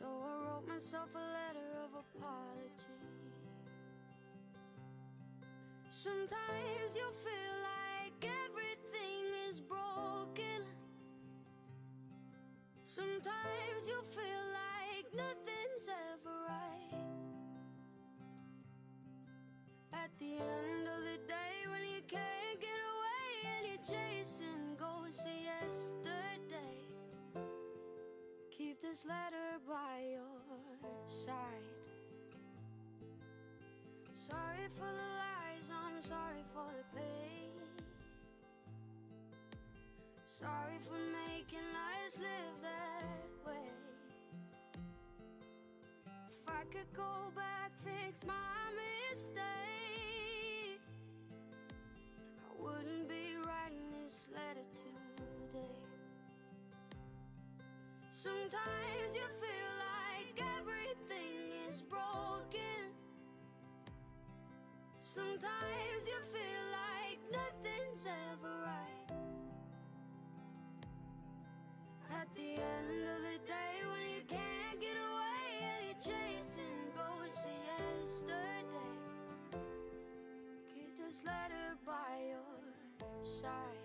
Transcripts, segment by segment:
So I wrote myself a letter of apology. Sometimes you'll feel like everything is broken. Sometimes you'll feel like nothing's ever right. At the end of the day, when you can't get away and you're chasing ghosts of yesterday, keep this letter by your side. Sorry for the lies, I'm sorry for the pain. Sorry for making us live that way. If I could go back, fix my mistake, I wouldn't be writing this letter today. Sometimes you feel like everything is broken. Sometimes you feel like nothing's ever right. At the end of the day, when you can't get away and you're chasing ghosts of yesterday, keep this letter by your side.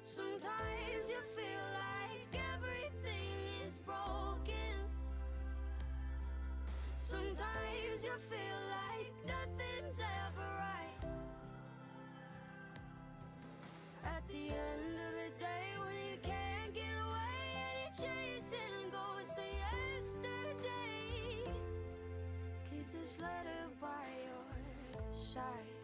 Sometimes you feel like everything is broken. Sometimes you feel like nothing's ever right. At the end of the day, when you can't get away and you're chasing ghosts of yesterday, keep this letter by your side.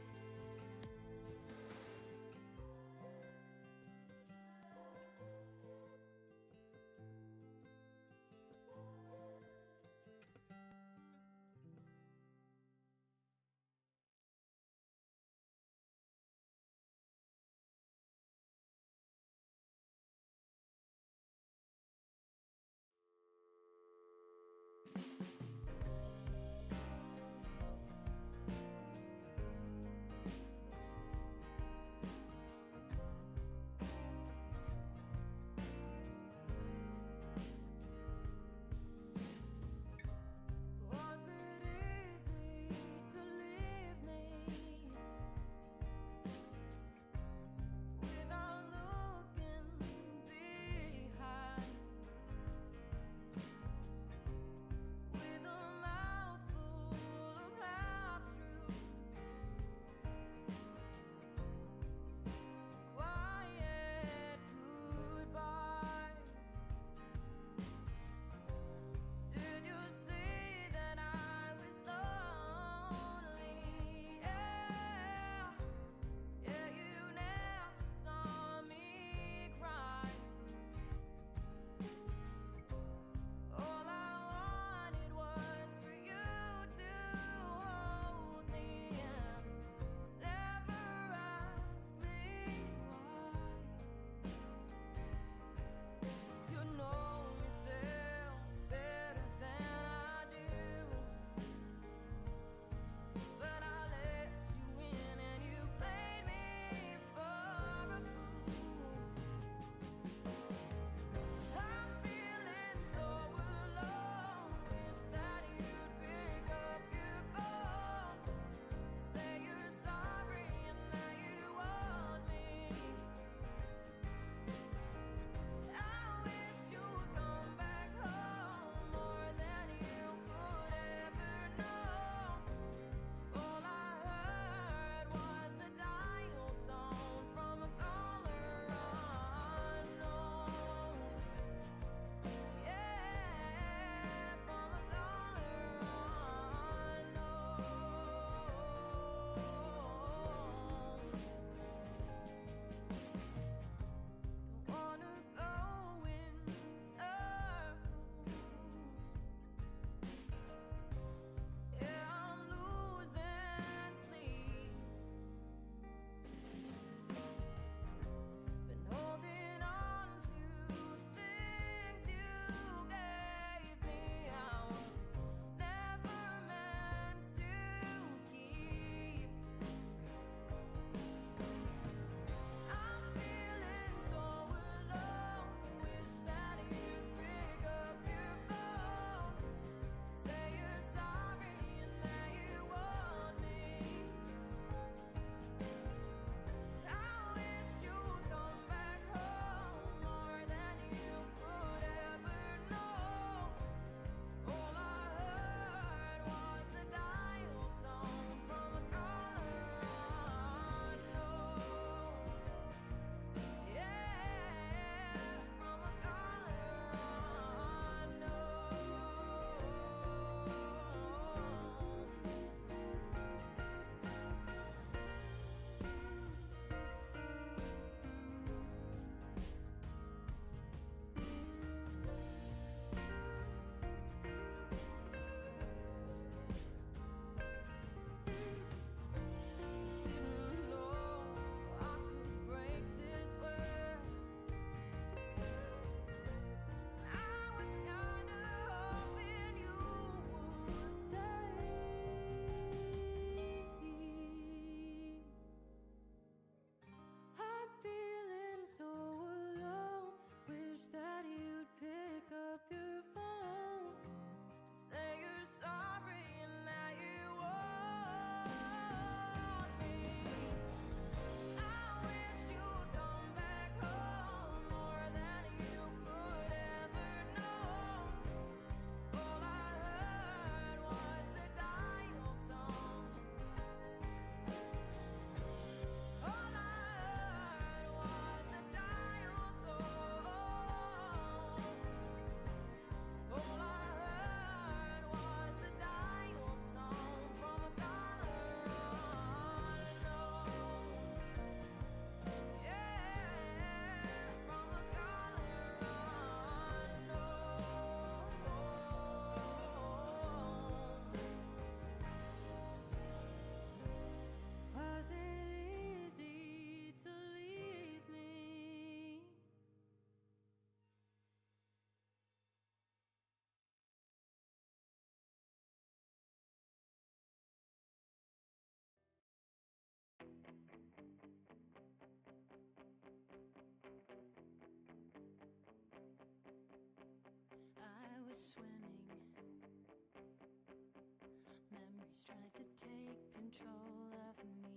control of me.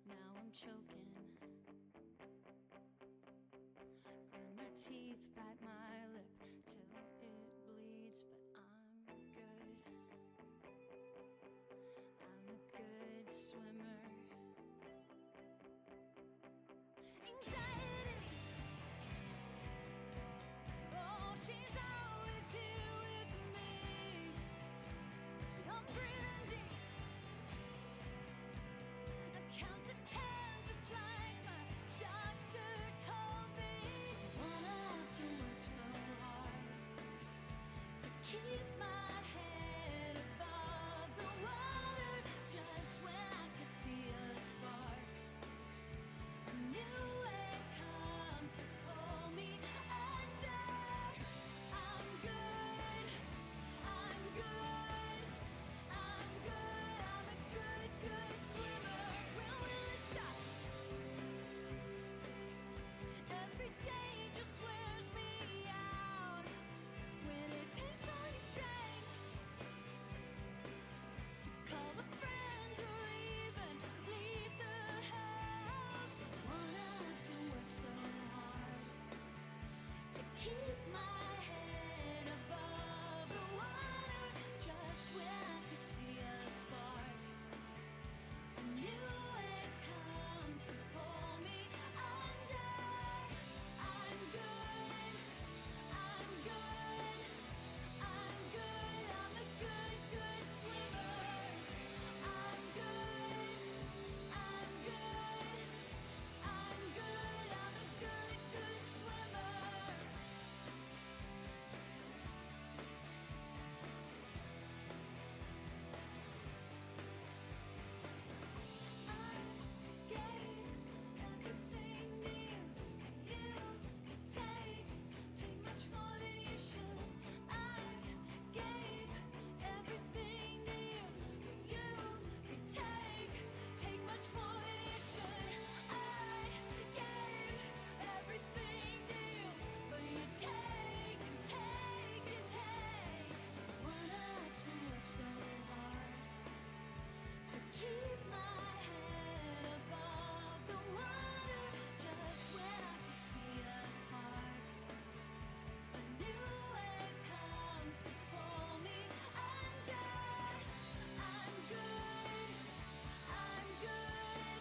Now I'm choking. Grind my teeth, bite my lip till it bleeds, but I'm good. I'm a good swimmer. Anxiety, oh, she's always here with me. I'm breathing deep. I count to 10 just like my doctor told me. Don't wanna have to work so hard to keep my head above the water. Just when I could see a spark, a new wave comes to pull me under. I'm good, I'm good, I'm good, I'm a good, good swimmer. When will it stop? Every day just wears me out. When it takes all your strength to call a friend or even leave the house. Wanna have to work so hard to keep my head above the water. Just when I could see a spark, a new wave comes to pull me under. I'm good, I'm good, I'm good, I'm a good, good swimmer. I'm good, I'm good, I'm good, I'm a good, good swimmer. I gave everything to you. You take much more than you should. I gave everything to you. You take much more than you should. I gave everything to you, but you take and take and take. Don't wanna have to work so hard to keep my head above the water. Just when I could see a spark, a new wave comes to pull me under. I'm good, I'm good,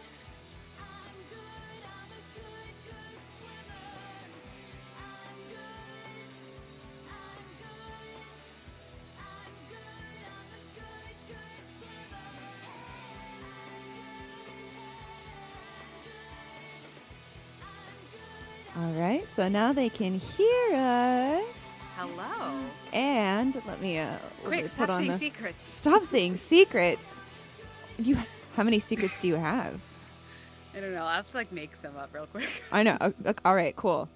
I'm good, I'm a good, good swimmer. I'm good, I'm good, I'm good, I'm a good, good swimmer. All right, so now they can hear us. Hello. And let me Quick, put stop on saying the secrets. Stop saying secrets. How many secrets do you have? I don't know. I'll have to like make some up real quick. I know. All right, cool.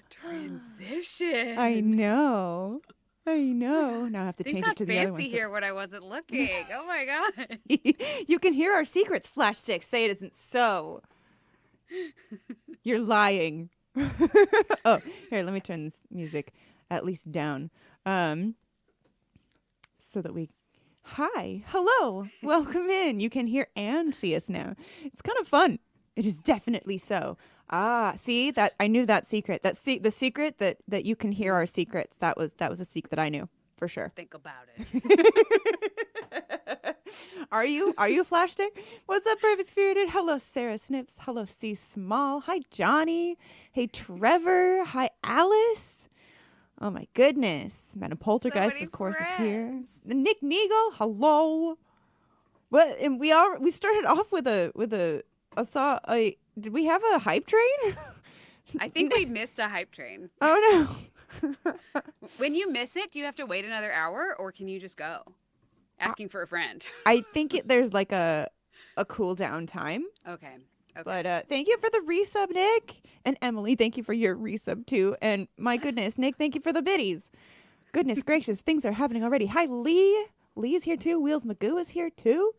Transition. I know. Now I have to They change got it to the other one. fancy here when I wasn't looking. Oh my god. You can hear our secrets, Flash Stick. Say it isn't so. You're lying. Oh, here, let me turn this music at least down. So that we... Hi. Hello. Welcome in. You can hear and see us now. It's kind of fun. It is definitely so. Ah, see that I knew that secret. The secret that you can hear our secrets. That was a secret that I knew for sure. Think about it. Are you Flash Stick? What's up, Perfect Spirited? Hello, Sarah Snips. Hello, C Small. Hi, Johnny. Hey, Trevor. Hi, Alice. Oh my goodness, Madam Poltergeist, many of course, is friends. here. Nick Neagle. Hello. What? And we started off with a did we have a hype train? I think we missed a hype train. Oh no. When you miss it, do you have to wait another hour or can you just go? Asking for a friend. I think there's like a cool down time. Okay. But thank you for the resub, Nick. And Emily, thank you for your resub too. And my goodness, Nick, thank you for the biddies. Goodness gracious, things are happening already. Hi, Lee. Lee is here too. Wheels Magoo is here too.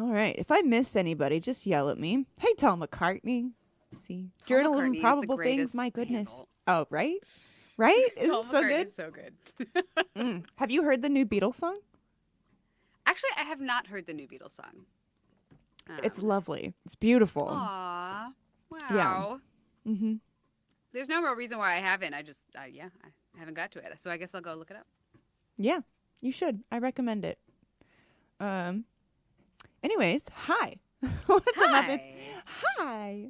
All right. If I missed anybody, just yell at me. Hey, Tom McCartney. See, Tom Journal of McCartney is the Improbable Things. greatest My goodness. handle. Oh, right. right? Isn't Paul it so McCartney good? is so good. Have you heard the new Beatles song? Actually, I have not heard the new Beatles song. It's lovely. It's beautiful. Aw. Wow. Yeah. Mm-hmm. There's no real reason why I haven't. I haven't got to it. So I guess I'll go look it up. Yeah, you should. I recommend it. Anyways, hi. What's up, Muppets? Hi.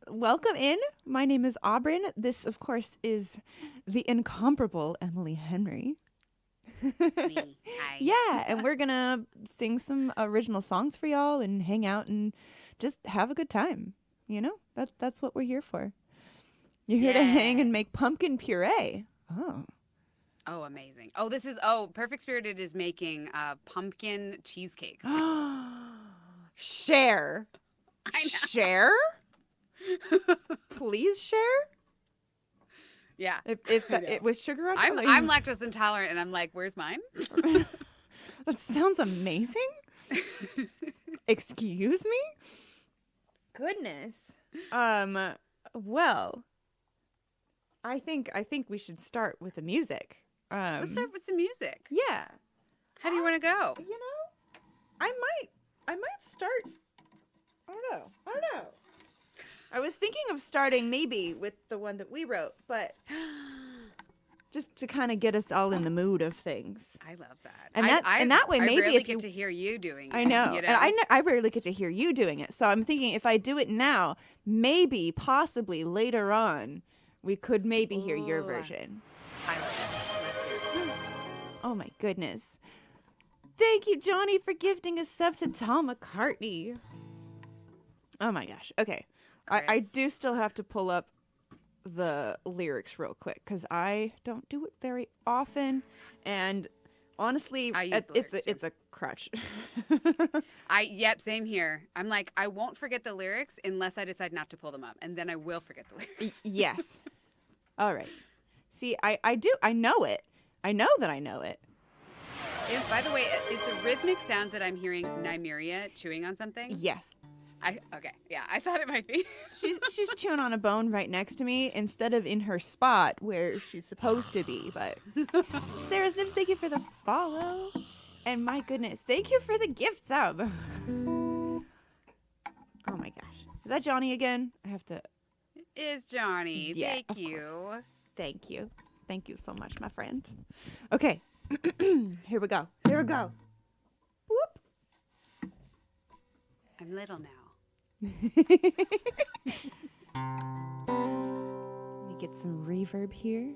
Welcome in. My name is Aubryn. This, of course, is the incomparable Emily Henry. Me. Hi. Yeah, and we're gonna sing some original songs for y'all and hang out and just have a good time. You know, that's what we're here for. You're here to hang and make pumpkin puree. Oh. Oh, amazing. Perfect Spirited is making pumpkin cheesecake. Share. I know. Share? Please share? Yeah. If it was sugar on top. I'm lactose intolerant, and I'm like, where's mine? That sounds amazing. Excuse me? Goodness. Well, I think we should start with the music. Let's start with some music. Yeah. How do you want to go? You know, I might start. I don't know. I was thinking of starting maybe with the one that we wrote, but just to kind of get us all in the mood of things. I love that. And that way, maybe I rarely if you get to hear you doing it. I know. You know? And I rarely get to hear you doing it. So I'm thinking if I do it now, maybe, possibly later on, we could maybe hear your version. I love it. Oh my goodness. Thank you, Johnny, for gifting a sub to Tom McCartney. Oh my gosh. Okay. I do still have to pull up the lyrics real quick because I don't do it very often. And honestly, it's a crutch. Yep, same here. I'm like, I won't forget the lyrics unless I decide not to pull them up, and then I will forget the lyrics. Yes. All right. See, I do. I know it. I know that I know it. By the way, is the rhythmic sound that I'm hearing Nymeria chewing on something? Yes. Okay. Yeah, I thought it might be. She's chewing on a bone right next to me instead of in her spot where she's supposed to be. But Sarah's Nibs, thank you for the follow. And my goodness, thank you for the gift sub. Oh my gosh. Is that Johnny again? I have to. It is Johnny. Yeah, Thank you. Thank you. Thank you so much, my friend. Okay. Here we go. Whoop. I'm little now. Let me get some reverb here.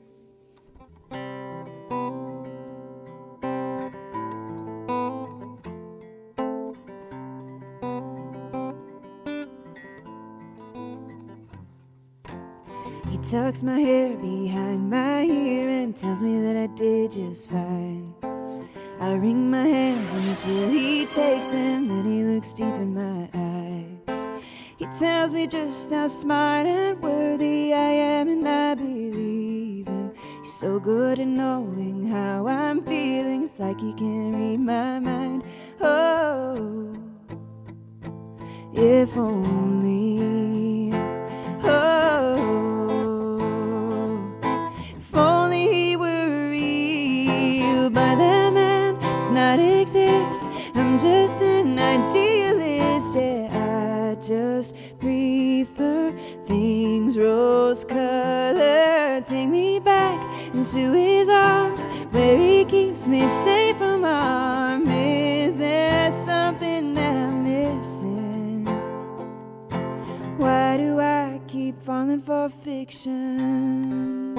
He tucks my hair behind my ear and tells me that I did just fine. I wring my hands until he takes them, then he looks deep in my eyes. He tells me just how smart and worthy I am, and I believe him. He's so good at knowing how I'm feeling, it's like he can read my mind. Oh, if only, if only he were real, but that man does not exist. I'm just an idealist, yeah. I just prefer things rose-colored. Take me back into his arms, where he keeps me safe from harm. Is there something that I'm missing? Why do I keep falling for fiction?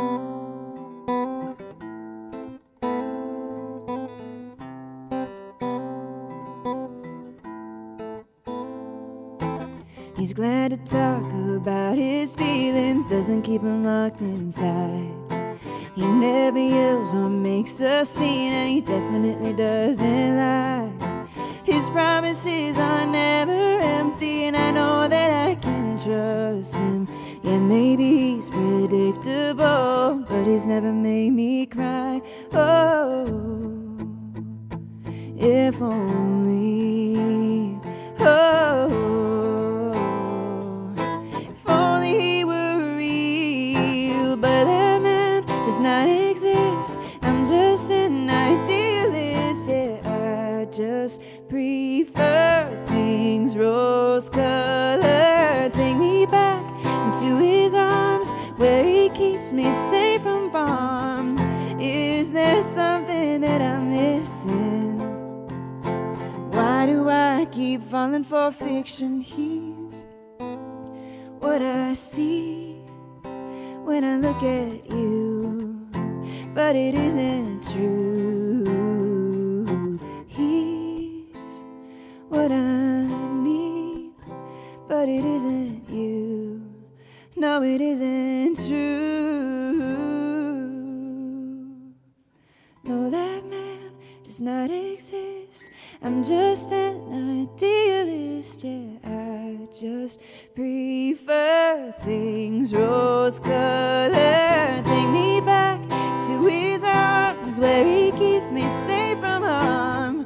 He's glad to talk about his feelings, doesn't keep him locked inside. He never yells or makes a scene, and he definitely doesn't lie. His promises are never empty, and I know that I can trust him. Yeah, maybe he's predictable, but he's never made me cry. Oh, if only, oh, if only he were real, but that man where he keeps me safe from harm. Is there something that I'm missing? Why do I keep falling for fiction? He's what I see when I look at you, but it isn't true. He's what I need, but it isn't you. No, it isn't true. No, that man does not exist. I'm just an idealist. Yeah, I just prefer things rose-colored. Take me back to his arms where he keeps me safe from harm.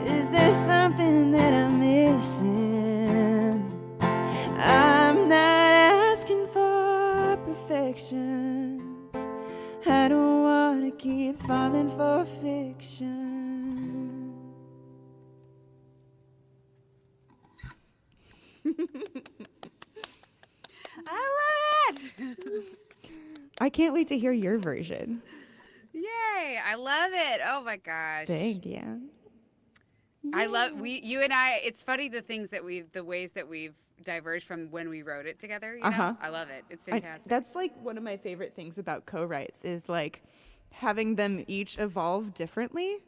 Is there something that I'm missing? I'm not asking for perfection. I don't want to keep falling for fiction. I love it. I can't wait to hear your version. Yay! I love it. Oh my gosh. Thank you. I love you and I. It's funny the ways that we've diverged from when we wrote it together. You know? I love it. It's fantastic. That's like one of my favorite things about co-writes is like having them each evolve differently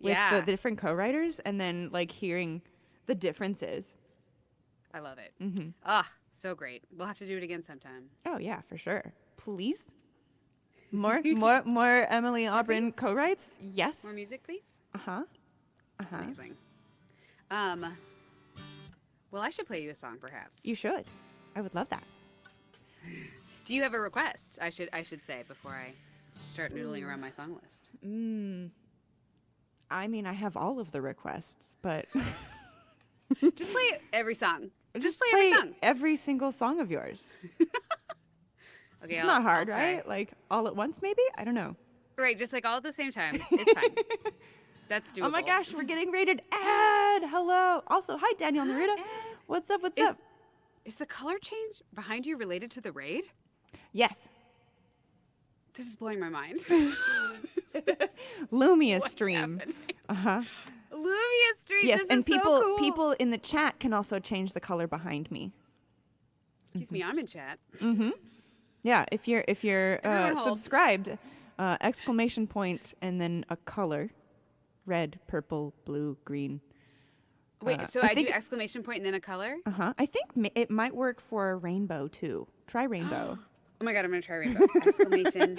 with the different co-writers, and then like hearing the differences. I love it. Ah, so great. We'll have to do it again sometime. Oh yeah, for sure. Please. More Emily Auburn co-writes? Yes. More music, please. Amazing. Well, I should play you a song, perhaps. You should. I would love that. Do you have a request? I should say before I start noodling around my song list. I mean, I have all of the requests, but Just play every song. Just play every song. Every single song of yours. Okay, It's not hard, right? Like all at once, maybe? I don't know. Right, just like all at the same time. It's fine. That's doable. Oh my gosh, we're getting rated ad. Hello. Also, hi, Danielle Narita. What's up? What's up? Is the color change behind you related to the raid? Yes. This is blowing my mind. Lumia What's stream. happening? Lumia stream. Yes, this and is people so cool. people in the chat can also change the color behind me. Excuse me, I'm in chat. Yeah, if you're Everyone hold. subscribed, exclamation point and then a color, red, purple, blue, green. Wait, so I do exclamation point and then a color? I think it might work for a rainbow too. Try rainbow. Oh my god, I'm gonna try rainbow. Exclamation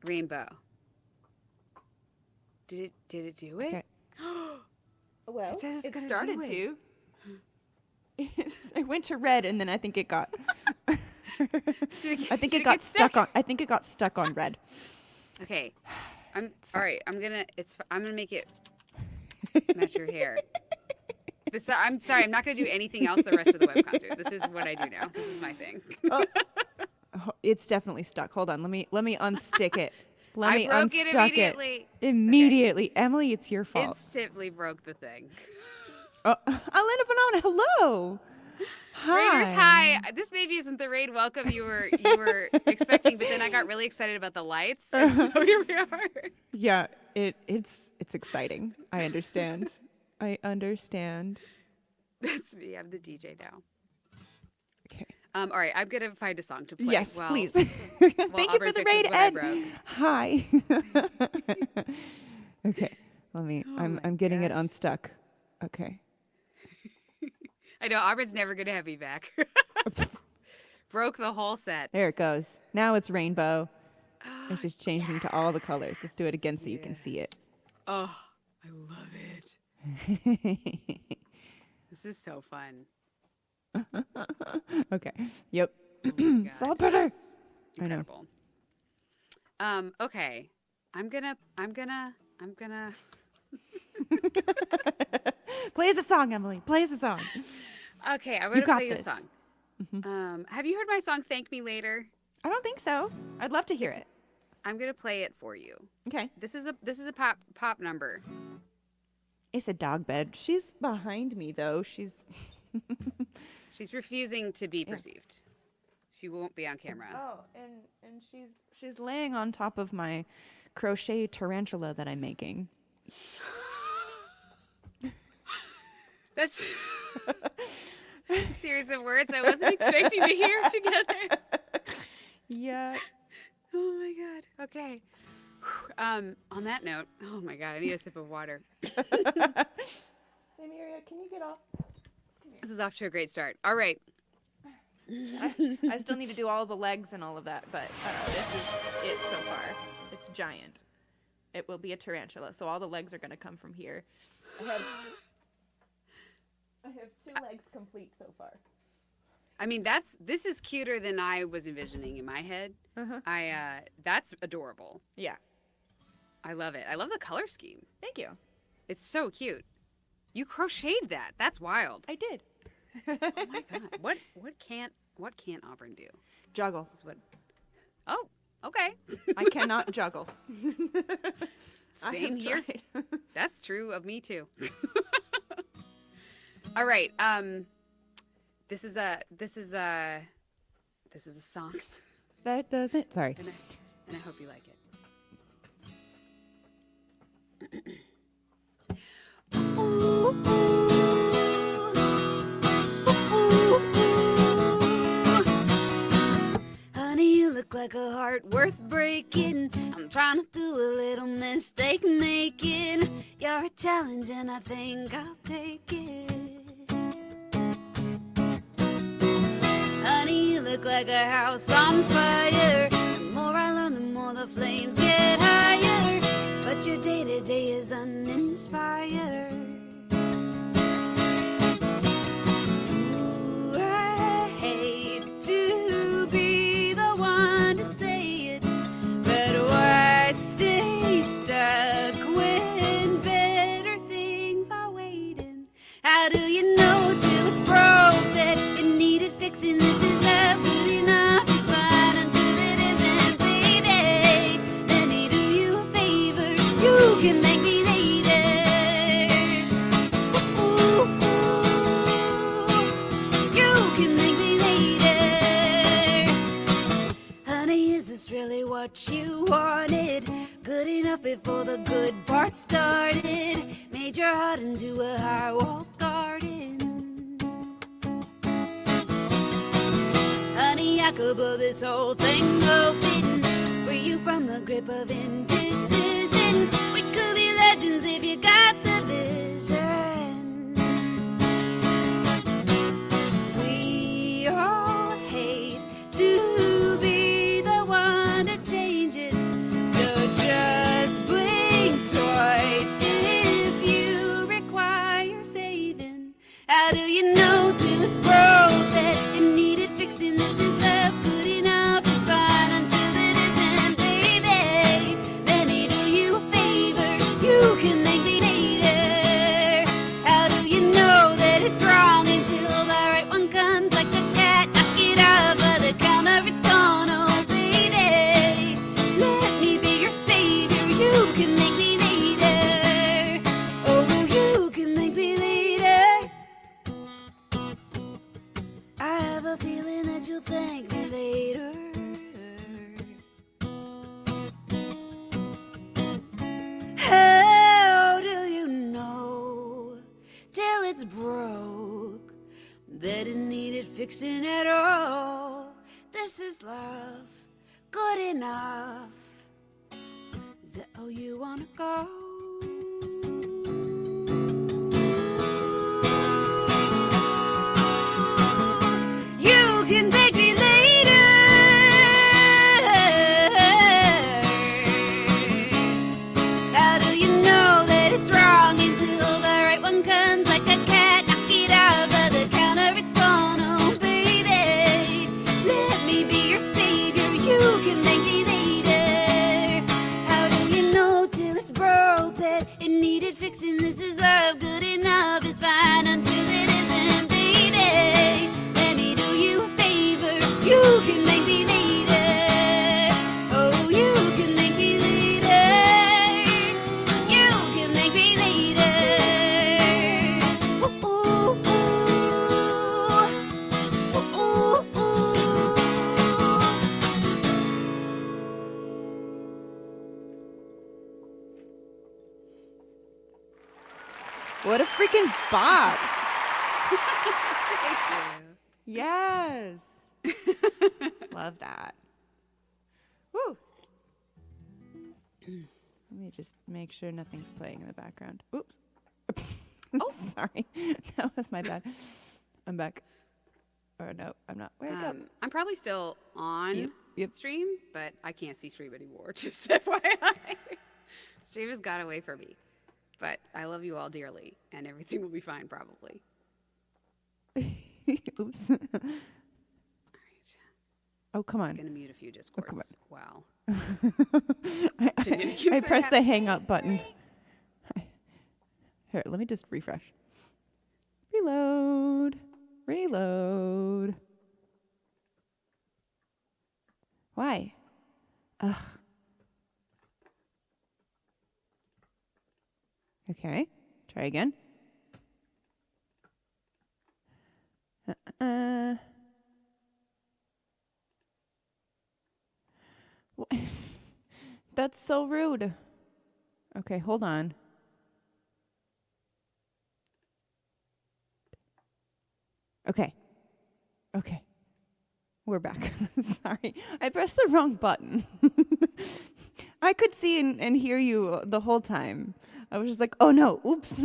rainbow. Did it do it? Okay. Well, It says it's it gonna started do to. I went to red and then I think it got. I think did it got stuck on. I think it got stuck on red. Okay. All right. I'm gonna make it match your hair. I'm sorry. I'm not gonna do anything else the rest of the web concert. This is what I do now. This is my thing. It's definitely stuck. Hold on. Let me unstick it. Let me broke it unstuck immediately. Immediately. Emily, it's your fault. Instantly broke the thing. Oh, Elena Bonona, hello. Hi. Raiders, hi. This maybe isn't the raid welcome you were expecting, but then I got really excited about the lights, and so here we are. Yeah, it's exciting. I understand. I understand. That's me. I'm the DJ now. Okay. All right, I'm gonna find a song to play. Yes, while- please. while Thank you Auburn for the fixes raid, what I Ed. broke. Hi. Okay. Let me. I'm getting it gosh. unstuck. Okay. I know Auburn's never gonna have me back. Broke the whole set. There it goes. Now it's rainbow. It's just changing to all the colors. Let's do it again so you can see it. Oh, I love it. This is so fun. Okay. Yep. Oh my It's all God. better. I know. Incredible. Okay. I'm gonna Play us a song, Emily. Play us a song. Okay, I'm You gonna got play you a this. song. Have you heard my song Thank Me Later? I don't think so. I'd love to hear it. I'm gonna play it for you. Okay. This is a pop number. It's a dog bed. She's behind me though. She's She's refusing to be perceived. She won't be on camera. Oh, and she's laying on top of my crochet tarantula that I'm making. That's a series of words I wasn't expecting to hear together. Yeah. Oh my god. Okay. On that note, oh my god, I need a sip of water. Hey, Miria, can you get off? This is off to a great start. All right. I still need to do all the legs and all of that, but this is it so far. It's giant. It will be a tarantula, so all the legs are going to come from here. I have 2 legs complete so far. I mean, this is cuter than I was envisioning in my head. Uh-huh. That's adorable. Yeah. I love it. I love the color scheme. Thank you. It's so cute. You crocheted that. That's wild. I did. Oh my god. What can't Auburn do? Juggle. Is what? Oh, okay. I cannot juggle. Same here. That's true of me too. All right. This is a song. That doesn't. Sorry. And I hope you like it. Honey, you look like a heart worth breaking. I'm trying to do a little mistake making. You're a challenge and I think I'll take it. Honey, you look like a house on fire. The more I learn, the more the flames get higher. But your day-to-day is uninspired. Ooh, I hate to be the one to say it, but why stay stuck when better things are waiting? How do you know till it's broke that it needed fixing? This is love good enough, it's fine until it isn't, baby. Let me do you a favor, you can thank me later. Ooh, you can thank me later. Honey, is this really what you wanted? Good enough before the good part started. Made your heart into a high-walled garden. Honey, I could blow this whole thing open, free you from the grip of indecision. We could be legends if you got the vision. We all hate to be the one to change it, so just blink twice if you require saving. How do you know till it's broke that it needed fixing? This is love good enough, it's fine until it isn't, baby. Let me do you a favor, you can thank me later. How do you know that it's wrong until the right one comes like a cat? Knock it off of the counter, it's gone, oh baby. Let me be your savior, you can thank me later. Oh, you can thank me later. I have a feeling that you'll thank me later. How do you know till it's broke that it needed fixing at all? This is love good enough. Is that how you wanna go? You can thank me later. How do you know that it's wrong until the right one comes like a cat? Knock it out of the counter, it's gone, oh baby. Let me be your savior, you can thank me later. How do you know till it's broke What a freaking bop. Thank Yes. Love that. Woo. Let me just make sure nothing's playing in the background. Oops. Oh, sorry. That was my bad. I'm back. Or no, I'm not. Where'd it go? I'm probably still on Yep. stream, but I can't see stream anymore. Just FYI. Stream has got away from me. But I love you all dearly, and everything will be fine probably. Oops. All right. Oh, come I'm on. going to mute a few Discords. come Wow. I pressed the hang up button. Here, let me just refresh. Reload. Reload. Why? Ugh. Okay. Try again. That's so rude. Okay, hold on. Okay. Okay. We're back. Sorry. I pressed the wrong button. I could see and hear you the whole time. I was just like, oh no, oops.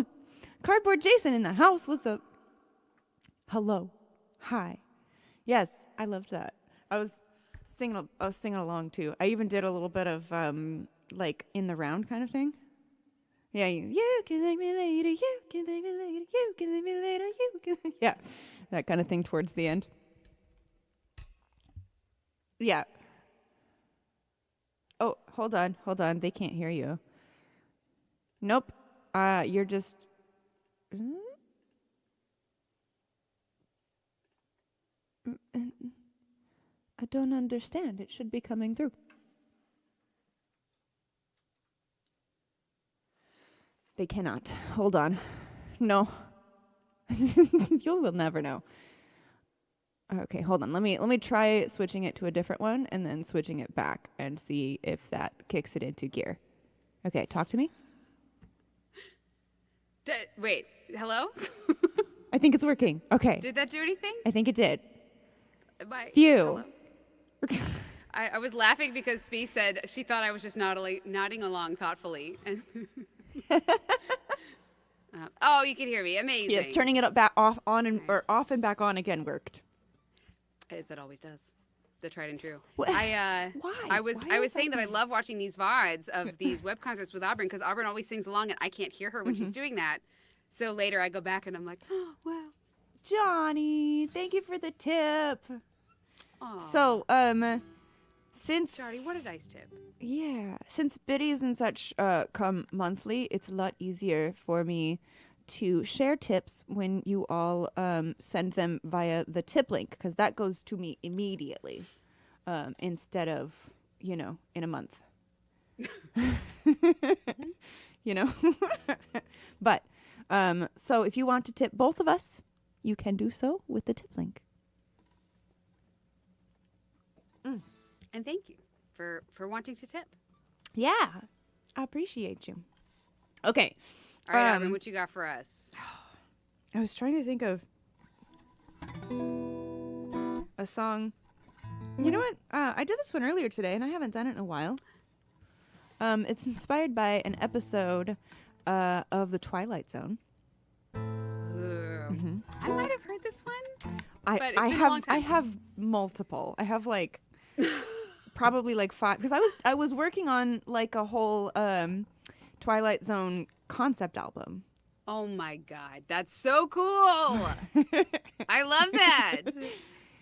Cardboard Jason in the house. What's up? Hello. Hi. Yes, I loved that. I was singing along too. I even did a little bit of like in the round kind of thing. Yeah, you can thank me later, you can thank me later, you can thank me later, you can yeah. That kind of thing towards the end. Yeah. Oh, hold on. They can't hear you. Nope. You're just I don't understand. It should be coming through. They cannot. Hold on. No. You will never know. Okay, hold on. Let me try switching it to a different one and then switching it back and see if that kicks it into gear. Okay, talk to me. Wait, hello? I think it's working. Okay. Did that do anything? I think it did. Bye. Phew. I was laughing because Spee said she thought I was just nodding along thoughtfully. And oh, you can hear me. Amazing. Yes, turning it up back off and back on again worked. As it always does. The tried and true. Why? I was saying that I love watching these VODs of these web concerts with Auburn because Auburn always sings along and I can't hear her when she's doing that. So later I go back and I'm like, oh, wow. Johnny, thank you for the tip. Aww. So, since Johnny, what a nice tip. Yeah, since biddies and such come monthly, it's a lot easier for me to share tips when you all send them via the tip link because that goes to me immediately instead of, in a month. But so if you want to tip both of us, you can do so with the tip link. And thank you for wanting to tip. Yeah, I appreciate you. Okay. All right, Auburn, what you got for us? I was trying to think of a song. You know what? I did this one earlier today, and I haven't done it in a while. It's inspired by an episode of The Twilight Zone. Ooh. I might have heard this one. I been a long time. I have multiple. I have like probably like 5 because I was working on like a whole Twilight Zone concept album. Oh my God, that's so cool! I love that.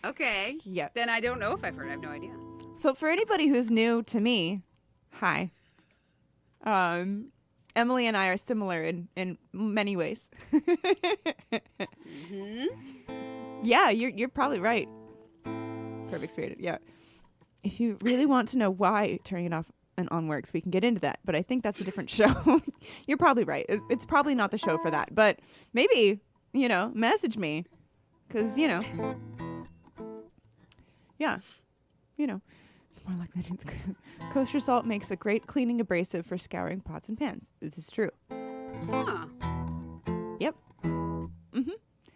Okay. Yeah. Then I don't know if I've heard. I have no idea. So for anybody who's new to me, hi. Emily and I are similar in many ways. Mm-hmm. Yeah, you're probably right. Perfect Spirit. Yeah. If you really want to know why turning it off and on works, we can get into that. But I think that's a different show. You're probably right. It's probably not the show for that. But maybe, message me. Because, yeah. It's more like that. Kosher salt makes a great cleaning abrasive for scouring pots and pans. This is true. Huh.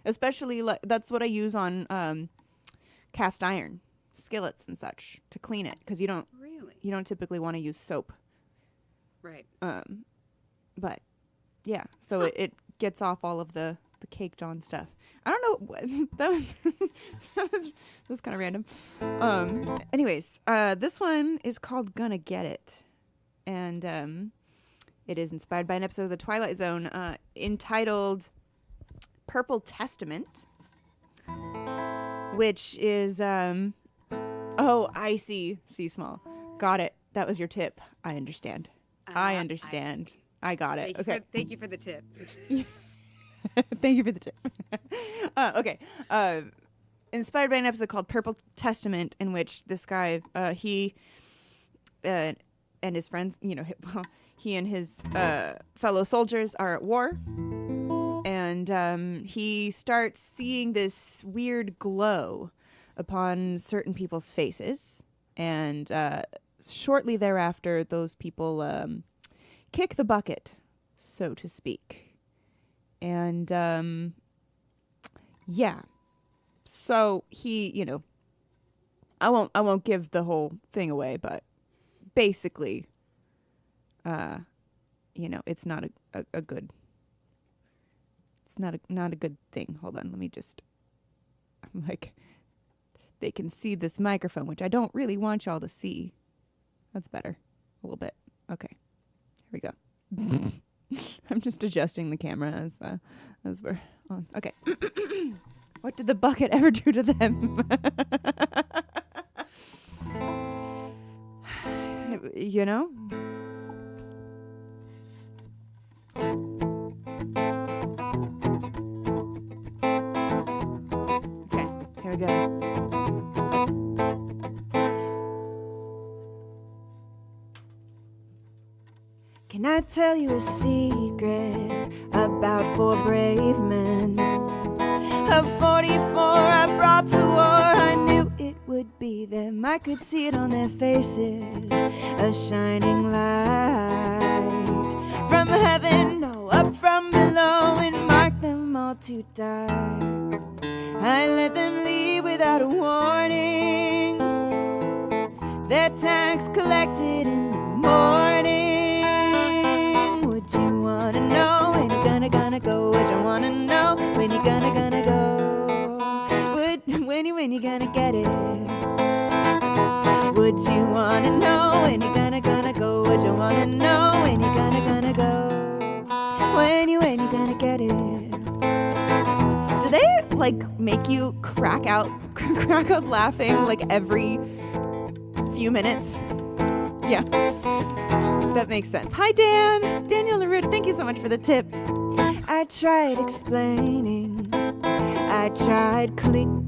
Especially that's what I use on cast iron skillets and such to clean it, because you don't typically want to use soap. Right. But yeah, so it gets off all of the caked on stuff. I don't know what that was kind of random. Anyways, this one is called Gonna Get It, and it is inspired by an episode of The Twilight Zone entitled Purple Testament, which is oh, I see small. Got it. That was your tip. I understand. I understand. I got it. Thank you for the tip. Thank you for the tip. Okay. Inspired by an episode called Purple Testament, in which this guy, he and his friends, he and his fellow soldiers are at war. And he starts seeing this weird glow upon certain people's faces. And shortly thereafter, those people kick the bucket, so to speak. And yeah, so he, I won't give the whole thing away, but basically, it's not a good, it's not a good thing. Hold on, let me just, I'm like, they can see this microphone, which I don't really want y'all to see. That's better, a little bit. Okay, here we go. I'm just adjusting the camera as we're on. Okay. What did the bucket ever do to them? Okay, here we go. Can I tell you a secret about 4 brave men? Of 44 I brought to war, I knew it would be them. I could see it on their faces, a shining light from heaven, no, up from below, and marked them all to die. I let them leave without a warning, their tanks collected in the morning. Would you wanna know when you're gonna go? Would you wanna know when you're gonna go? When you gonna get it? Would you wanna know when you're gonna go? Would you wanna know when you're gonna go? When you gonna get it? Do they make you crack up laughing every few minutes? Yeah. That makes sense. Hi, Daniel LaRue. Thank you so much for the tip. I tried explaining. I tried cleaning?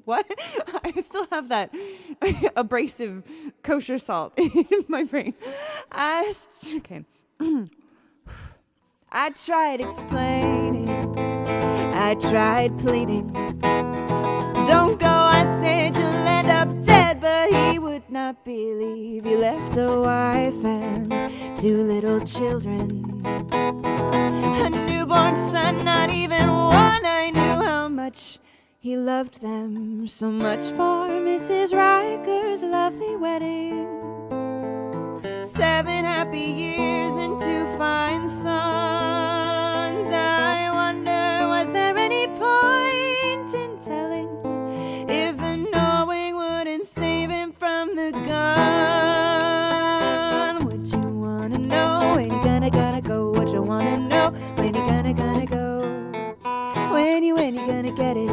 What? I still have that abrasive kosher salt in my brain. Okay. I tried explaining. I tried pleading. Don't go, I said, you'll end up dead, but he would not believe. He left a wife and 2 little children, a newborn son, not even one. I knew how much he loved them. So much for Mrs. Riker's lovely wedding. 7 happy years and 2 fine sons. I wonder, was there any point in telling if the knowing wouldn't save him from the gun? Would you wanna know when you're gonna go? Would you wanna know when you're gonna go? When you gonna get it?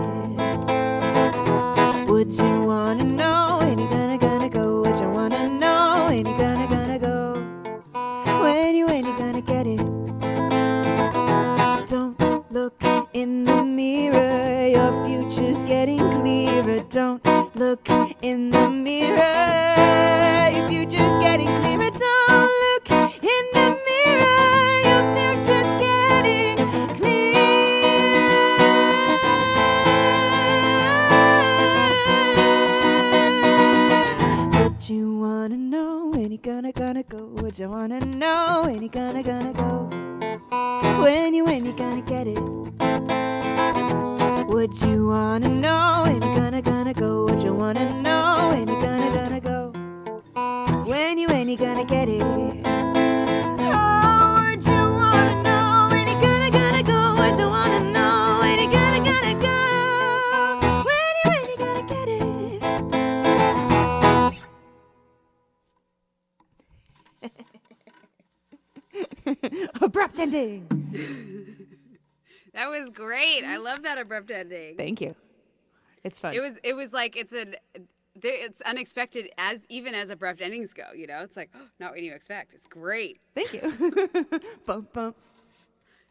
Would you wanna know when you're gonna go? Would you wanna know when you're gonna go? When you gonna get it? Don't look in the mirror, your future's getting clearer. Don't look in the mirror, your future's getting clearer. Don't look in the mirror, your future's getting clearer. Would you wanna know when you're gonna go? Would you wanna know when you're gonna go? When you gonna get it? What you wanna know? Ain't it gonna go? What you wanna know? Ain't it gonna go? When you ain't gonna get it. Oh, what you wanna know? Ain't it gonna go? What you wanna know? Ain't it gonna go? When you ain't gonna get it. Abrupt ending. That was great. I love that abrupt ending. Thank you. It's fun. It was like it's unexpected even as abrupt endings go. You know, it's like not what you expect. It's great. Thank you. Bump bump.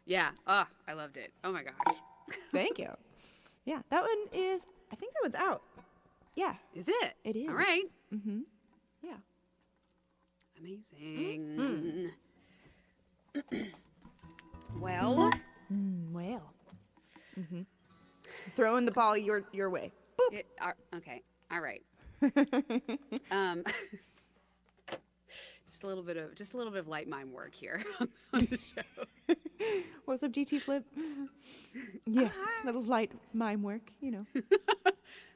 Yeah. Oh, I loved it. Oh my gosh. Thank you. Yeah, that one is. I think that one's out. Yeah. Is it? It is. All right. Mm-hmm. Yeah. Amazing. Well. Well. Mm-hmm. Throwing the ball your way. Boop. Okay. All right. Just a little bit of light mime work here on the show. What's up, GT Flip? Yes, little light mime work, you know.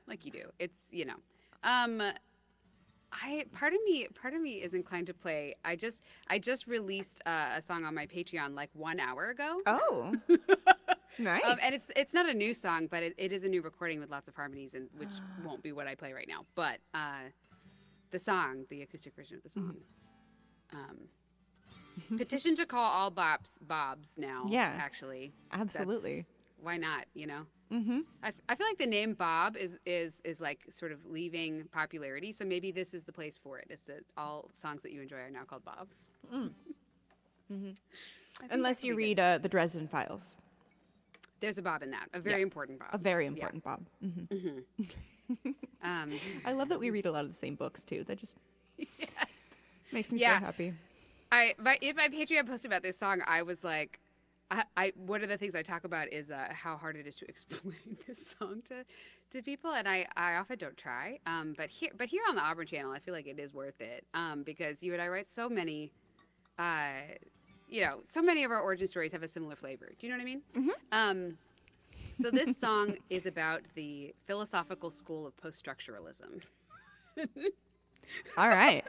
Like you do. It's, you know. Part of me is inclined to play. I just released a song on my Patreon like 1 hour ago. Oh. Nice. And it's not a new song, but it is a new recording with lots of harmonies, and which won't be what I play right now. But the song, the acoustic version of the song, petition to call all Bobs now. Yeah, actually, absolutely. Why not? You know. Mm-hmm. I feel like the name Bob is like sort of leaving popularity, so maybe this is the place for it. Is that all songs that you enjoy are now called Bobs? Mm-hmm. Unless you read the Dresden Files. There's a Bob in that, a very important Bob. A very important Bob. Mm-hmm. I love that we read a lot of the same books too. That just makes me so happy. In my Patreon post about this song, I was like, one of the things I talk about is how hard it is to explain this song to people, and I often don't try. But here on the Auburn channel, I feel like it is worth it because you and I write so many. So many of our origin stories have a similar flavor. Do you know what I mean? Mm-hmm. So this song is about the philosophical school of post-structuralism. All right.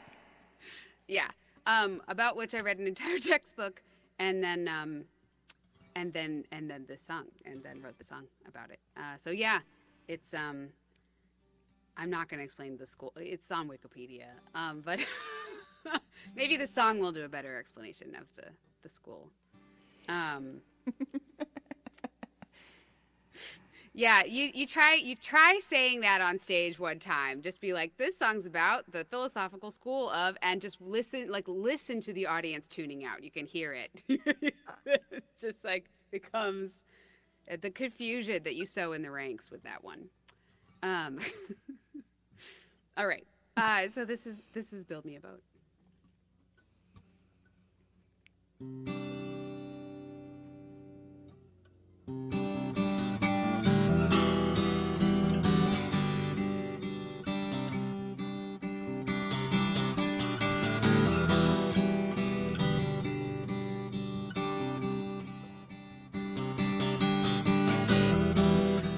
Yeah. About which I read an entire textbook, and then this song, and then wrote the song about it. So yeah, it's I'm not going to explain the school. It's on Wikipedia. But maybe the song will do a better explanation of the school. Yeah, you try saying that on stage one time. Just be like, this song's about the philosophical school of, and just listen to the audience tuning out. You can hear it. It just like becomes the confusion that you sow in the ranks with that one. All right. So this is Build Me a Boat.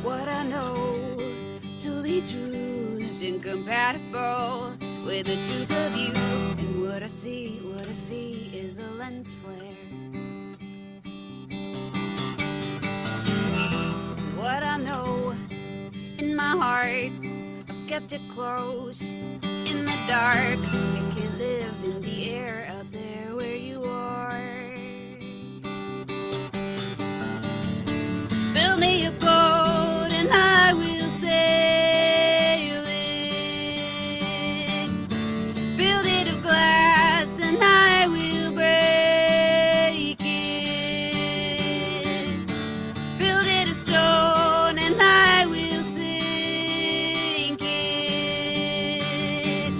What I know to be true is incompatible with the truth of you, and what I see is a lens flare. What I know in my heart, I've kept it close in the dark. I can't live in the air out there where you are. Build me a boat and I will sail it. Build it of glass and I will break it. Build it of stone and I will sink it.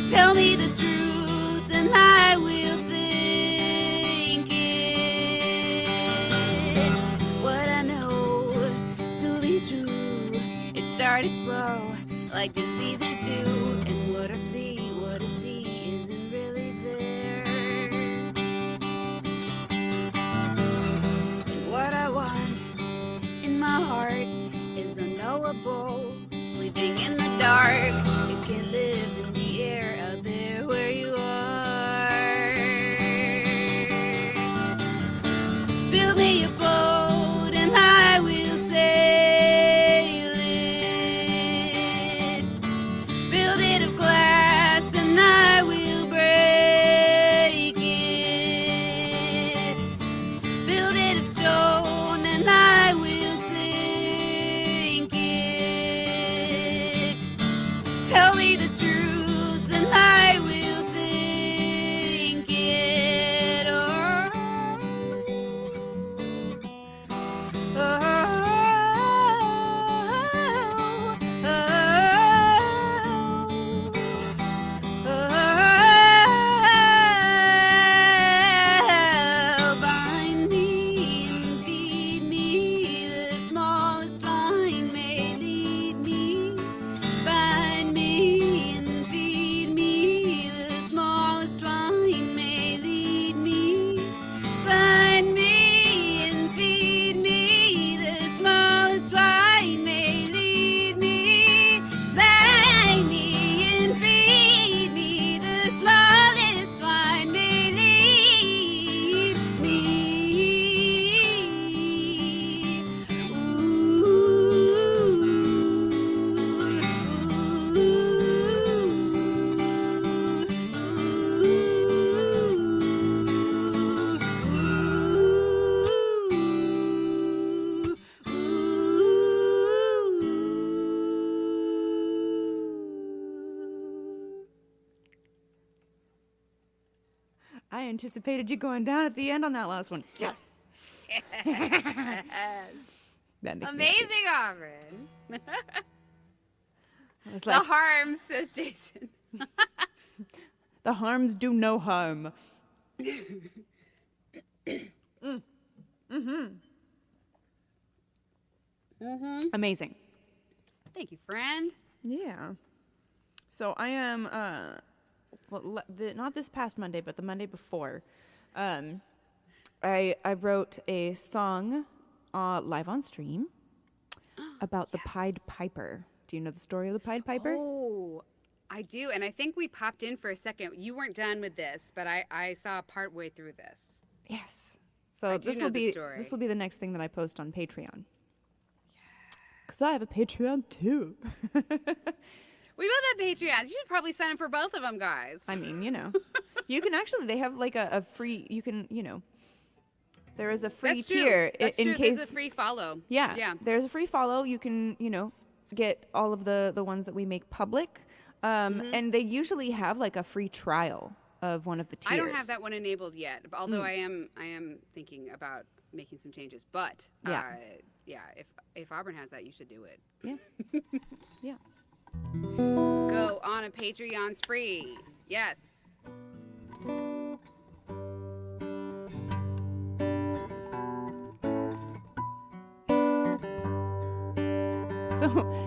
Tell me the truth and I will think it. What I know to be true, it started slow like diseases do, and what I see isn't really there. And what I want in my heart unbearable. Sleeping in the dark, it can live in the air out there where you are. Build me a boat and I will sail it. Build it of glass and I will break it. Build it of stone and I will sink it. Tell me the truth and I will think it. Bind me and feed me, the smallest vine may lead me. Bind me and feed me, the smallest vine may lead me. Bind me and feed me, the smallest vine may lead me. Bind me and feed me, the smallest vine may lead me. I anticipated you going down at the end on that last one. Yes. That makes me happy. Amazing, Auburn. I was The like, harms, says Jason. the harms do no harm. Amazing. Thank you, friend. Yeah. So I am, not this past Monday, but the Monday before, I wrote a song live on stream about the Pied Piper. Do you know the story of the Pied Piper? Oh, I do. And I think we popped in for a second. You weren't done with this, but I saw partway through this. Yes. So I do know the story. this will be the next thing that I post on Patreon. Because I have a Patreon too. We both have Patreons. You should probably sign up for both of them, guys. I mean, you know, you can actually, they have like a free, you can, you know, there is a free That's true. tier That's in true. case. There's a free follow. Yeah. Yeah. There's a free follow. You can, you know, get all of the ones that we make public. And they usually have like a free trial of one of the tiers. I don't have that one enabled yet, although I am thinking about making some changes. But Yeah. if Auburn has that, you should do it. Yeah. Yeah. Go on a Patreon spree. Yes.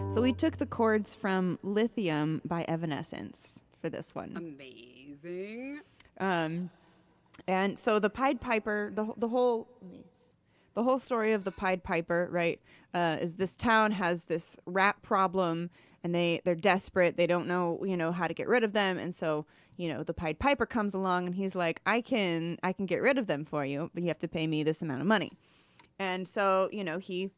So we took the chords from Lithium by Evanescence for this one. Amazing. And so the Pied Piper, the whole story of the Pied Piper, right, is this town has this rat problem, and they're desperate. They don't know, you know, how to get rid of them, and so, you know, the Pied Piper comes along, and he's like, I can get rid of them for you, but you have to pay me this amount of money. And so, you know, he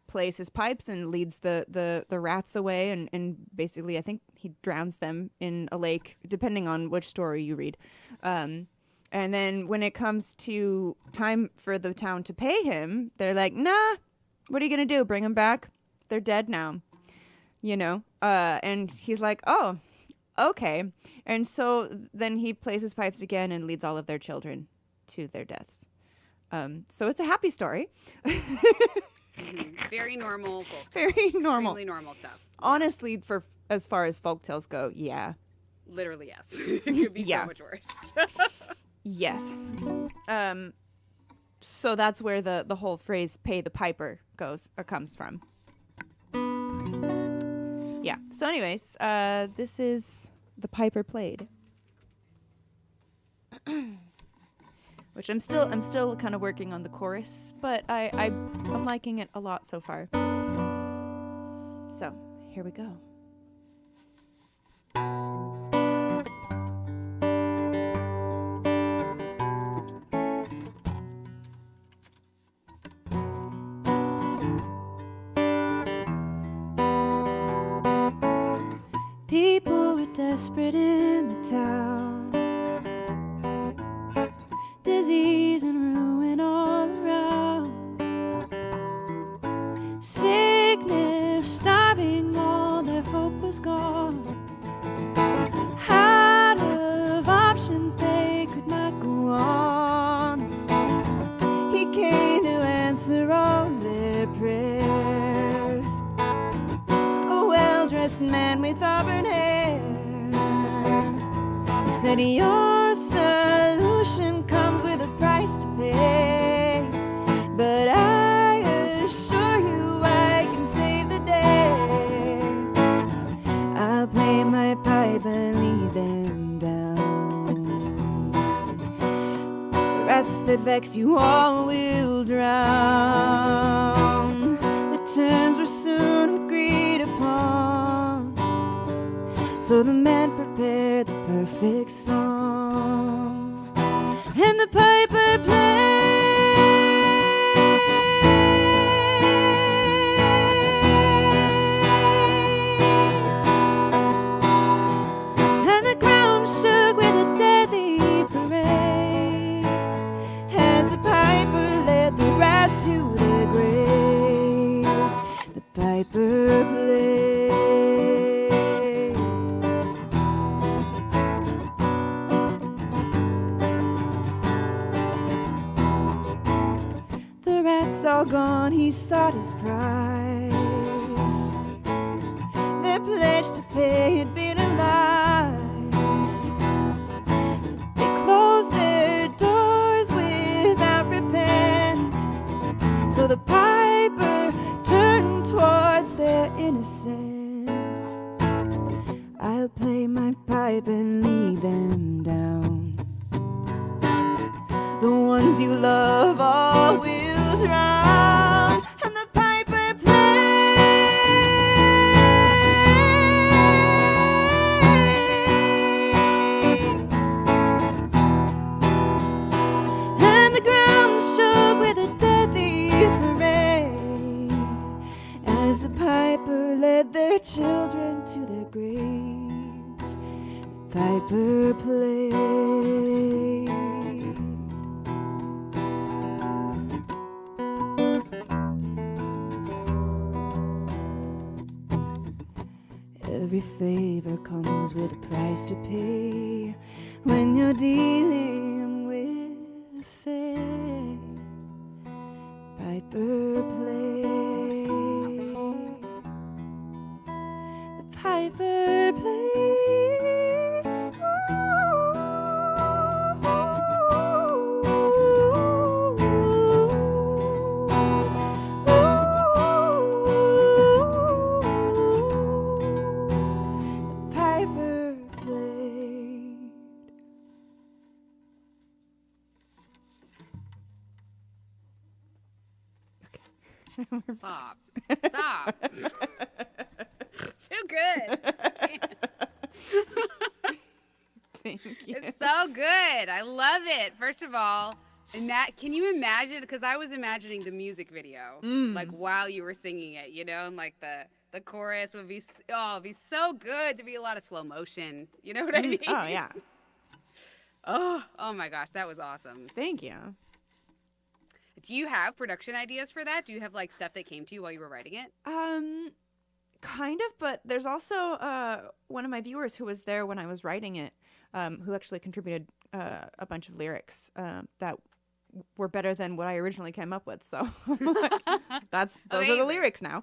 plays his pipes and leads the rats away, and basically I think he drowns them in a lake, depending on which story you read. And then when it comes to time for the town to pay him, they're like, nah, what are you going to do? Bring them back? They're dead now, you know? And he's like, oh, okay. And so then he plays his pipes again and leads all of their children to their deaths. So it's a happy story. Very normal. Folk Very normal. Extremely normal stuff. Honestly, for as far as folktales go, yeah. Literally, yes. It could be Yeah. so much worse. Yes. So that's where the whole phrase "pay the piper" comes from. Yeah. So anyways, this is the Piper Played. Which I'm still kind of working on the chorus, but I'm liking it a lot so far. So here we go. People were desperate in the town, disease and ruin all around, sickness, starving, all their hope was gone. Out of options, they could not go on. He came to answer all their prayers, a well-dressed man with auburn hair. He said, your solution comes with a price to pay, but I assure you I can save the day. I'll play my pipe and lead them down. The rats that vex you all will drown. The terms were soon agreed upon, so the man prepared the perfect song, and the piper played. And the ground shook with a deadly parade as the piper led the rats to their graves. The piper played. The rats all gone, he sought his prize. Their pledge to pay had been a lie, so they closed their doors without repent. So the piper turned towards their innocent. I'll play my pipe and lead them down. The ones you love all will drown, and the piper played. And the ground shook with a deadly parade as the piper led their children to their graves. The piper played. Every flavor comes with a price to pay when you're dealing with a fae. Piper play. The piper play. Stop. Stop. It's too good. I can't. Thank you. It's so good. I love it. First of all, can you imagine? Because I was imagining the music video, like while you were singing it, you know, and like the chorus would be, it'd be so good to be a lot of slow motion. You know what I mean? Oh, yeah. Oh my gosh, that was awesome. Thank you. Do you have production ideas for that? Do you have like stuff that came to you while you were writing it? Kind of, but there's also one of my viewers who was there when I was writing it, who actually contributed a bunch of lyrics that were better than what I originally came up with. So those are the lyrics now.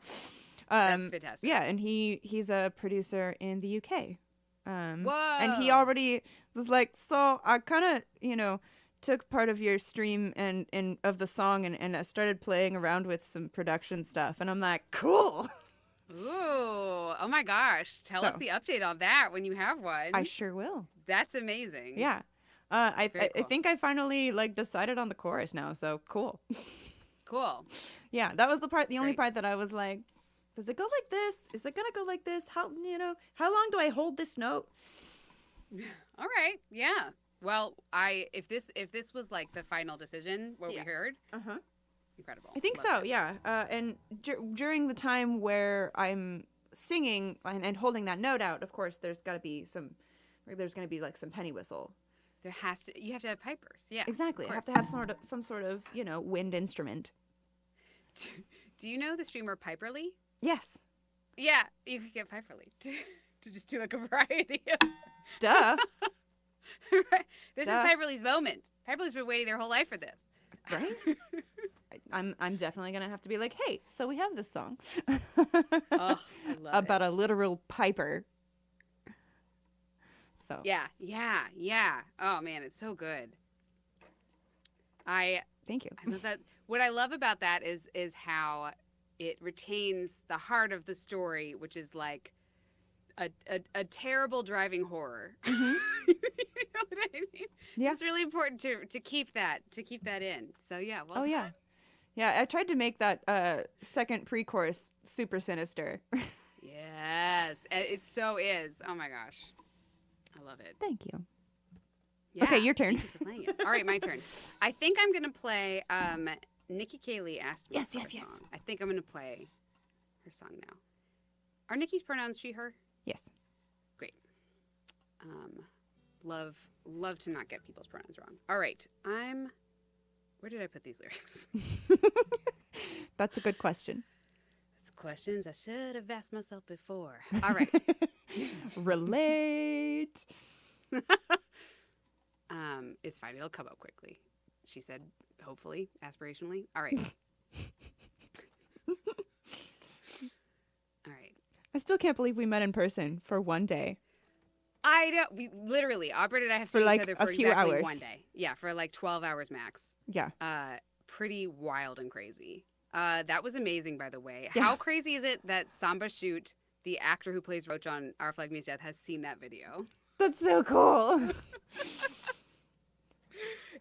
That's fantastic. Yeah, and he's a producer in the UK. Whoa! And he already was like, so I kind of, took part of your stream and of the song and I started playing around with some production stuff. And I'm like, cool. Ooh, oh my gosh. Tell us the update on that when you have one. I sure will. That's amazing. Yeah. I think I finally decided on the chorus now. So cool. Cool. Yeah, that was the only part that I was like, Does it go like this? Is it gonna go like this? How long do I hold this note? All right. Yeah. Well, if this was like the final decision, what we heard, incredible. I think Love so. it. Yeah. And during the time where I'm singing and holding that note out, of course, there's gonna be like some penny whistle. You have to have pipers. Yeah. Exactly. I have to have some sort of wind instrument. Do you know the streamer Piperly? Yes. Yeah, you could get Piperly to just do like a variety of. Duh. Right. This Duh. is Piperly's moment. Piperly's been waiting their whole life for this. Right? I'm definitely gonna have to be like, hey, so we have this song Oh, I love about a literal piper. So Yeah. Oh man, it's so good. thank you. I love that. What I love about that is how it retains the heart of the story, which is like a terrible driving horror. Mm-hmm. You know what I mean? Yeah. It's really important to keep that in. So yeah. Well Oh done. yeah. I tried to make that second pre-chorus super sinister. Yes, it so is. Oh my gosh, I love it. Thank you. Yeah, Okay, your turn. thank you for playing it. All right, my turn. I think I'm gonna play. Nikki Kaylee asked me. Yes. for a song. I think I'm gonna play her song now. Are Nikki's pronouns she, her? Yes. Great. Love to not get people's pronouns wrong. All right, where did I put these lyrics? That's a good question. It's questions I should have asked myself before. All right. Relate. It's fine. It'll come up quickly. She said, hopefully, aspirationally. All right. All right. I still can't believe we met in person for one day. I know. We literally, Aubrey and I have seen like each other a for few exactly hours. one day. Yeah, for like 12 hours max. Yeah. Pretty wild and crazy. That was amazing, by the way. Yeah. How crazy is it that Samba Shoot, the actor who plays Roach on Our Flag Means Death, has seen that video? That's so cool.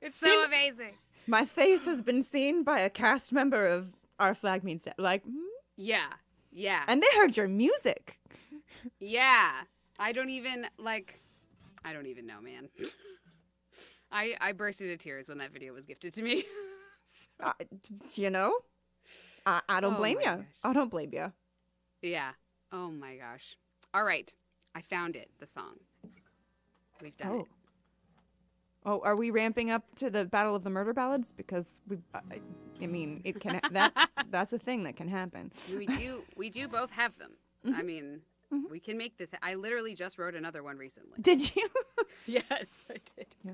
It's so amazing. My face has been seen by a cast member of Our Flag Means Death. Like, Yeah. and they heard your music. Yeah. I don't even know, man. I burst into tears when that video was gifted to me. I don't Oh blame my you. gosh. I don't blame you. Yeah. Oh my gosh. All right. I found it, the song. We've done it. Oh, are we ramping up to the Battle of the Murder Ballads? Because it can that's a thing that can happen. We do both have them. Mm-hmm. I mean, we can make this. I literally just wrote another one recently. Did you? Yes, I did. Yeah.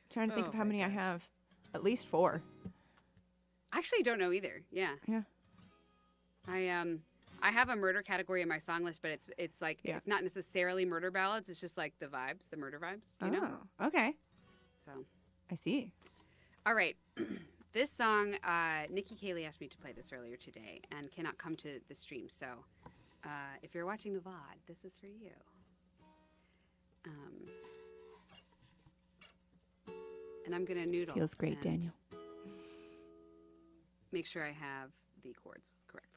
Trying to think of how my many I gosh. have. At least 4. I actually don't know either. Yeah. Yeah. I have a murder category in my song list, but it's like Yeah. it's not necessarily murder ballads. It's just like the vibes, the murder vibes. You know. Oh, okay. So. I see. All right. This song, Nikki Kaylee asked me to play this earlier today and cannot come to the stream. So if you're watching the VOD, this is for you. And I'm going to noodle. Feels great, and Daniel. Make sure I have the chords correctly.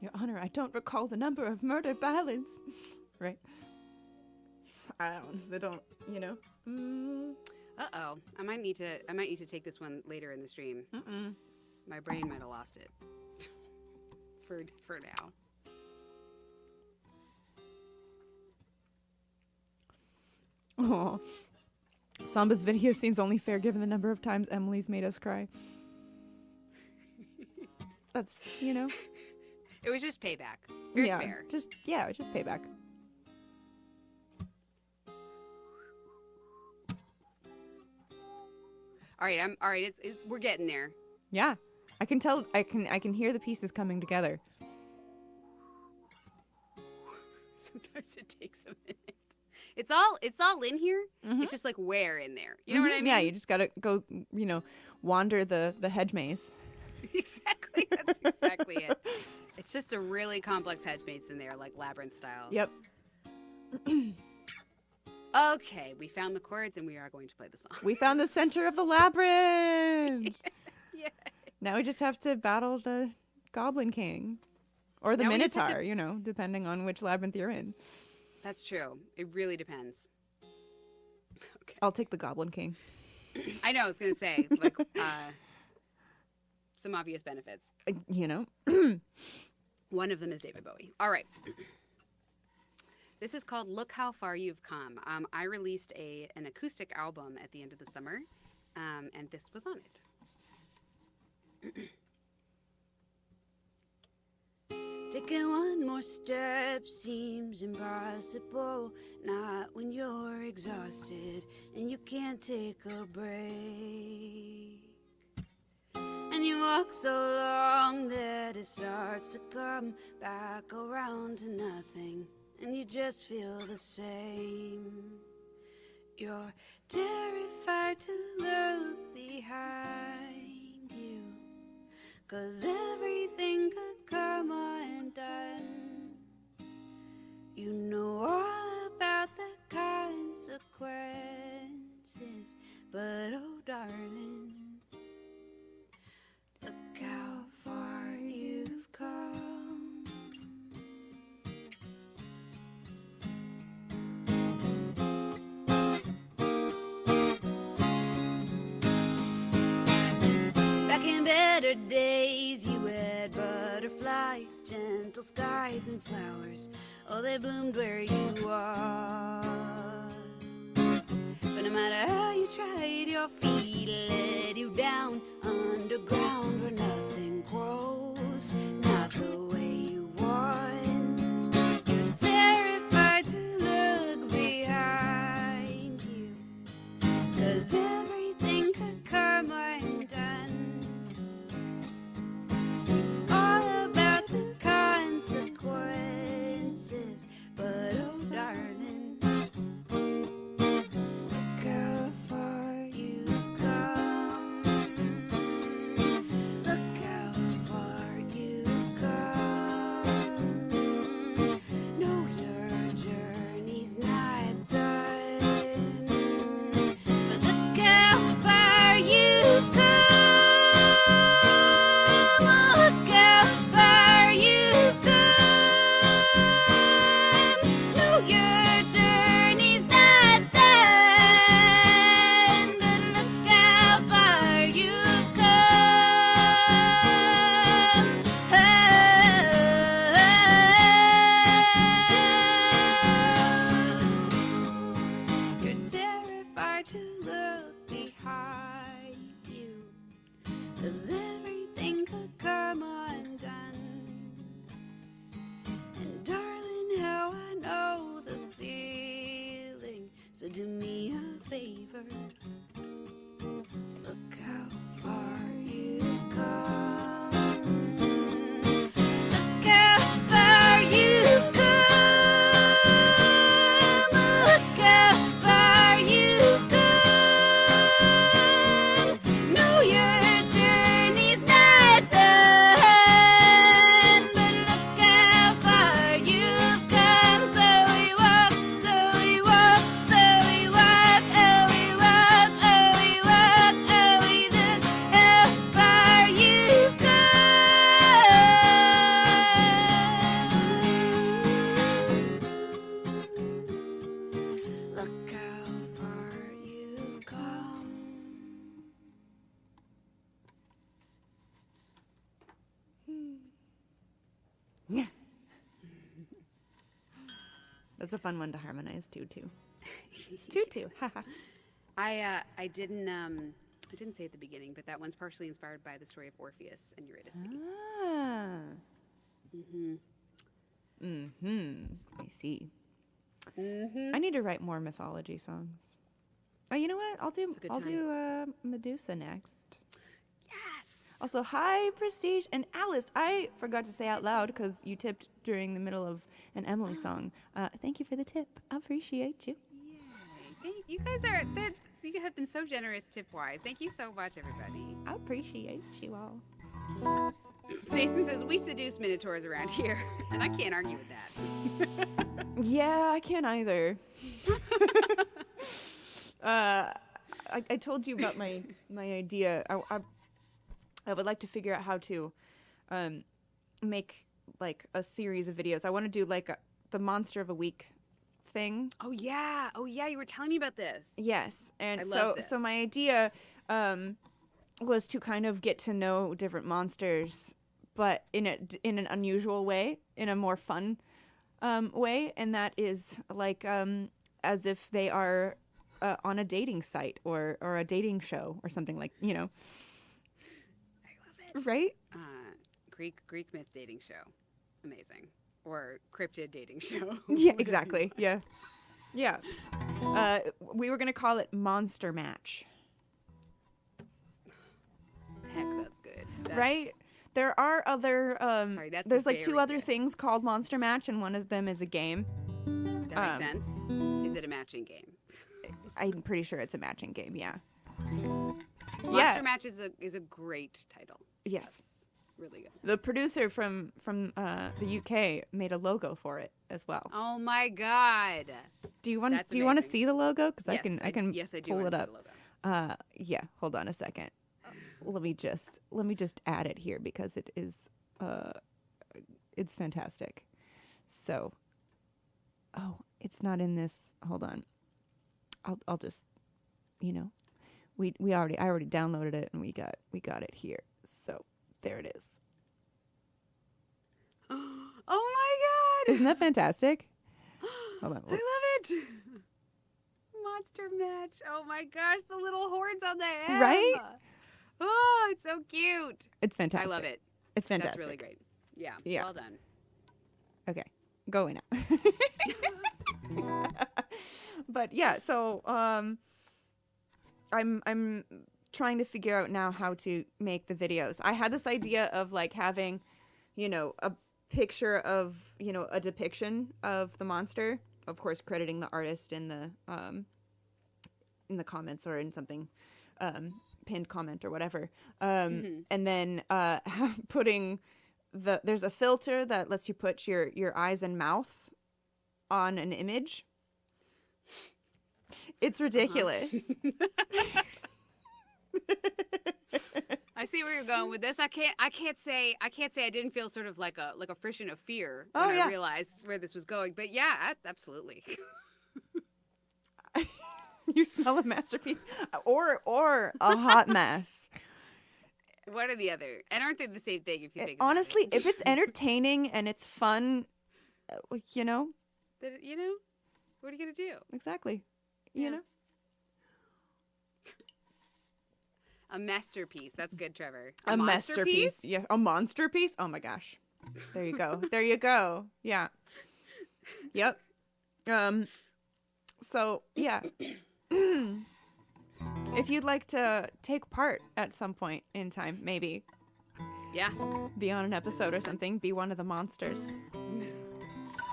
Your Honor, I don't recall the number of murder ballads. Right? I honestly don't, Uh-oh. I might need to take this one later in the stream. My brain might have lost it. for now. Oh. Samba's video seems only fair given the number of times Emily's made us cry. That's, It was just payback. Here's fair. Just payback. All right. It's we're getting there. Yeah. I can tell, I can hear the pieces coming together. Sometimes it takes a minute. It's all in here. It's just like where in there. You know what I mean? Yeah, you just gotta go, wander the hedge maze. Exactly. That's exactly it. It's just a really complex hedge maze in there, like labyrinth style. Yep. Okay, we found the chords and we are going to play the song. We found the center of the labyrinth. Yeah. Now we just have to battle the Goblin King. Or the Now we just have Minotaur, you know, depending on which labyrinth you're in. That's true. It really depends. Okay. I'll take the Goblin King. I know, I was going to say, like, some obvious benefits. You know? One of them is David Bowie. All right. This is called Look How Far You've Come. I released an acoustic album at the end of the summer, and this was on it. Taking one more step seems impossible, not when you're exhausted and you can't take a break. And you walk so long that it starts to come back around to nothing, and you just feel the same. You're terrified to look behind you, 'cause everything could come undone. You know all about the consequences, but oh darling, look how far you've come. Back in better days, you had butterflies, gentle skies and flowers. Oh, they bloomed where you are. But no matter how you tried, your feet let you down underground where nothing grows, not the way you want. You're terrified to look behind you, 'cause everything could come undone. All about the consequences, but oh darling, look how far you've come. Look how far you've come. No, your journey's not done, but look how far you've come. Look how far you've come. No, your journey's not done, but look how far you've come. You're terrified to look behind you, 'cause everything could come undone. And darling, how I know the feeling, so do me a favor. Look how far you've come. Look how far you've come. Look how far you've come. No, your journey's not done, but look how far you've come. So we walk, so we walk, so we walk, oh we walk, oh we walk, oh we look how far you've come. Look how far you've come. That's a fun one to harmonize too. Tutu. Haha. I didn't say at the beginning, but that one's partially inspired by the story of Orpheus and Eurydice. Ah. Mm-hmm. I see. Mm-hmm. I need to write more mythology songs. Oh, you know what? I'll do a good Medusa next. Yes. Also, hi Prestige and Alice. I forgot to say out loud because you tipped during the middle of an Emily song. Thank you for the tip. I appreciate you. Yay. You guys you have been so generous tip-wise. Thank you so much, everybody. I appreciate you all. Jason says we seduce minotaurs around here, and I can't argue with that. Yeah, I can't either. I told you about my idea. I would like to figure out how to make like a series of videos. I want to do like the Monster of a Week thing. Oh yeah, you were telling me about this. Yes, and I love so this. my idea was to kind of get to know different monsters, but in an unusual way, in a more fun way, and that is like as if they are on a dating site or a dating show or something, like, you know. I love it. Right? Greek myth dating show, amazing, or cryptid dating show. Yeah, exactly. Yeah. We were gonna call it Monster Match. Heck, that's good. Right? There are other Sorry, that's there's like two very other good. things called Monster Match, and one of them is a game. That makes sense. Is it a matching game? I'm pretty sure it's a matching game. Yeah. Monster Match is a great title. Yes. That's really good. The producer from the UK made a logo for it as well. Oh my god. Do you want That's to amazing. see the logo? Because Yes, I can yes, I do pull wanna it see up. the logo. Yeah. Hold on a second. Let me just add it here because it is it's fantastic. So, oh, it's not in this. Hold on. I'll just, you know, I already downloaded it and we got it here. So there it is. Oh my god. Isn't that fantastic? Hold on. I love it. Monster Match. Oh my gosh, the little horns on the M. Right? Oh, it's so cute. It's fantastic. I love it. It's fantastic. That's really great. Yeah. Yeah. Well done. Okay, go in now. But yeah, so I'm trying to figure out now how to make the videos. I had this idea of like having, you know, a picture of, you know, a depiction of the monster, of course crediting the artist in the comments or in something pinned comment or whatever, and then putting there's a filter that lets you put your eyes and mouth on an image. It's ridiculous. I see where you're going with this. I can't say I didn't feel sort of like a frisson of fear Oh, when yeah. I realized where this was going. But yeah, absolutely. You smell a masterpiece or a hot mess. One or the other. And aren't they the same thing if you think Honestly, about it? if it's entertaining and it's fun, you know, You know, what are you going to do? exactly. You Yeah. know. A masterpiece. That's good, Trevor. A masterpiece. Yes, a monster piece. Oh my gosh. There you go. There you go. Yeah. Yep. So, yeah. If you'd like to take part at some point in time, maybe Yeah. be on an episode or something, be one of the monsters.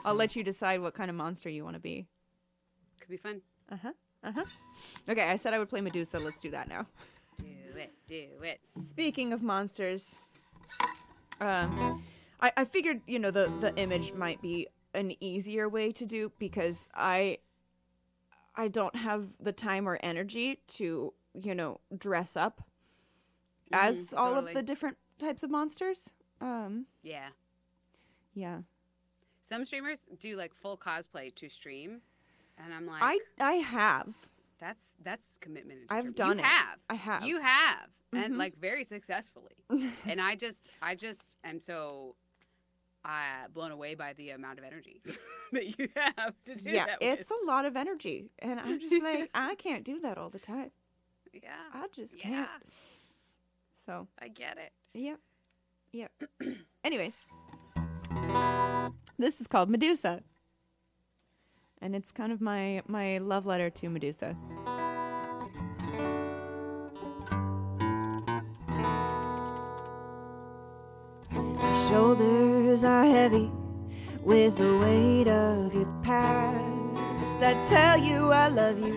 I'll let you decide what kind of monster you want to be. Could be fun. Okay, I said I would play Medusa. Let's do that now. Do it. Speaking of monsters, I figured, you know, the image might be an easier way to do because I don't have the time or energy to, you know, dress up as all of totally. the different types of monsters. Yeah. Yeah. Some streamers do like full cosplay to stream, and I'm like, I have. That's commitment. into I've streaming. done You it. have. I have. You have, and Mhm. like very successfully. And I just am so blown away by the amount of energy that you have to do Yeah, that it's with. a lot of energy. And I'm just like, I can't do that all the time. Yeah, I just yeah, can't. So, I get it. yeah. Yeah. Anyways, this is called Medusa. And it's kind of my love letter to Medusa. Your shoulders are heavy with the weight of your past. I tell you I love you.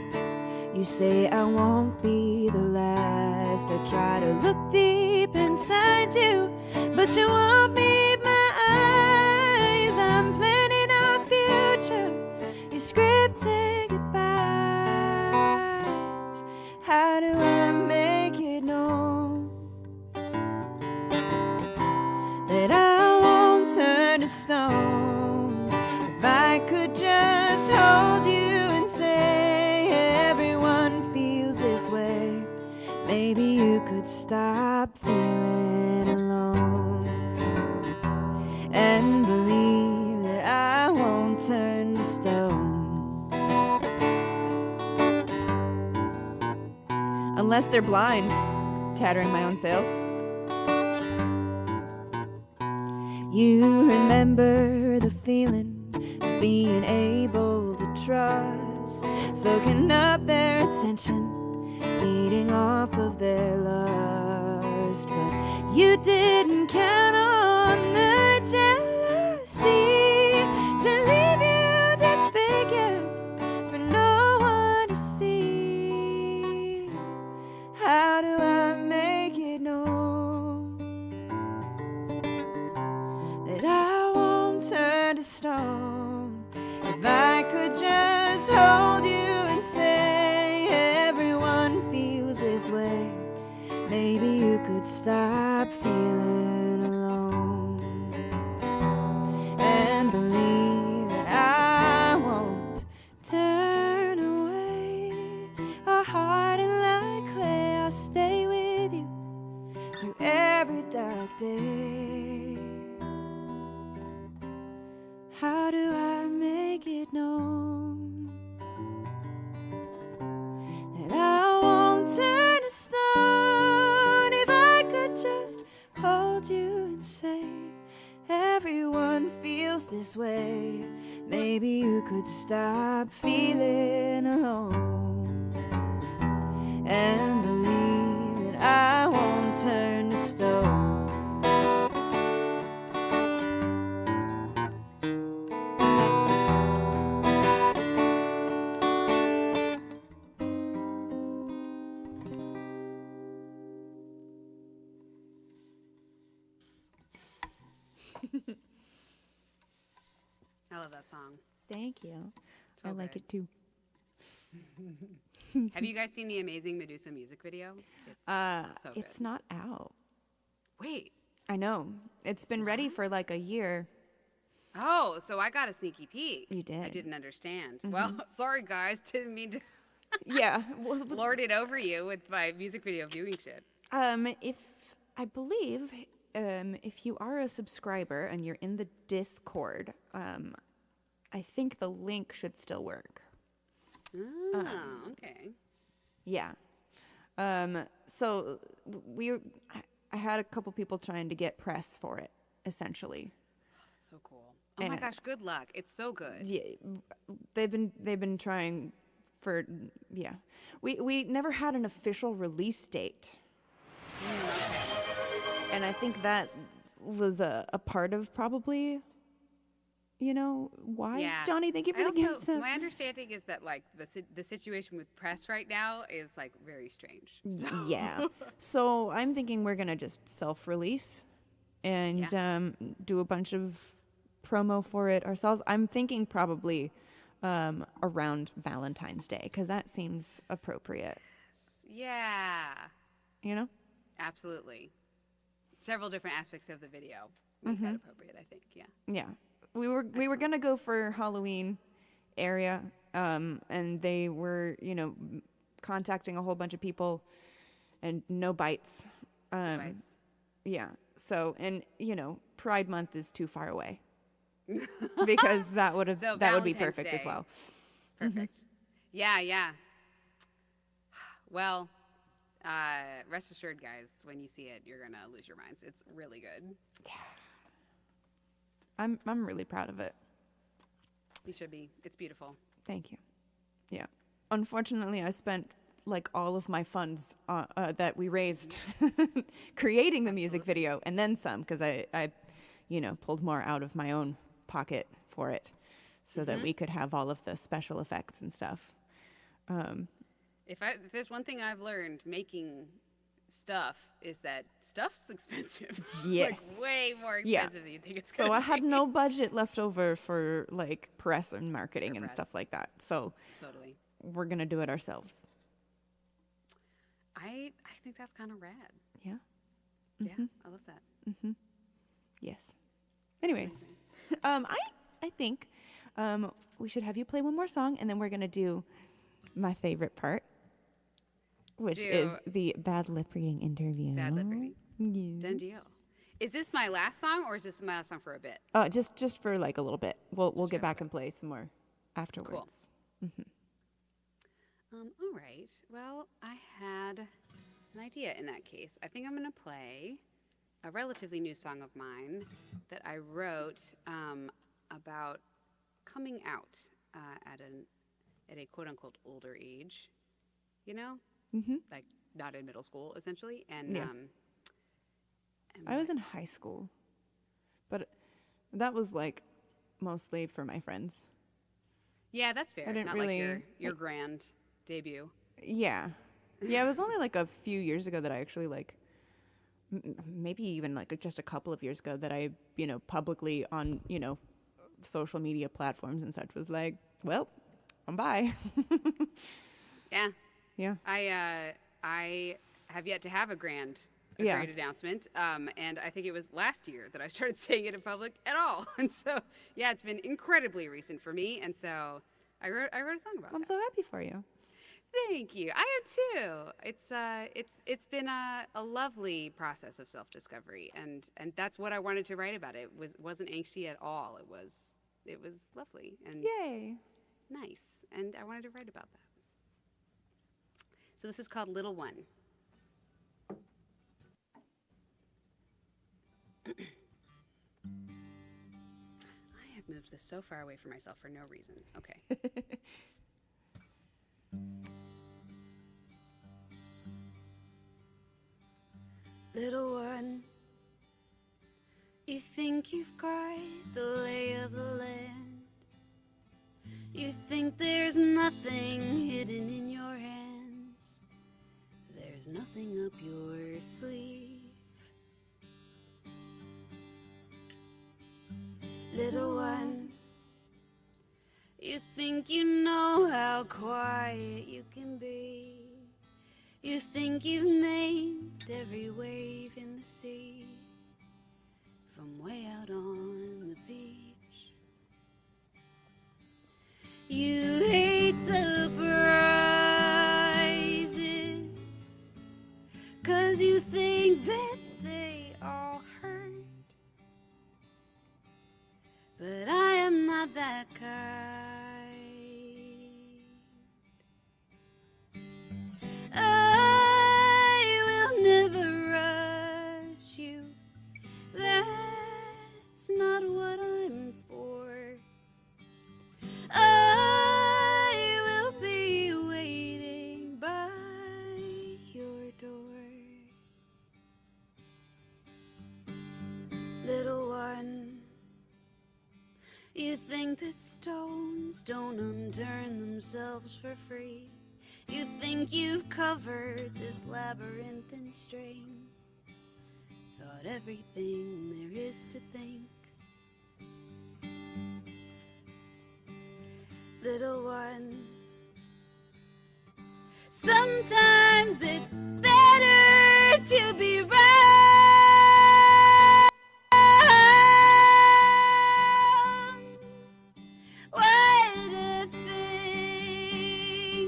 You say I won't be the last. best to try to look deep inside you, but you won't meet my eyes. I'm planning our future, you're scripting goodbyes. How do I make it known that I won't turn to stone? If I could just hold you and say everyone feels this way, maybe you could stop feeling alone and believe that I won't turn to stone. Unless they're blind, tattering my own sails. You remember the feeling of being able to trust, soaking up their attention, feeding off of their lust. But you didn't count on the jealousy to leave you disfigured for no one to see. How do I make it known that I won't turn to stone? If I could just hold you and say everyone feels this way, maybe you could stop feeling alone and believe that I won't turn away. Our heart and like clay, I'll stay with you through every dark day. How do I make it known that I won't turn to stone? If I could just hold you and say everyone feels this way, maybe you could stop feeling alone and believe that I won't turn to stone. I love that song. Thank you. So I like good. it too. Have you guys seen the amazing Medusa music video? It's so good. It's not out. Wait. I know. It's been ready for like a year. Oh, so I got a sneaky peek. You did. I didn't understand. Well, sorry guys, didn't mean to Yeah. lord it over you with my music video viewing shit. If I believe, if you are a subscriber and you're in the Discord, I think the link should still work. Oh, okay. Yeah. So I had a couple people trying to get press for it, essentially. That's so cool. Oh my gosh, good luck. It's so good. Yeah, they've been trying for We never had an official release date. And I think that was a part of probably, why. Yeah. Johnny, thank you for the gifts. My understanding is that like the situation with press right now is like very strange. So. Yeah. So I'm thinking we're gonna just self-release and do a bunch of promo for it ourselves. I'm thinking probably around Valentine's Day because that seems appropriate. Yeah. Absolutely. Several different aspects of the video make that appropriate, I think. Yeah. Yeah. We were gonna go for Halloween area, and they were contacting a whole bunch of people, and no bites. Bites. Yeah. So Pride Month is too far away because that would be Valentine's perfect Day. as well. Perfect. Yeah. Well, rest assured, guys, when you see it, you're gonna lose your minds. It's really good. Yeah. I'm really proud of it. You should be. It's beautiful. Thank you. Yeah. Unfortunately, I spent like all of my funds that we raised creating the music video and then some because I pulled more out of my own pocket for it so that we could have all of the special effects and stuff. If there's one thing I've learned making stuff is that stuff's expensive. Yes. Like way more Yeah. expensive than you think it's So gonna I had be. no budget left over for like press and marketing For and press. stuff like that. So Totally. we're gonna do it ourselves. I think that's kind of rad. Yeah. Yeah, I love that. Yes. Anyways, I think we should have you play one more song, and then we're gonna do my favorite part, which is the bad lip reading interview. Bad lip reading. Yeah. Done deal. Is this my last song, or is this my last song for a bit? Just for like a little bit. We'll get back and play some more afterwards. All right. Well, I had an idea in that case. I think I'm going to play a relatively new song of mine that I wrote about coming out at a quote unquote older age, you know, like not in middle school essentially. And Yeah. I was in high school, but that was like mostly for my friends. yeah, that's fair. I didn't Not really like your grand debut. Yeah. Yeah, it was only like a few years ago that I actually like maybe even like just a couple of years ago that I, publicly on, social media platforms and such was like, well, I'm bye. Yeah. Yeah. I have yet to have a great announcement. And I think it was last year that I started saying it in public at all. And so, yeah, it's been incredibly recent for me. And so I wrote a song about it. I'm so happy for you. Thank you. I am too. It's been a lovely process of self-discovery, and that's what I wanted to write about. It wasn't angsty at all. It was lovely and Yay. nice, and I wanted to write about that. So this is called Little One. I have moved this so far away from myself for no reason. Okay. Little one, you think you've got the lay of the land. You think there's nothing hidden in your hands. There's nothing up your sleeve. Little one, you think you know how quiet you can be. You think you've named every wave in the sea, from way out on the beach. You hate surprises, 'cause you think that they all hurt. But I am not that kind. I will never rush you. That's not what I'm for. I will be waiting by your door. Little one, you think that stones don't unturn themselves for free. You think you've covered this labyrinthine string. Thought everything there is to think. Little one, sometimes it's better to be right. What a thing.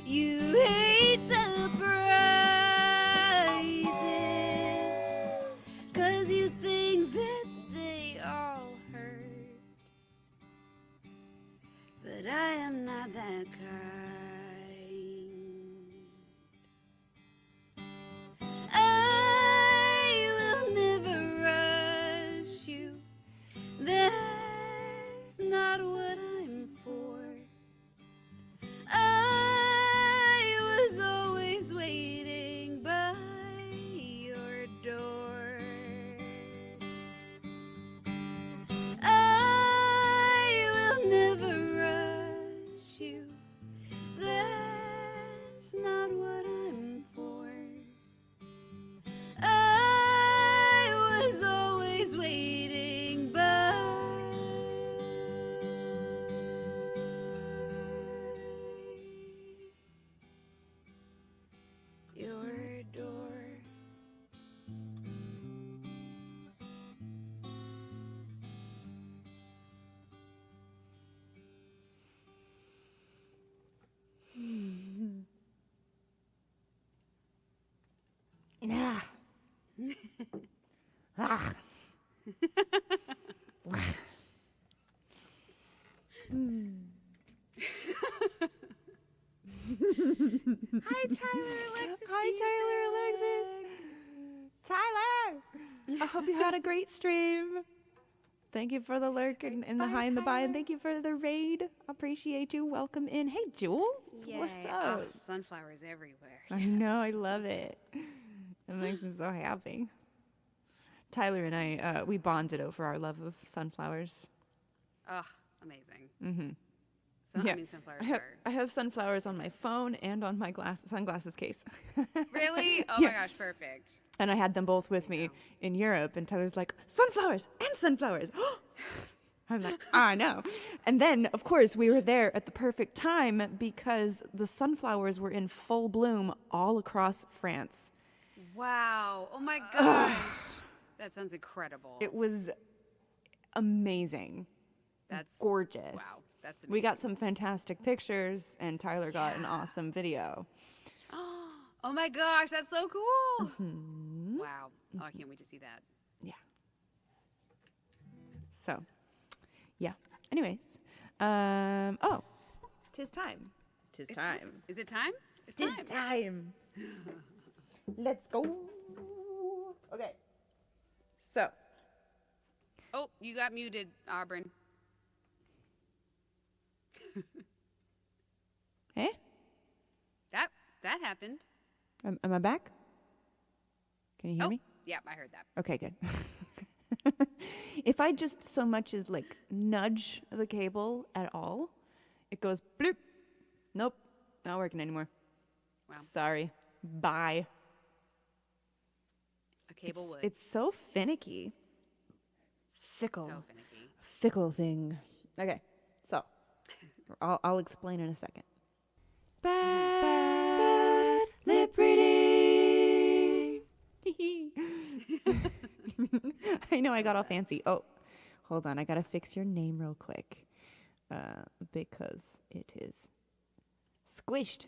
You hate surprises, 'cause you think that they all hurt. But I am not that kind. Ah. Hi, Tyler, Alexis. Hi, Tyler, Alexis. Tyler, I hope you had a great stream. Thank you for the lurk and the Bye, hi and the bye, and Tyler. thank you for the raid. Appreciate you. Welcome in. Hey, Jules. What's Yay. up? Oh, sunflowers everywhere. I know. I love it. It makes me so happy. Tyler and I, we bonded over our love of sunflowers. Oh, amazing. Mm-hmm. So, Yeah. I mean, sunflowers I have sunflowers on my phone and on my sunglasses case. Really? Oh Yeah. my gosh, perfect. And I had them both with me in Europe, and Tyler's like, sunflowers and sunflowers. I'm like, I know. And then, of course, we were there at the perfect time because the sunflowers were in full bloom all across France. Wow. Oh my gosh. That sounds incredible. It was amazing. That's Gorgeous. Wow. That's amazing. We got some fantastic pictures, and Tyler got an awesome video. Oh my gosh, that's so cool. Mm-hmm. Wow. Oh, I can't wait to see that. Yeah. So, yeah. Anyways, oh, tis time. Tis time. Is it time? It's Tis time. Let's go. Okay. So, Oh, you got muted, Auburn. eh? That happened. Am I back? Can you hear Oh, me? yeah, I heard that. Okay, good. If I just so much as like nudge the cable at all, it goes bloop. Nope, not working anymore. Wow. Sorry. Bye. A cable would. It's so finicky. Fickle. so finicky. Fickle thing. Okay, so I'll explain in a second. Bad lip reading. I know I got all fancy. Oh, hold on. I gotta fix your name real quick because it is squished.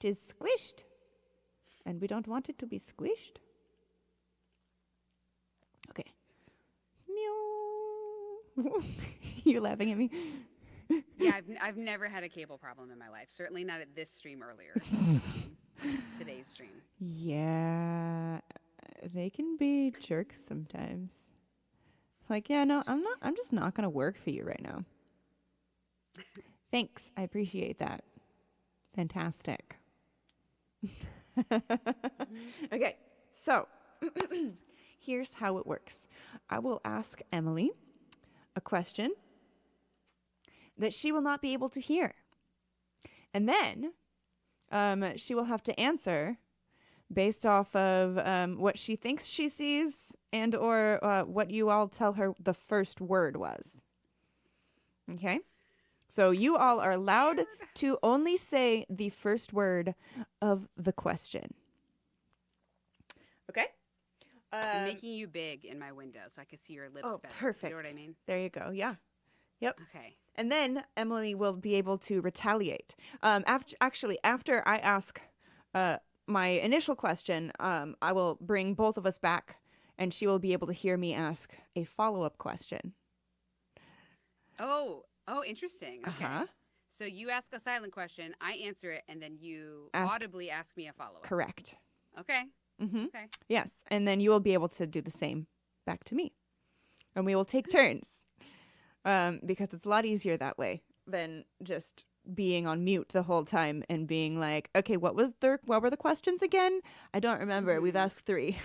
It is squished, and we don't want it to be squished. Okay. Meow. You laughing at me? Yeah, I've never had a cable problem in my life. Certainly not at this stream earlier. Today's stream. Yeah, they can be jerks sometimes. Like, yeah, no, I'm just not gonna work for you right now. Thanks, I appreciate that. Fantastic. Okay, so here's how it works. I will ask Emily a question that she will not be able to hear. And then she will have to answer based off of what she thinks she sees and or what you all tell her the first word was. Okay? So you all are allowed to only say the first word of the question. Okay? I'm making you big in my window so I can see your lips better. Perfect. You know what I mean? There you go. Yeah. Yep. Okay. And then Emily will be able to retaliate. After I ask my initial question, I will bring both of us back, and she will be able to hear me ask a follow-up question. Oh, interesting. Okay. Uh-huh. So you ask a silent question, I answer it, and then you Ask- audibly ask me a follow-up. Correct. Okay. Mm-hmm. Okay. Yes, and then you will be able to do the same back to me. And we will take turns because it's a lot easier that way than just being on mute the whole time and being like, okay, what were the questions again? I don't remember. Mm-hmm. We've asked 3.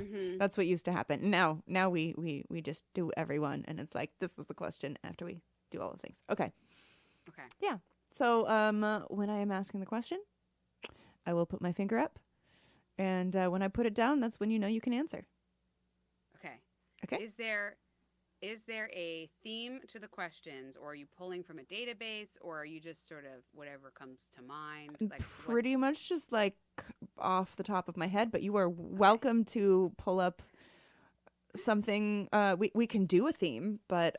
Mm-hmm. That's what used to happen. Now we just do everyone, and it's like, this was the question after we do all the things. Okay. Okay. Yeah. So when I am asking the question, I will put my finger up, and when I put it down, that's when you know you can answer. Okay. Okay. Is there a theme to the questions, or are you pulling from a database, or are you just sort of whatever comes to mind? Like Pretty much just like off the top of my head, but you are welcome to pull up something. We can do a theme, but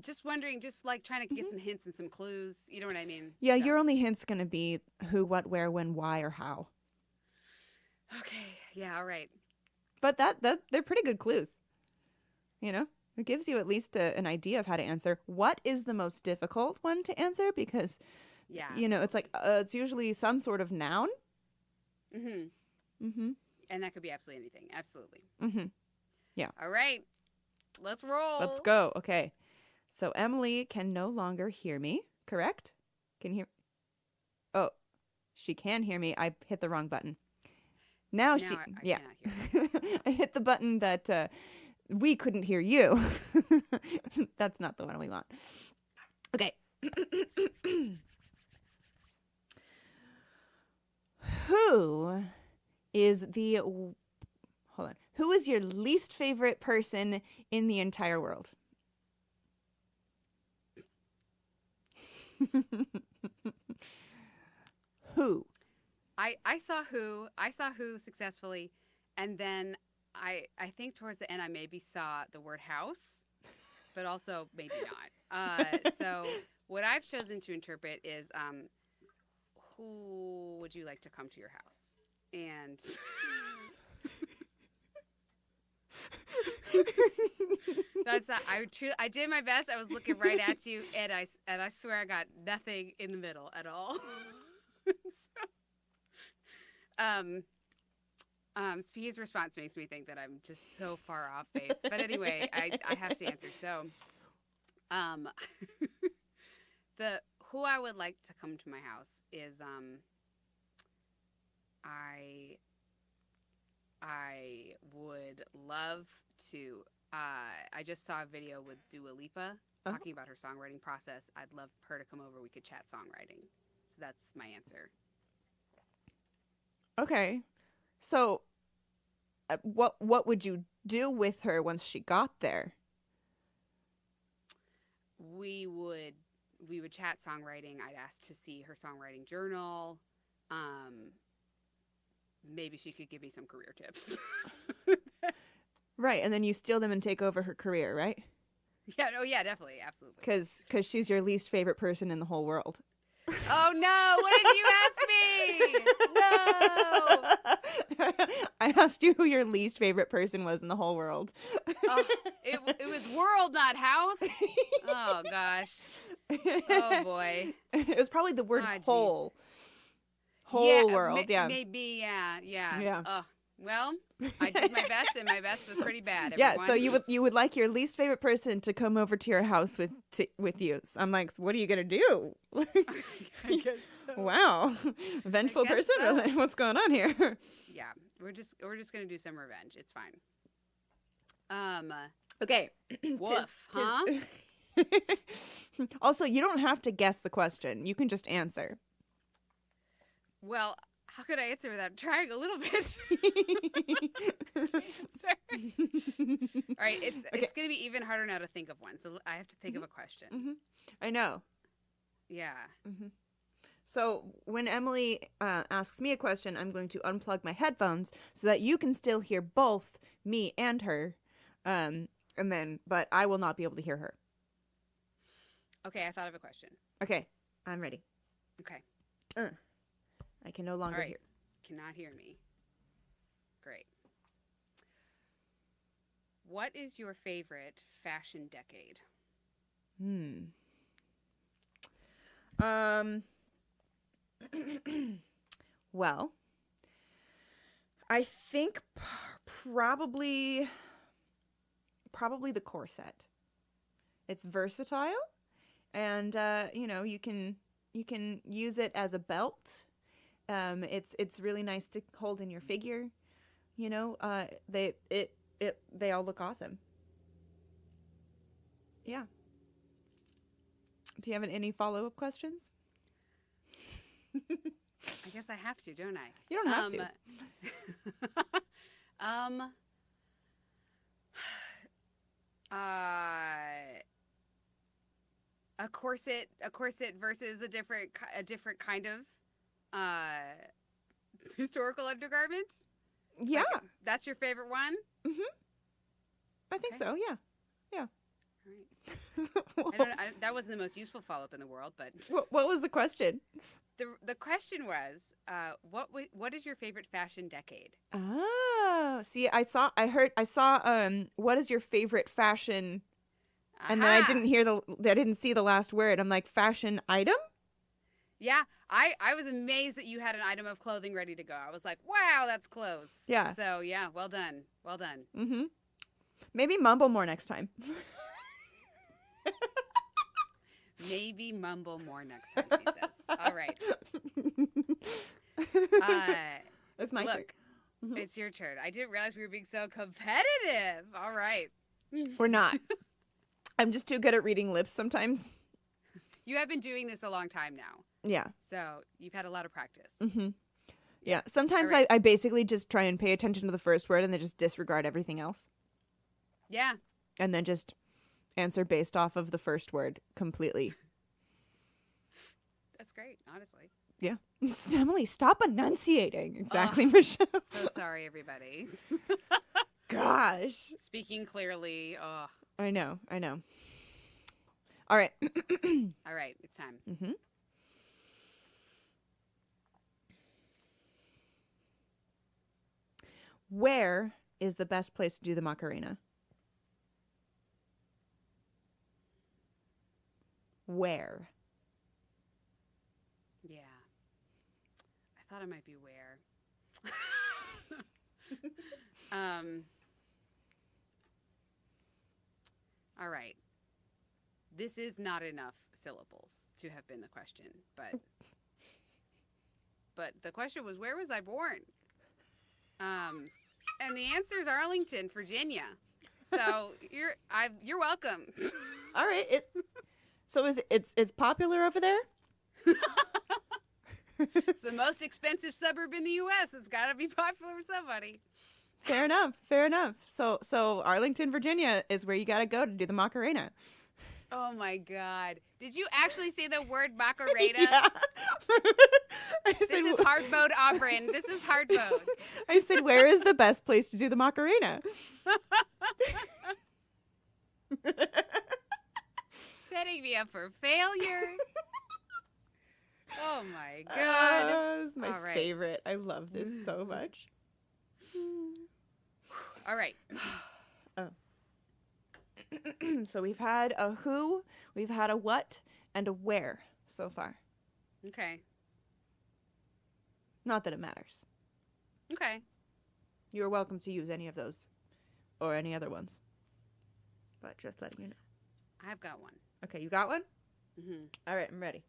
just wondering, just like trying to get some hints and some clues. You know what I mean? yeah, So- your only hint's gonna be who, what, where, when, why, or how. Okay. Yeah, all right. But that they're pretty good clues. You know, it gives you at least an idea of how to answer. What is the most difficult one to answer? Because, Yeah. you know, it's like it's usually some sort of noun. And that could be absolutely anything. Absolutely. Yeah. All right. Let's roll. Let's go. Okay. So Emily can no longer hear me, correct? Can hear. Oh, she can hear me. I hit the wrong button. Now she. I Yeah. cannot hear. I hit the button that we couldn't hear you. That's not the one we want. Okay. Who is the. Hold on. Who is your least favorite person in the entire world? Who? I saw who successfully, and then I think towards the end I maybe saw the word house, but also maybe not. So what I've chosen to interpret is who would you like to come to your house? And that's I did my best. I was looking right at you, and I swear I got nothing in the middle at all. Spia's response makes me think that I'm just so far off base. But anyway, I have to answer. So, the who I would like to come to my house is I would love to. I just saw a video with Dua Lipa talking about her songwriting process. I'd love her to come over. We could chat songwriting. So that's my answer. Okay. So what would you do with her once she got there? We would chat songwriting. I'd ask to see her songwriting journal. Maybe she could give me some career tips. Right, and then you steal them and take over her career, right? Yeah, oh yeah, definitely, absolutely. Because she's your least favorite person in the whole world. Oh no, what did you ask me? No. I asked you who your least favorite person was in the whole world. It was world, not house. Oh gosh. Oh boy. It was probably the word whole. Whole yeah, world, yeah. Maybe, yeah. Yeah. Well, I did my best, and my best was pretty bad. Everyone. Yeah, so you would like your least favorite person to come over to your house with you. So I'm like, what are you gonna do? I guess so. Wow, vengeful person. So. What's going on here? Yeah, we're just gonna do some revenge. It's fine. Okay. Woof, huh? Also, you don't have to guess the question. You can just answer. Well, how could I answer without trying a little bit? All right, it's going to be even harder now to think of one. So I have to think of a question. Mm-hmm. I know. Yeah. Mm-hmm. So when Emily asks me a question, I'm going to unplug my headphones so that you can still hear both me and her, but I will not be able to hear her. Okay, I thought of a question. Okay, I'm ready. Okay. I can no longer hear. Cannot hear me. Great. What is your favorite fashion decade? Well, I think probably the corset. It's versatile, and you can use it as a belt. It's really nice to hold in your figure. They all look awesome. Yeah. Do you have any follow-up questions? I guess I have to, don't I? You don't have to. A corset versus a different kind of historical undergarment? Yeah. Like, that's your favorite one? Mm-hmm. I think so, yeah. Yeah. All right. That wasn't the most useful follow-up in the world, but What was the question? the question was, what is your favorite fashion decade? Oh, see, I saw, what is your favorite fashion? And then Aha! I didn't see the last word. I'm like, fashion item? Yeah, I was amazed that you had an item of clothing ready to go. I was like, wow, that's close. Yeah. So yeah, well done. Well done. Mm-hmm. Maybe mumble more next time. Maybe mumble more next time, she says. All right. That's my turn. Look, it's your turn. I didn't realize we were being so competitive. All right. We're not. I'm just too good at reading lips sometimes. You have been doing this a long time now. Yeah. So you've had a lot of practice. Mm-hmm. Yeah. Sometimes Right. I basically just try and pay attention to the first word and then just disregard everything else. Yeah. And then just answer based off of the first word completely. That's great, honestly. Yeah. Emily, stop enunciating. Exactly, Michelle. So sorry, everybody. Gosh. Speaking clearly. Oh. I know. All right. All right, it's time. Mm-hmm. Where is the best place to do the Macarena? Where? Yeah. I thought it might be where. All right. This is not enough syllables to have been the question, but the question was, where was I born? And the answer is Arlington, Virginia. So you're welcome. All right. It's popular over there? It's the most expensive suburb in the U.S. It's got to be popular for somebody. Fair enough. So Arlington, Virginia is where you got to go to do the Macarena. Oh my God. Did you actually say the word Macarena? Yeah. This is hard mode, Auburn. This is hard mode. I said, where is the best place to do the Macarena? Setting me up for failure. Oh my God. This is my All right. favorite. I love this so much. All right. So we've had a who, we've had a what, and a where so far. Okay. Not that it matters. Okay. You're welcome to use any of those or any other ones. But just letting you know. I've got one. Okay, you got one? Mm-hmm. All right, I'm ready.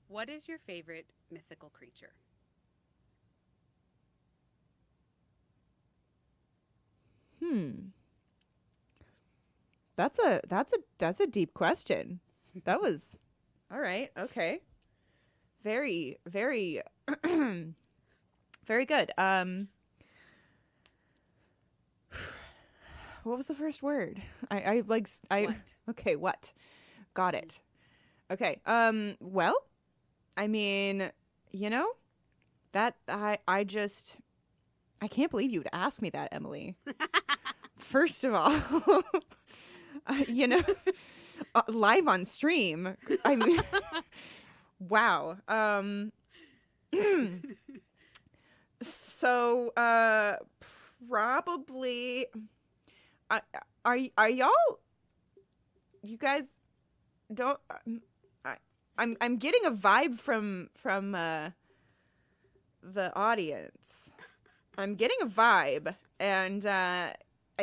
What is your favorite mythical creature? That's a deep question. That was all right. Okay. Very, very, very good. What was the first word? What? Okay, what? Got it. Okay. Well, I mean, that I can't believe you would ask me that, Emily. First of all, live on stream. I mean, wow. So, probably, are y'all? You guys don't. I'm getting a vibe from the audience. I'm getting a vibe, and I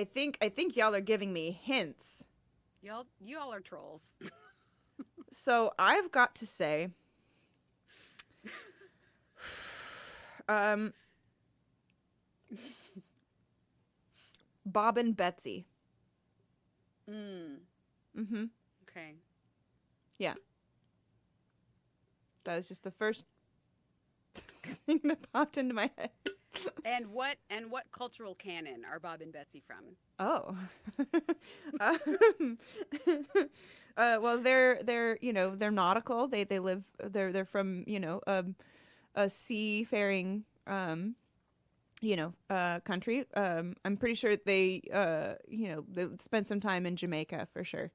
think y'all are giving me hints. You all are trolls. So I've got to say, Bob and Betsy. Mm-hmm. Okay. Yeah. That was just the first thing that popped into my head. And what cultural canon are Bob and Betsy from? Oh. Well, they're nautical. They live. They're from a seafaring country. I'm pretty sure they spent some time in Jamaica for sure.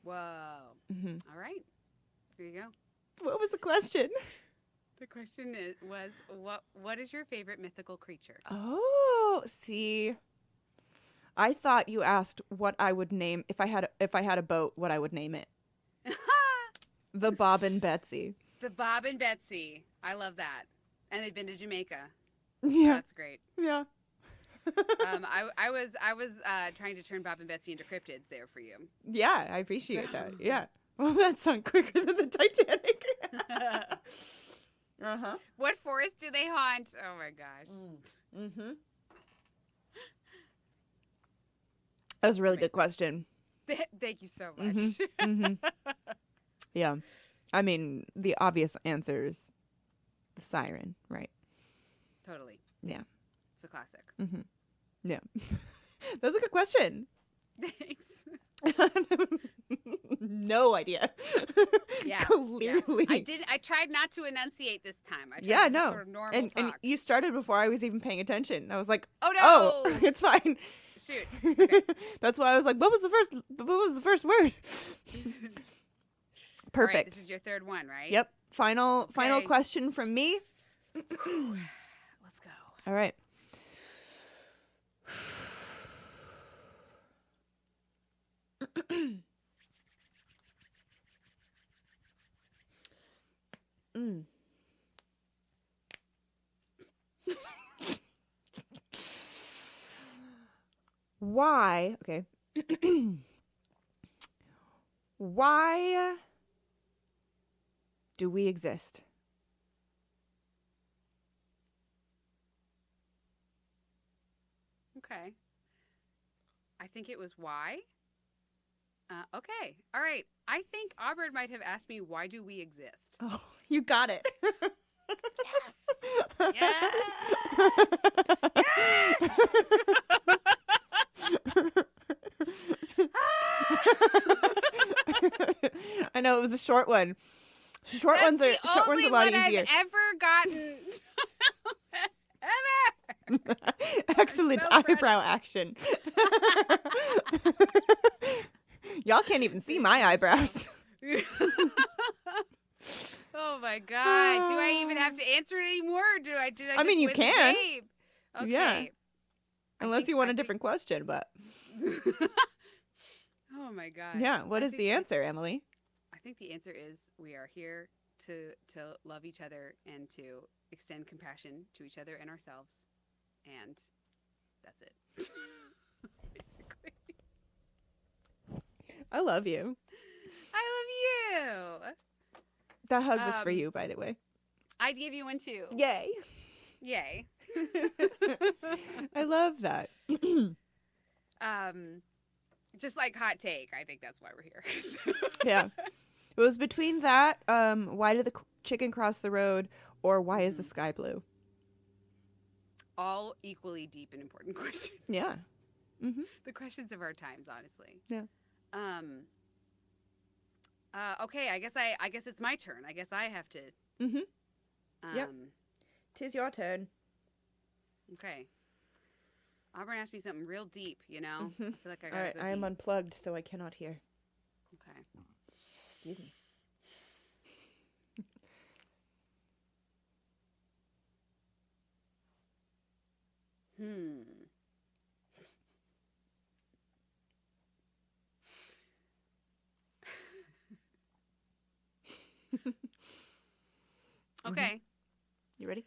Whoa. Mm-hmm. All right. Here you go. What was the question? The question was what is your favorite mythical creature? Oh, see, I thought you asked what I would name if I had a boat, what I would name it. The Bob and Betsy. The Bob and Betsy. I love that. And they've been to Jamaica. Yeah, That's great. yeah. I was trying to turn Bob and Betsy into cryptids there for you. Yeah, I appreciate that. Yeah. Well, that sounds quicker than the Titanic. Uh-huh. What forest do they haunt? Oh my gosh. Mm-hmm. That was a really good question. Thank you so much. Mm-hmm. Mm-hmm. Yeah. I mean, the obvious answer is the siren, right? Totally. Yeah. It's a classic. Mm-hmm. Yeah. That was a good question. Thanks. No idea. Yeah. Clearly. Yeah. I tried not to enunciate this time. I tried Yeah, to no. sort of normal And talk. you started before I was even paying attention. I was like, Oh no. oh, it's fine. Shoot. Okay. That's why I was like, what was the first word? Perfect. All right, this is your third one, right? Yep. Final Okay. question from me. Let's go. All right. Why? Okay. Why do we exist? Okay. I think it was why. Okay. All right. I think Auburn might have asked me, why do we exist? Oh, you got it. Yes. Yes. I know it was a short one. Short ones are a lot easier. I've ever gotten. Ever. Excellent so proud eyebrow action. Y'all can't even see my eyebrows. Oh my God! Do I even have to answer it anymore? Or did I I mean, you just win the can. game? Okay. Yeah. Unless you want a different question, but Oh my God. yeah. What I is think the answer, Emily? I think the answer is we are here to love each other and to extend compassion to each other and ourselves, and that's it. Basically. I love you. I love you. That hug was for you, by the way. I'd give you one too. Yay. Yay. I love that. Just like hot take, I think that's why we're here. Yeah. It was between that, why did the chicken cross the road, or why is the sky blue? All equally deep and important questions. Yeah. Mm-hmm. The questions of our times, honestly. Yeah. Okay, I guess it's my turn. I guess I have to. Mm-hmm. Yep. 'Tis your turn. Okay. Auburn asked me something real deep, you know? Mm-hmm. I feel like I All gotta right, go I am deep. unplugged, so I cannot hear. Okay. Excuse me. Okay. You ready?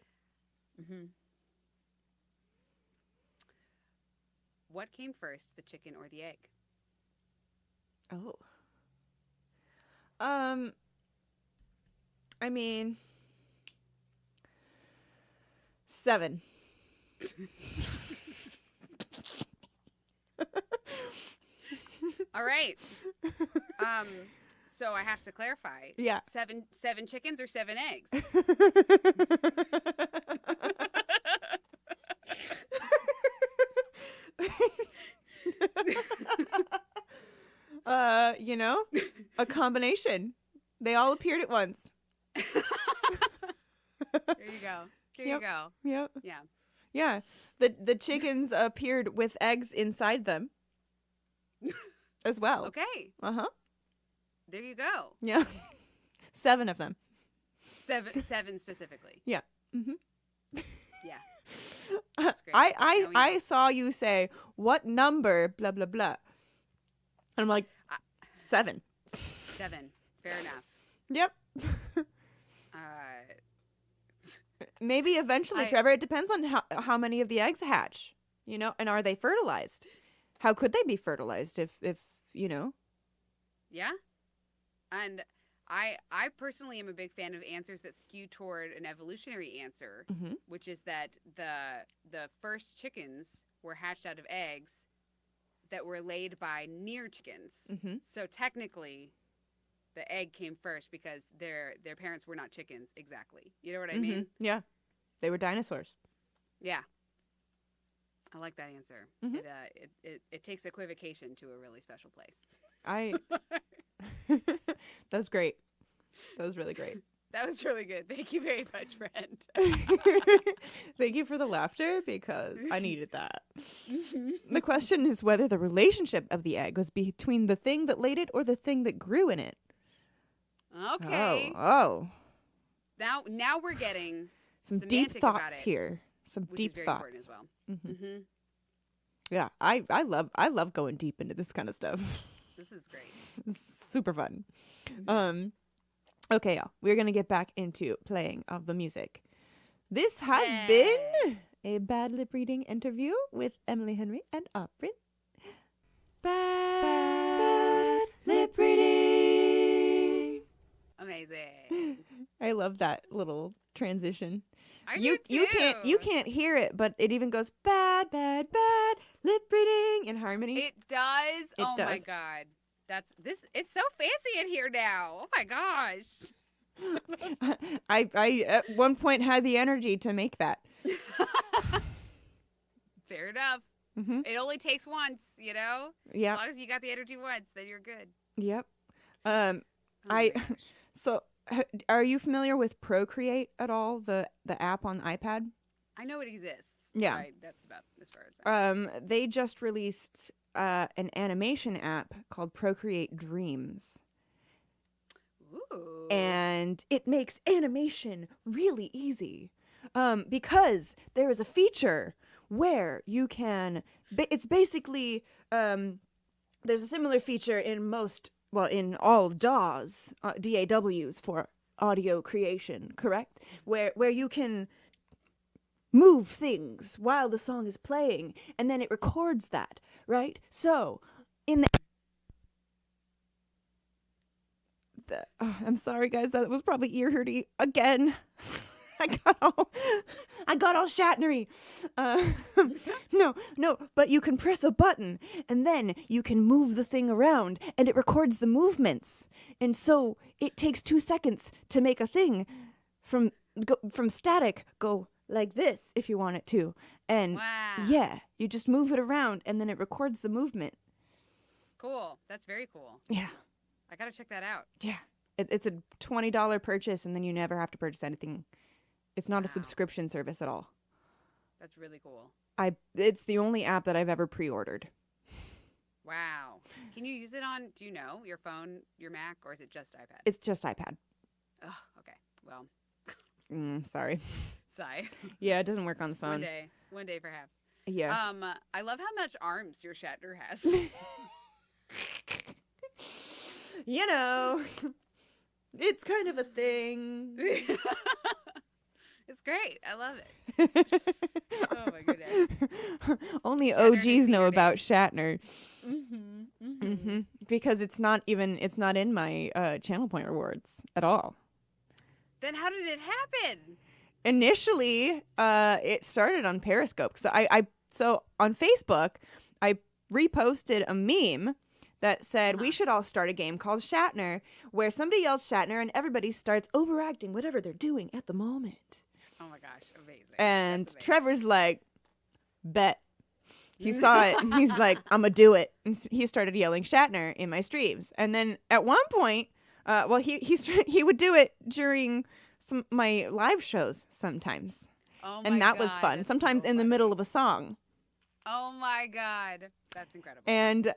Mm-hmm. What came first, the chicken or the egg? Oh. I mean, 7. All right. So I have to clarify. Yeah. 7 chickens or 7 eggs? A combination. They all appeared at once. There you go. There you Yep. go. Yep. Yeah. Yeah. The chickens appeared with eggs inside them as well. Okay. Uh-huh. There you go. Yeah. 7 of them. Seven specifically. Yeah. Mm-hmm. Yeah. That's great. Now we I know. saw you say, what number, blah, blah, blah. And I'm like, 7. 7. Fair enough. Yep. Maybe eventually, Trevor, it depends on how many of the eggs hatch, you know, and are they fertilized? How could they be fertilized if you know? Yeah. And I personally am a big fan of answers that skew toward an evolutionary answer, Mm-hmm. which is that the first chickens were hatched out of eggs that were laid by near chickens. Mm-hmm. So technically, the egg came first because their parents were not chickens exactly. You know what I mean? Yeah. They were dinosaurs. Yeah. I like that answer. Mhm. It takes equivocation to a really special place. That was great. That was really great. That was really good. Thank you very much, friend. Thank you for the laughter because I needed that. The question is whether the relationship of the egg was between the thing that laid it or the thing that grew in it. Okay. Oh. Now we're getting Some deep semantic about thoughts it, here. Some which deep is very thoughts. important as well. Mhm. Mm-hmm. Yeah, I love going deep into this kind of stuff. This is great. It's super fun. Okay, y'all. We're gonna get back into playing of the music. This has been a bad lip reading interview with Emily Henry and Oprin. Bad lip reading. Amazing. I love that little transition. I You do too. can't hear it, but it even goes bad lip reading in harmony. It does. It Oh my does. god. It's so fancy in here now. Oh my gosh. I at one point had the energy to make that. Fair enough. Mm-hmm. It only takes once, you know? Yeah. As long as you got the energy once, then you're good. Yep. Oh I my gosh. so are you familiar with Procreate at all? The app on iPad? I know it exists. Yeah. Right. That's about as far as I know. They just released an animation app called Procreate Dreams. Ooh. And it makes animation really easy because there is a feature where you can it's basically there's a similar feature in in all DAWs, DAWs for audio creation, correct? Where you can move things while the song is playing and then it records that, right? So in I'm sorry, guys. That was probably ear hurty again. I got all Shatnery. No. But you can press a button, and then you can move the thing around, and it records the movements. And so it takes 2 seconds to make a thing from static go like this if you want it to. And Wow. yeah, you just move it around, and then it records the movement. Cool. That's very cool. Yeah. I gotta check that out. Yeah. It's a $20 purchase, and then you never have to purchase anything. It's not a Wow. subscription service at all. That's really cool. It's the only app that I've ever pre-ordered. Wow. Can you use it on, do you know, your phone, your Mac, or is it just iPad? It's just iPad. Oh, okay. Well, Sorry. sigh. Yeah, it doesn't work on the phone. One day perhaps. Yeah. I love how much arms your Shatner has. You know, it's kind of a thing. It's great. I love it. Oh my goodness. Only Shatner OGs needs know to about base. Shatner. Mm-hmm. Because it's not in my channel point rewards at all. Then how did it happen? Initially, it started on Periscope. So on Facebook, I reposted a meme that said we should all start a game called Shatner, where somebody yells Shatner and everybody starts overacting whatever they're doing at the moment. Oh my gosh, amazing. And That's amazing. Trevor's like, bet. He saw it and he's like, I'm gonna do it. And he started yelling Shatner in my streams. And then at one point, he would do it during my live shows sometimes. Oh my and that was God, fun. that's Sometimes so in the funny. middle of a song. Oh my God, that's incredible. And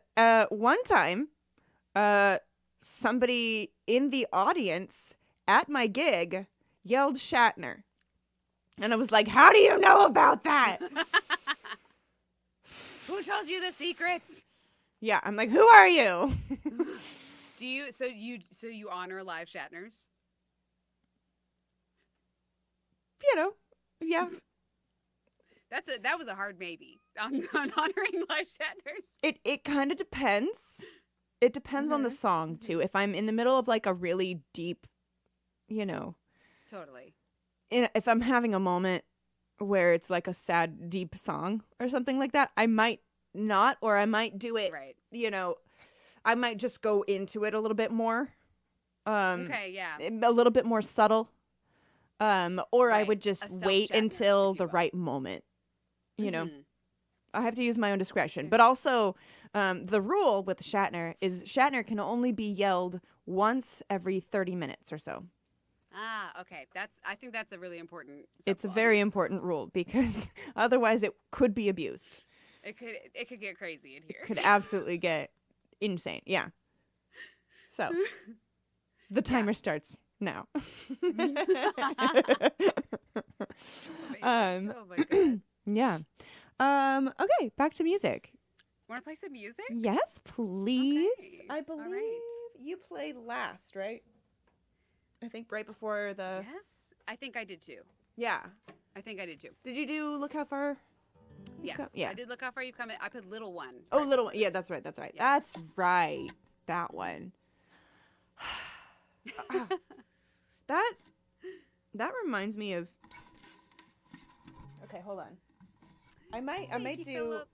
one time, somebody in the audience at my gig yelled Shatner. And I was like, how do you know about that? Who told you the secrets? Yeah, I'm like, who are you? Do you so you honor live Shatners? You know, yeah. That was a hard maybe on honoring live Shatners. It kind of depends. It depends on the song too. If I'm in the middle of like a really deep, you know, Totally. if I'm having a moment where it's like a sad, deep song or something like that, I might not, or I might do it. Right. You know, I might just go into it a little bit more. Okay, yeah. A little bit more subtle. Or I Right. would just A wait self-Shatner, until if you the will. right moment. You know, Mhm. I have to use my own discretion. Okay. But also, the rule with Shatner is Shatner can only be yelled once every 30 minutes or so. Ah, okay. I think that's a really important It's a subclause. very important rule because otherwise it could be abused. It could get crazy in here. Could absolutely get insane. Yeah. So the timer starts now. Oh my God. Yeah. Okay, back to music. Want to play some music? Yes, please. Okay. I All believe right. you played last, right? I think right before the Yes, I think I did too. Yeah. I think I did too. Did you do Look How Far? Yes. Yeah. I did look how far you've come. I put little one. Oh, right little one. before Yeah, this. that's right. That's right. Yeah. That's right. That one. That reminds me of. Okay, hold on. I might Thank you, do Philip.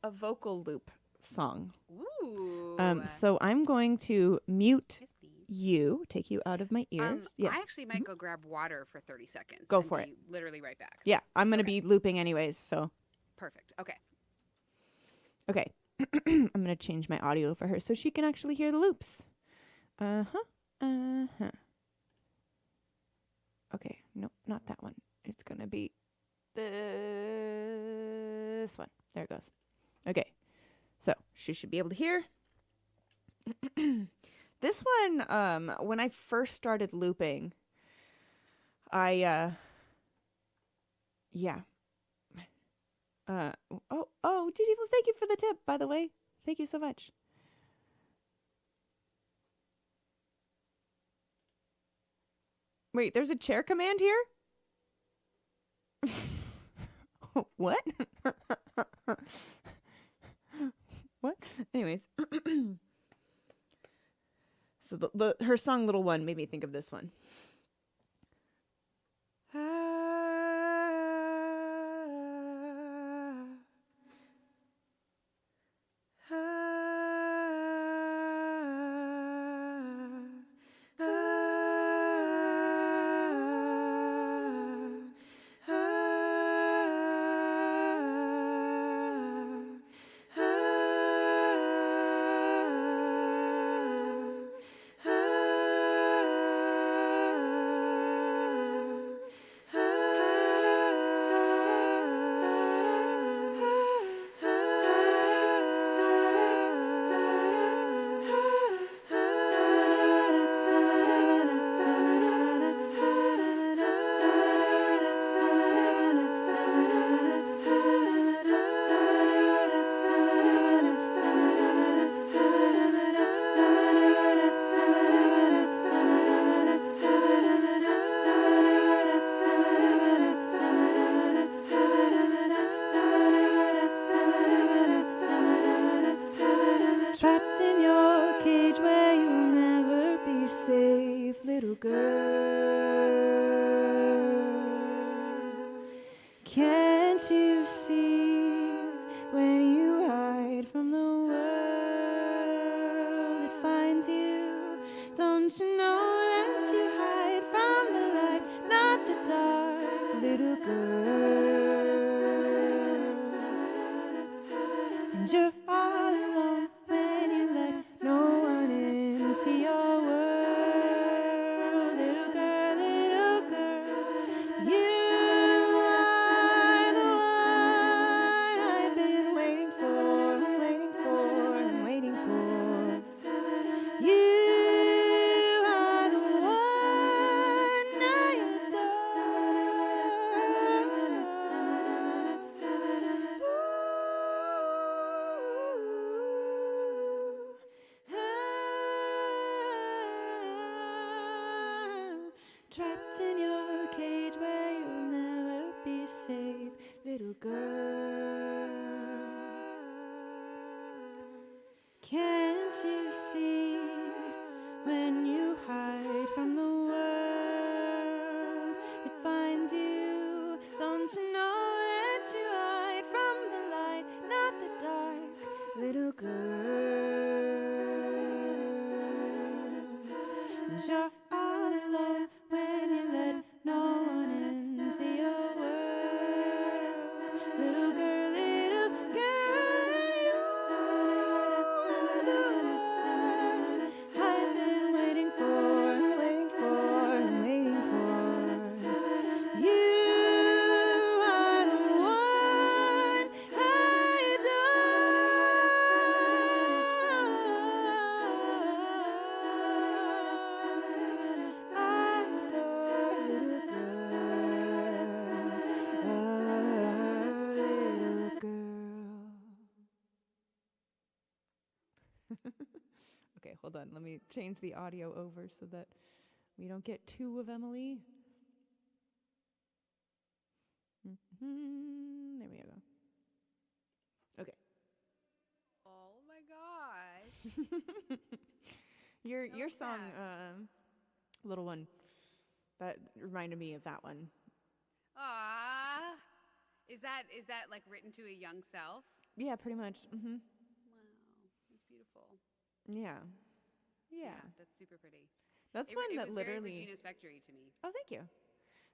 a vocal loop song. Ooh. So I'm going to mute Yes, please. you, take you out of my ears. Yes. I actually might go grab water for 30 seconds. Go and for be literally right back. Yeah, I'm gonna Okay. be looping anyways. So Perfect. Okay. okay, I'm gonna change my audio for her so she can actually hear the loops. Okay, no, not that one. It's gonna be this one. There it goes. Okay, so she should be able to hear. This one, when I first started looping, yeah. Thank you for the tip, by the way. Thank you so much. Wait, there's a chair command here? What? What? Anyways. So her song Little One made me think of this one. Trapped in your cage where you'll never be safe, little girl. Can't you see when you hide from the world, it finds you? Don't you know that you hide from the light, not the dark, little girl? And you're all alone when you let no one into your world, little girl, little girl. You trapped in your cage where you'll never be safe, little girl. Can't you see when you hide from the world, it finds you? Don't you know that you hide from the light, not the dark, little girl? 'Cause you're all alone when you let no one into your world, little girl, little girl. I've been waiting for you. Are the one I adore, little girl. Okay, hold on. Let me change the audio over so that we don't get two of Emily. There we go. Okay. Oh my gosh. Your was song, little one, that reminded me of that one. Ah. Is that like written to a young self? Yeah, pretty much. Wow. That's beautiful. Yeah. Yeah. That's super pretty. That's It one that was literally. very Regina Spector-y to me. Oh, thank you.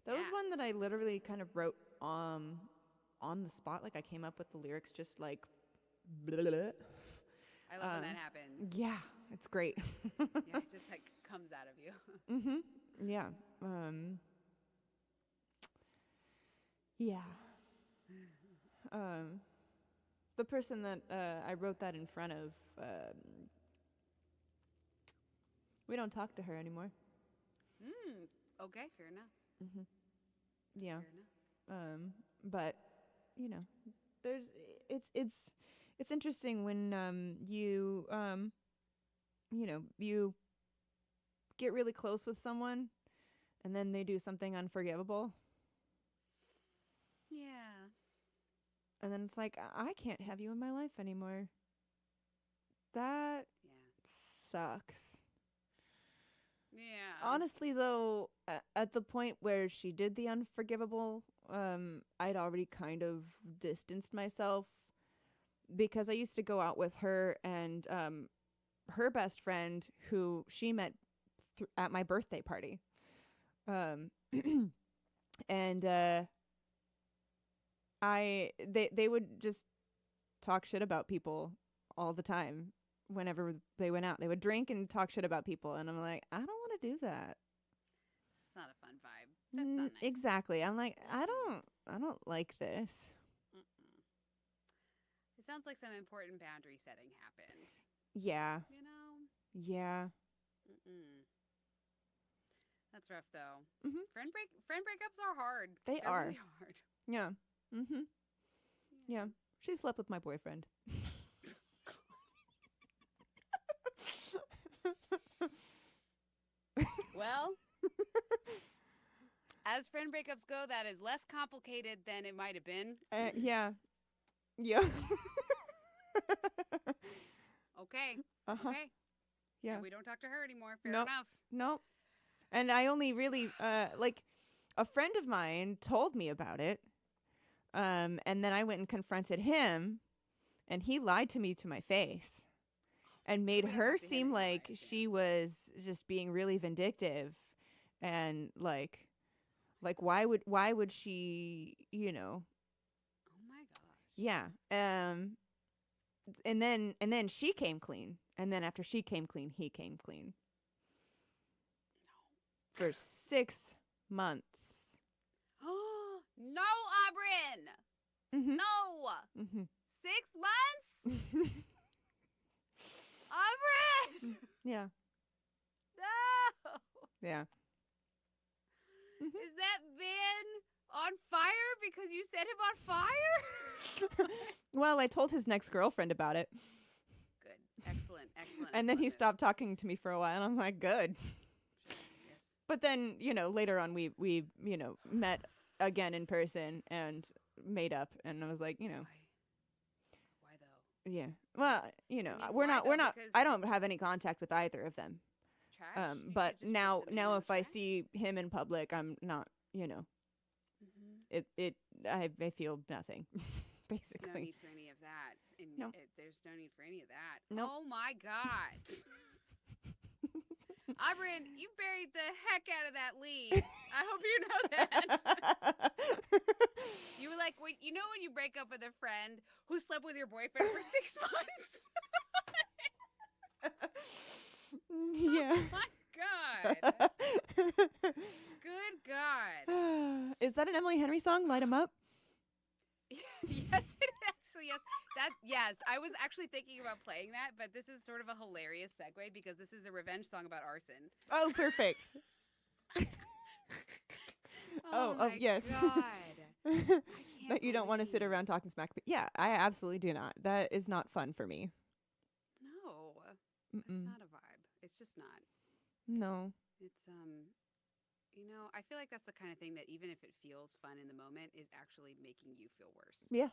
That was Yeah. one that I literally kind of wrote on the spot. Like I came up with the lyrics just like. Blah, blah, blah. I love when that happens. Yeah, it's great. Yeah, it just like comes out of you. Yeah. Yeah. The person that I wrote that in front of, we don't talk to her anymore. Okay, fair enough. Yeah. Fair enough. But you know, it's interesting when you you get really close with someone and then they do something unforgivable. Yeah. And then it's like, I can't have you in my life anymore. That sucks. Yeah. Honestly, though, at the point where she did the unforgivable, I'd already kind of distanced myself because I used to go out with her and her best friend, who she met at my birthday party. And they would just talk shit about people all the time. Whenever they went out, they would drink and talk shit about people, and I'm like, I don't want to do that. It's not a fun vibe. That's not nice. Exactly. I'm like, I don't like this. It sounds like some important boundary setting happened. Yeah. You know? Yeah. That's rough, though. Friend breakups are hard. They're are. Really hard. Yeah. Yeah. She slept with my boyfriend. Well, as friend breakups go, that is less complicated than it might have been. Yeah. Yeah. Okay. Uh-huh. Okay. Yeah. And we don't talk to her anymore. Fair enough. Nope. And I only really, like, a friend of mine told me about it. And then I went and confronted him, and he lied to me to my face and made her seem like she was just being really vindictive and like why would she, you know? Oh my gosh. Yeah. And then she came clean. And then after she came clean, he came clean. No. For 6 months. Oh, no, Aubryn. No. 6 months? Aubryn! Yeah. No. Yeah. Is that man on fire because you set him on fire? Well, I told his next girlfriend about it. Good. Excellent. And then he stopped talking to me for a while, and I'm like, good. Yes. But then, later on we met again in person and made up, and I was like, Why though? yeah. Well, mean, we're why not though? Because I don't have any contact with either of them. trash. You But should just now put them in the if I trash. see him in public, I'm not, I feel nothing There's no basically. need for any of that. And No. there's no need for any of that. Nope. Oh my god. Aubryn, you buried the heck out of that lead. I hope you know that. You were like, when you break up with a friend who slept with your boyfriend for 6 months? Yeah. My God. Good God. Is that an Emily Henry song? Light 'em up. Yes, it actually is. Yes, I was actually thinking about playing that, but this is sort of a hilarious segue because this is a revenge song about arson. Oh, perfect. Oh, my yes. God. That you don't want to sit around talking smack. But yeah, I absolutely do not. That is not fun for me. No, it's not a vibe. It's just not. No. It's I feel like that's the kind of thing that even if it feels fun in the moment, is actually making you feel worse. Yeah.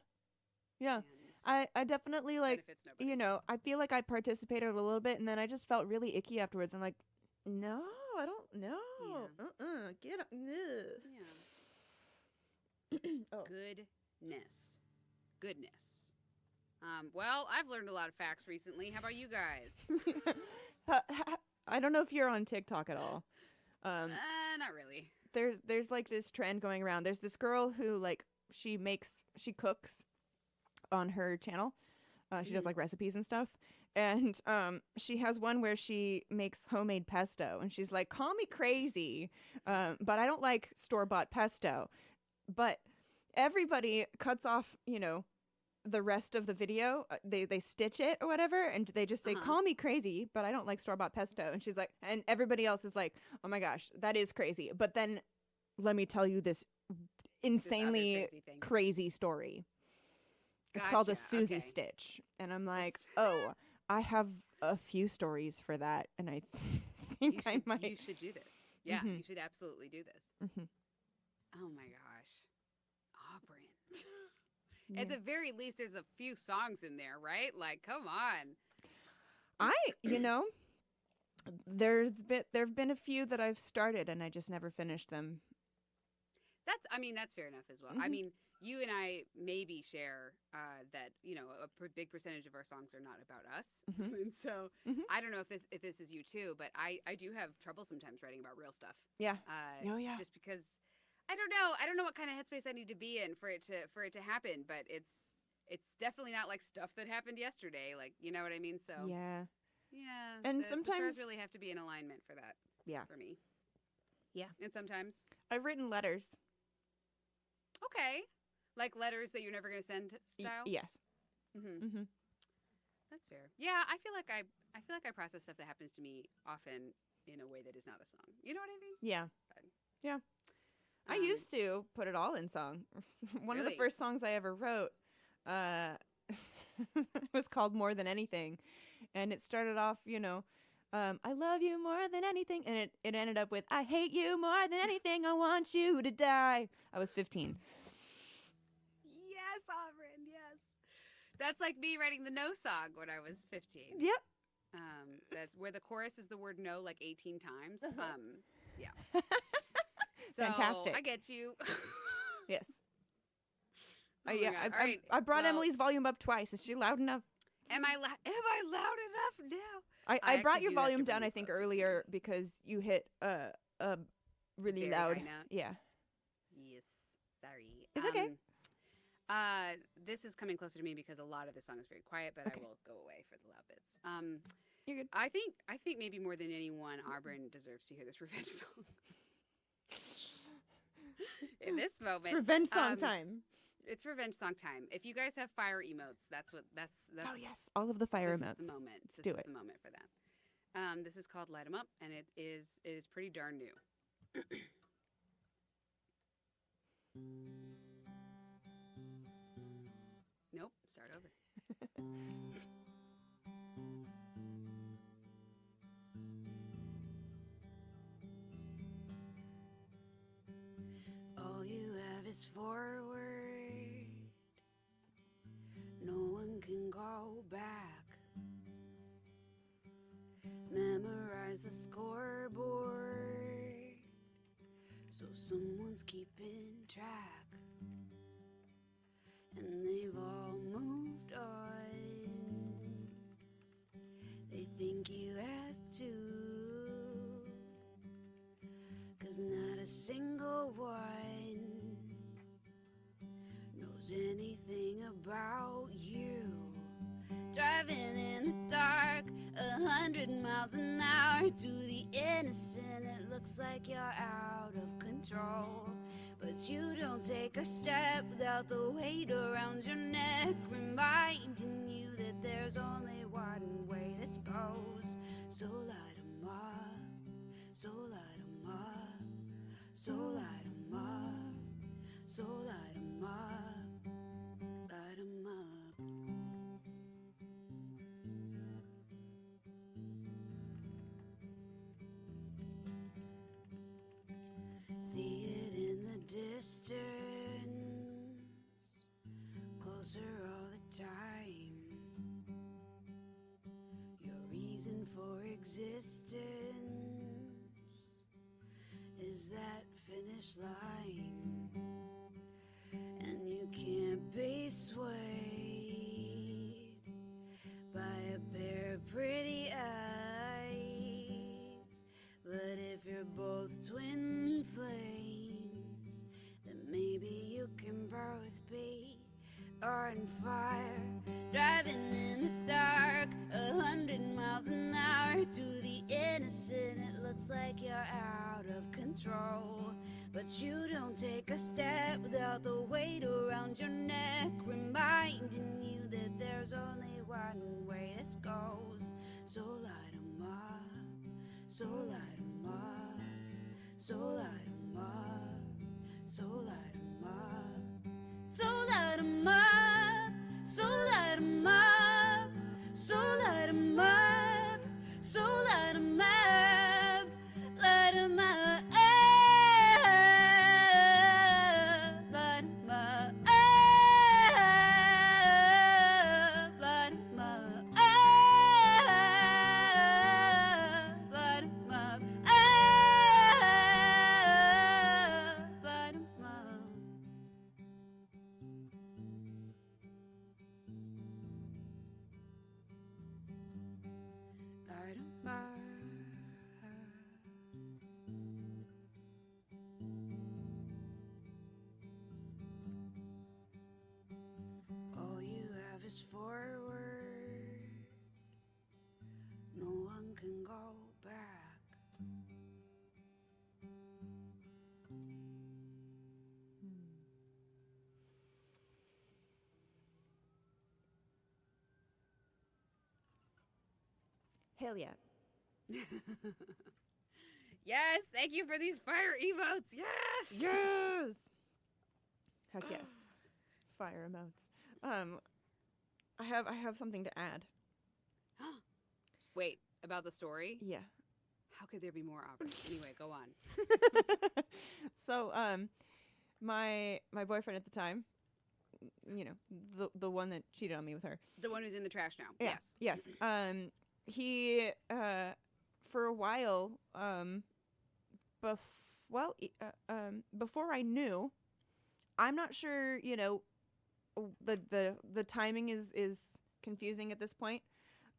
Yeah. And I definitely benefits nobody. I feel like I participated a little bit and then I just felt really icky afterwards. I'm like, no, I don't know. Yeah. Get up. Yeah. Oh. Goodness. Well, I've learned a lot of facts recently. How about you guys? I don't know if you're on TikTok at all. Not really. There's like this trend going around. There's this girl who like she cooks on her channel. She does like recipes and stuff. And she has one where she makes homemade pesto and she's like, call me crazy. But I don't like store-bought pesto. But everybody cuts off, the rest of the video. They stitch it or whatever and they just say, call me crazy, but I don't like store-bought pesto. And she's like, and everybody else is like, oh my gosh, that is crazy. But then let me tell you this insanely crazy story. It's called a Susie Stitch. And I'm like, oh, I have a few stories for that. And I think I might. You should do this. Yeah, you should absolutely do this. Oh my gosh. Aubryn. Yeah. At the very least, there's a few songs in there, right? Like, come on. There've been a few that I've started and I just never finished them. That's fair enough as well. I mean, you and I maybe share that a big percentage of our songs are not about us, and so I don't know if this is you too, but I do have trouble sometimes writing about real stuff. Yeah. Yeah. Just because I don't know what kind of headspace I need to be in for it to happen, but it's definitely not like stuff that happened yesterday. Like, you know what I mean? So yeah. And the stars sometimes really have to be in alignment for that. Yeah. For me. Yeah. And sometimes I've written letters. okay, like letters that you're never gonna send style. Yes. That's fair. Yeah, I feel like I process stuff that happens to me often in a way that is not a song. You know what I mean? Yeah. But, Yeah. I used to put it all in song. One of the Really? first songs I ever wrote was called More Than Anything. And it started off, I love you more than anything. And it ended up with, I hate you more than anything. I want you to die. I was 15. Yes, Aubryn, yes. That's like me writing the No song when I was 15. Yep. That's where the chorus is the word no like 18 times. Yeah. So, Fantastic. I get you. Yes. Oh my yeah. God. All right. I brought Well, Emily's volume up twice. Is she loud enough? Am I loud enough now? I brought actually your do have volume to bring down, I this think, closer to earlier because you hit a really Very loud. high note. Yeah. Yes. Sorry. It's okay. This is coming closer to me because a lot of the song is very quiet, but Okay. I will go away for the loud bits. You're good. I think maybe more than anyone, Aubryn deserves to hear this revenge song. In this moment, It's revenge song time. It's revenge song time. If you guys have fire emotes, that's Oh yes, all of the fire this emotes. is the moment. Let's This do is it. the moment for that. This is called Light 'Em Up, and it is pretty darn new. Nope. Start over. is forward. No one can go back. Memorize the scoreboard, so someone's keeping track. And they've all moved on. They think you have to, 'cause not a single one knows anything about you. Driving in the dark, 100 miles an hour. To the innocent, it looks like you're out of control. But you don't take a step without the weight around your neck, reminding you that there's only one way this goes. So light 'em up, so light 'em up, so light 'em up, so light 'em up, light 'em up. See it in the distance, closer all the time. Your reason for existence is that finish line, and you can't be swayed by a pair of pretty eyes. But if you're both twin flames, then maybe you can both be on fire. Driving in the dark, 100 miles an hour. To the innocent, it looks like you're out of control. But you don't take a step without the weight around your neck, reminding you that there's only one way this goes. So light 'em up, so light 'em up, so light 'em up, so light 'em up, so light 'em up, so light 'em up, so light 'em up, so light 'em up, light 'em up, light 'em up, light 'em up, light 'em up, light 'em up. Light 'em up. All you have is forward. No one can go back. Hell yeah. Yes, thank you for these fire emotes. Yes. Yes. Heck yes. Fire emotes. I have something to add. Wait, about the story? Yeah. How could there be more options? Anyway, go on. So, my boyfriend at the time, you know, the one that cheated on me with her. The one who's in the trash now. Yeah, Yes. Yes. He for a while before I knew, I'm not sure, you know, the timing is confusing at this point.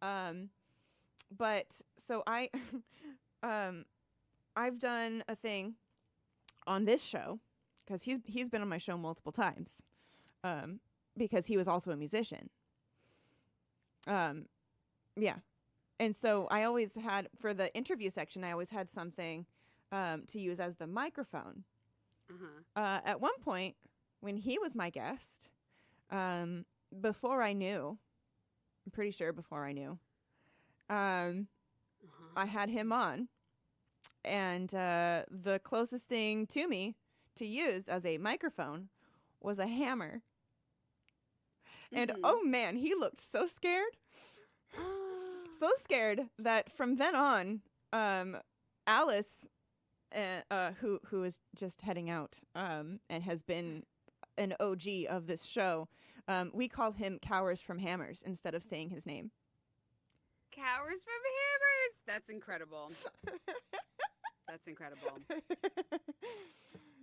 But so I've done a thing on this show, because he's been on my show multiple times, because he was also a musician. Yeah. And so I always had, for the interview section, I always had something to use as the microphone. At one point, when he was my guest, before I knew, I'm pretty sure before I knew, I had him on, and the closest thing to me to use as a microphone was a hammer. And oh man, he looked so scared. So scared that from then on, Alice who is just heading out and has been an OG of this show, we call him Cowers from Hammers instead of saying his name. Cowers from Hammers. That's incredible. That's incredible.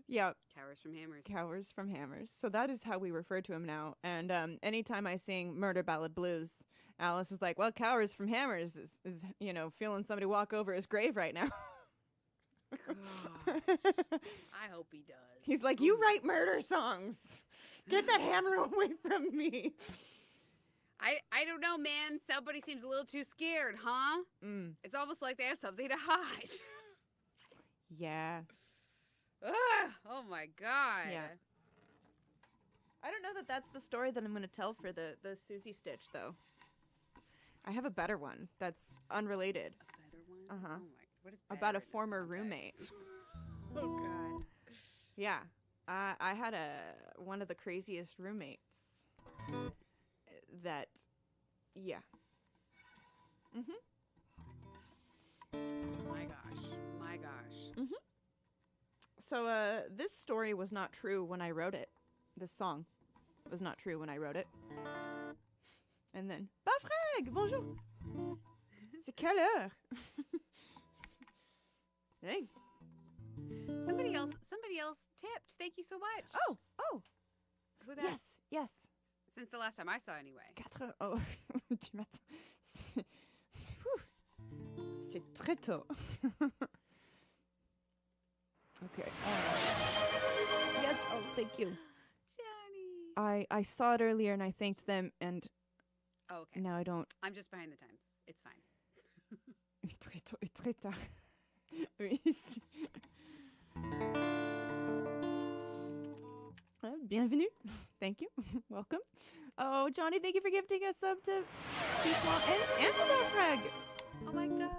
Yeah. Cowers from Hammers. Cowers from Hammers. So that is how we refer to him now. And anytime I sing Murder Ballad Blues, Alice is like, well, Cowers from Hammers is feeling somebody walk over his grave right now. Gosh. I hope he does. He's like, you write murder songs. Get that hammer away from me. I don't know, man. Somebody seems a little too scared, huh? It's almost like they have something to hide. Yeah. Ugh, oh my God. Yeah. I don't know that that's the story that I'm going to tell for the Susie Stitch, though. I have a better one that's unrelated. A better one? Uh-huh. Oh my, what is better About a in this former context? roommate. Oh God. Yeah. I had one of the craziest roommates that, yeah. My gosh. My gosh. So this story was not true when I wrote it. This song was not true when I wrote it. And then, Balfreg, bonjour. C'est quelle heure? Hey. Somebody else tipped. Thank you so much. Oh. Who that? Yes. Since the last time I saw, anyway. 4 heures du matin. C'est très tôt. Okay. Yes. Oh, thank you. Johnny. I saw it earlier and I thanked them, and Oh, okay. now I don't. I'm just behind the times. It's fine. Très tôt et très tard. Oui. Bienvenue. Thank you. Welcome. Oh, Johnny, thank you for gifting us up to and to Balfreg. Oh my gosh.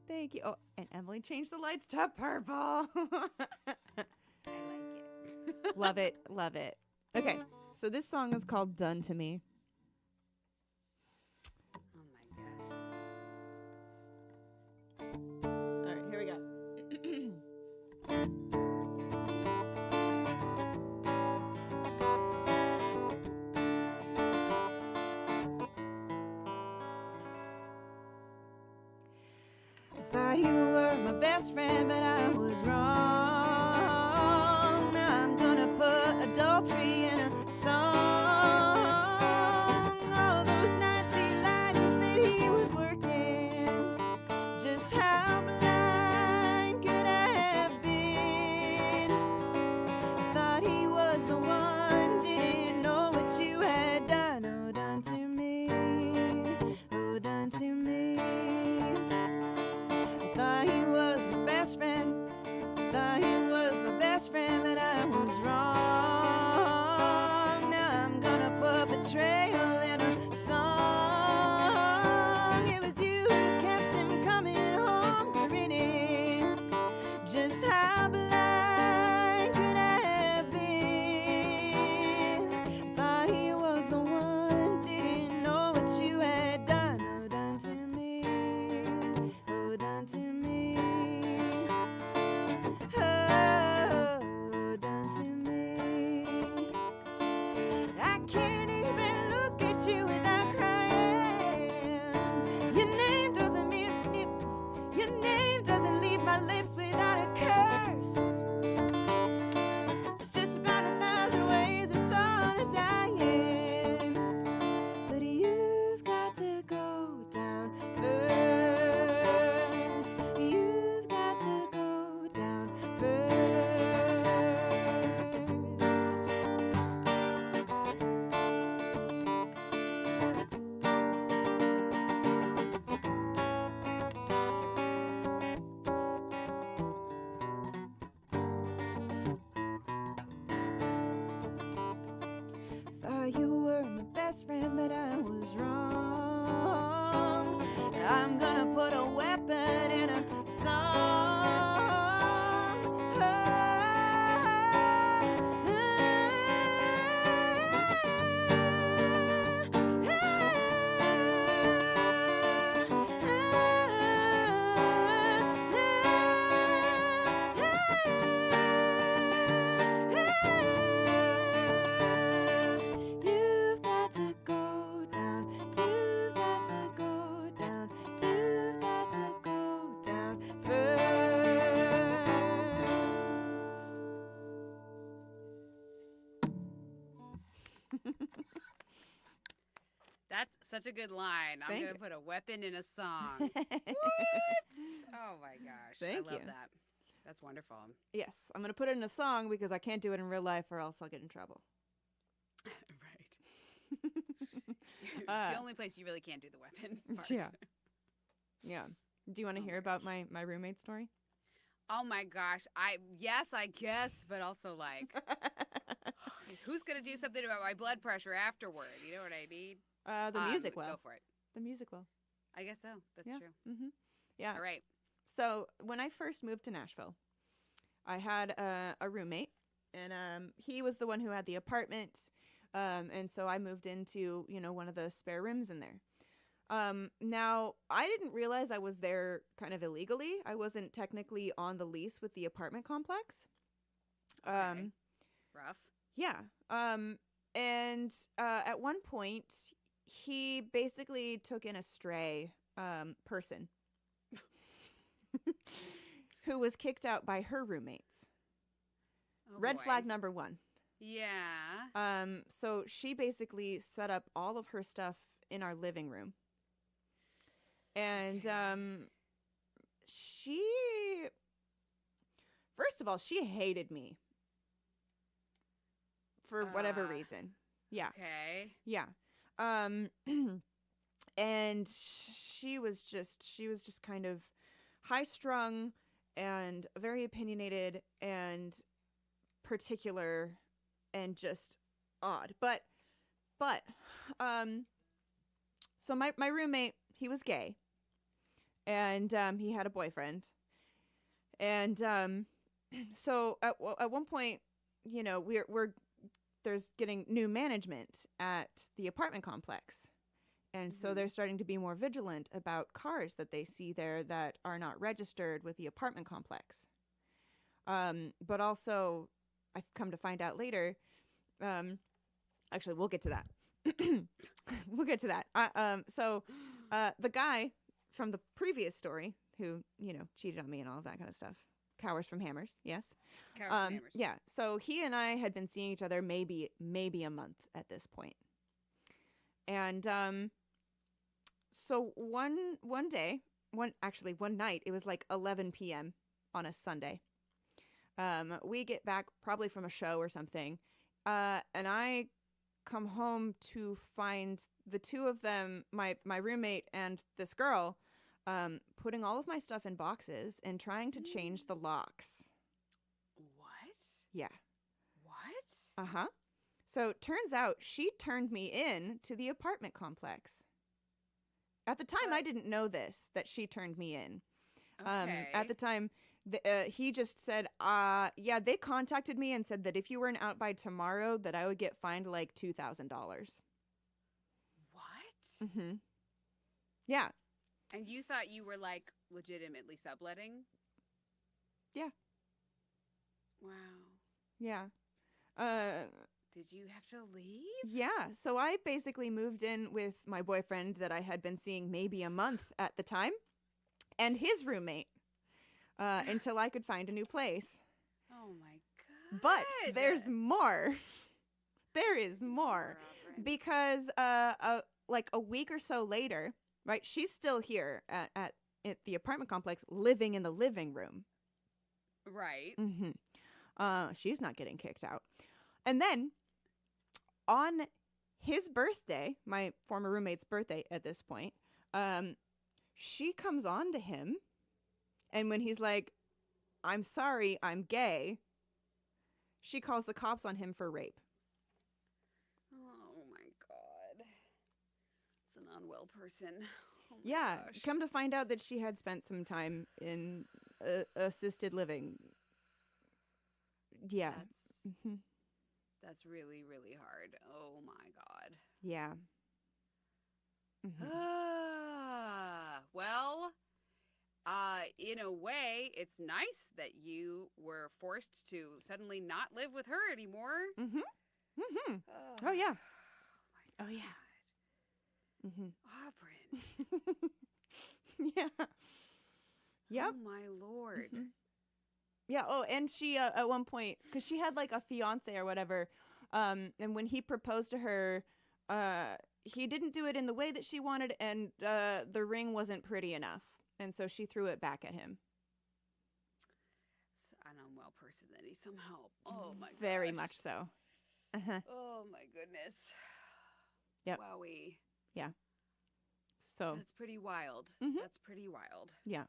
Thank you. Oh, and Emily changed the lights to purple. I like it. Love it. Love it. Okay, so this song is called Done to Me. Oh my gosh. All right, here we go. Thought you were my best friend, but I was wrong. Now I'm gonna put adultery in a song. All those nights he lied and said he was working. Just how blind could I have been? I thought he was the one, didn't know what you had done. Oh, done to me. Oh, done to me. Thought he was my best friend. Thought he was my best friend, but I was wrong. Now I'm gonna put betrayal in a song. It was you who kept him coming home grinning. Just how blind could I have been? Thought he was the one, didn't know what you had done. Oh, done to me. Oh, done to me. Oh, done to me. I can't even look at you without crying. Your name doesn't leave my lips without a curse. It's just about 1,000 ways I thought of dying. But you've got to go down first. You've got to go down first. Thought you were my best friend, but I was wrong. I'm gonna put a weapon in a song. That's such a good line. I'm Thank going you. to put a weapon in a song. What? Oh my gosh. I Thank love you. that. That's wonderful. Yes, I'm going to put it in a song because I can't do it in real life or else I'll get in trouble. Right. It's the only place you really can't do the weapon part. Yeah. Yeah. Do you want to Oh hear my about my roommate story? Oh my gosh. I guess, but also like who's going to do something about my blood pressure afterward? You know what I mean? The music will. Go for it. The music will. I guess so. That's Yeah. true. Mm-hmm. Yeah. All right. So when I first moved to Nashville, I had a roommate, and he was the one who had the apartment, and so I moved into one of the spare rooms in there. Now I didn't realize I was there kind of illegally. I wasn't technically on the lease with the apartment complex. Okay. Rough. Yeah. And at one point, he basically took in a stray person who was kicked out by her roommates. Oh, Red boy. flag number 1. Yeah. So she basically set up all of her stuff in our living room. And she, first of all, she hated me for whatever reason. Yeah. Okay. Yeah. And she was just kind of high strung and very opinionated and particular and just odd. But so my roommate, he was gay, and he had a boyfriend. And so at one point, we're there's getting new management at the apartment complex. And so they're starting to be more vigilant about cars that they see there that are not registered with the apartment complex. But also, I've come to find out later, actually, we'll get to that. We'll get to that. So the guy from the previous story who, cheated on me and all of that kind of stuff. Cowers from Hammers, yes. Cowers from Hammers. Yeah, so he and I had been seeing each other maybe a month at this point. And so one night, it was like 11 p.m. on a Sunday. We get back probably from a show or something, and I come home to find the two of them, my roommate and this girl, putting all of my stuff in boxes and trying to change the locks. What? Yeah. What? Uh-huh. So it turns out she turned me in to the apartment complex. At the time, I didn't know this, that she turned me in. Okay. At the time, he just said, they contacted me and said that if you weren't out by tomorrow, that I would get fined like $2,000. What? Mm-hmm. Yeah. And you thought you were like legitimately subletting? Yeah. Wow. Yeah. Did you have to leave? Yeah. So I basically moved in with my boyfriend that I had been seeing maybe a month at the time and his roommate until I could find a new place. Oh my God. But there's more. There is more. Because like a week or so later, right, she's still here at the apartment complex living in the living room. Right. Mm-hmm. She's not getting kicked out. And then on his birthday, my former roommate's birthday at this point, she comes on to him. And when he's like, "I'm sorry, I'm gay," she calls the cops on him for rape. Oh my God. It's an unwell person. Oh my Yeah. gosh. Come to find out that she had spent some time in assisted living. Yeah. That's really, really hard. Oh my God. Yeah. Well, in a way, it's nice that you were forced to suddenly not live with her anymore. Oh, yeah. Oh, yeah. Aubryn. Yeah. Yep. Oh my Lord. Yeah. Oh, and she at one point, because she had like a fiance or whatever, And when he proposed to her, he didn't do it in the way that she wanted, and the ring wasn't pretty enough. And so she threw it back at him. It's an unwell person that needs some help. Oh my god. Very much so. Uh-huh. Oh my goodness. Yep. Wowie. Yeah. So. That's pretty wild. Mhm. That's pretty wild. Yeah.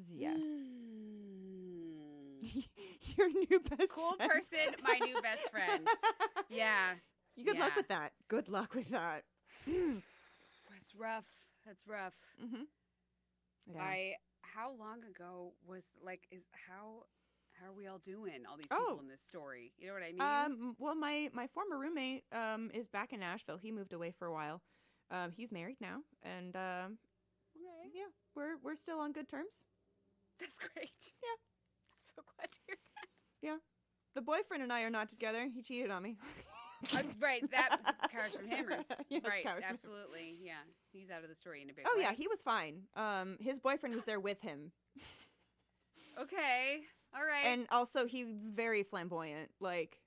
Yeah. Mm. Your new best Cool friend. person, my new best friend. Yeah. Good luck Yeah. with that. Good luck with that. That's rough. That's rough. Mm-hmm. Yeah. How long ago was how are we all doing? All these people in this story. You know what I mean? Well, my former roommate is back in Nashville. He moved away for a while. He's married now, and Okay. yeah, we're still on good terms. That's great. Yeah. I'm so glad to hear that. Yeah. The boyfriend and I are not together. He cheated on me. Right, that Cowards from Hammers. Yes, right, Cowards from absolutely. Yeah, he's out of the story in a big Oh way. yeah, he was fine. His boyfriend was there with him. Okay, all right. And also he's very flamboyant, like,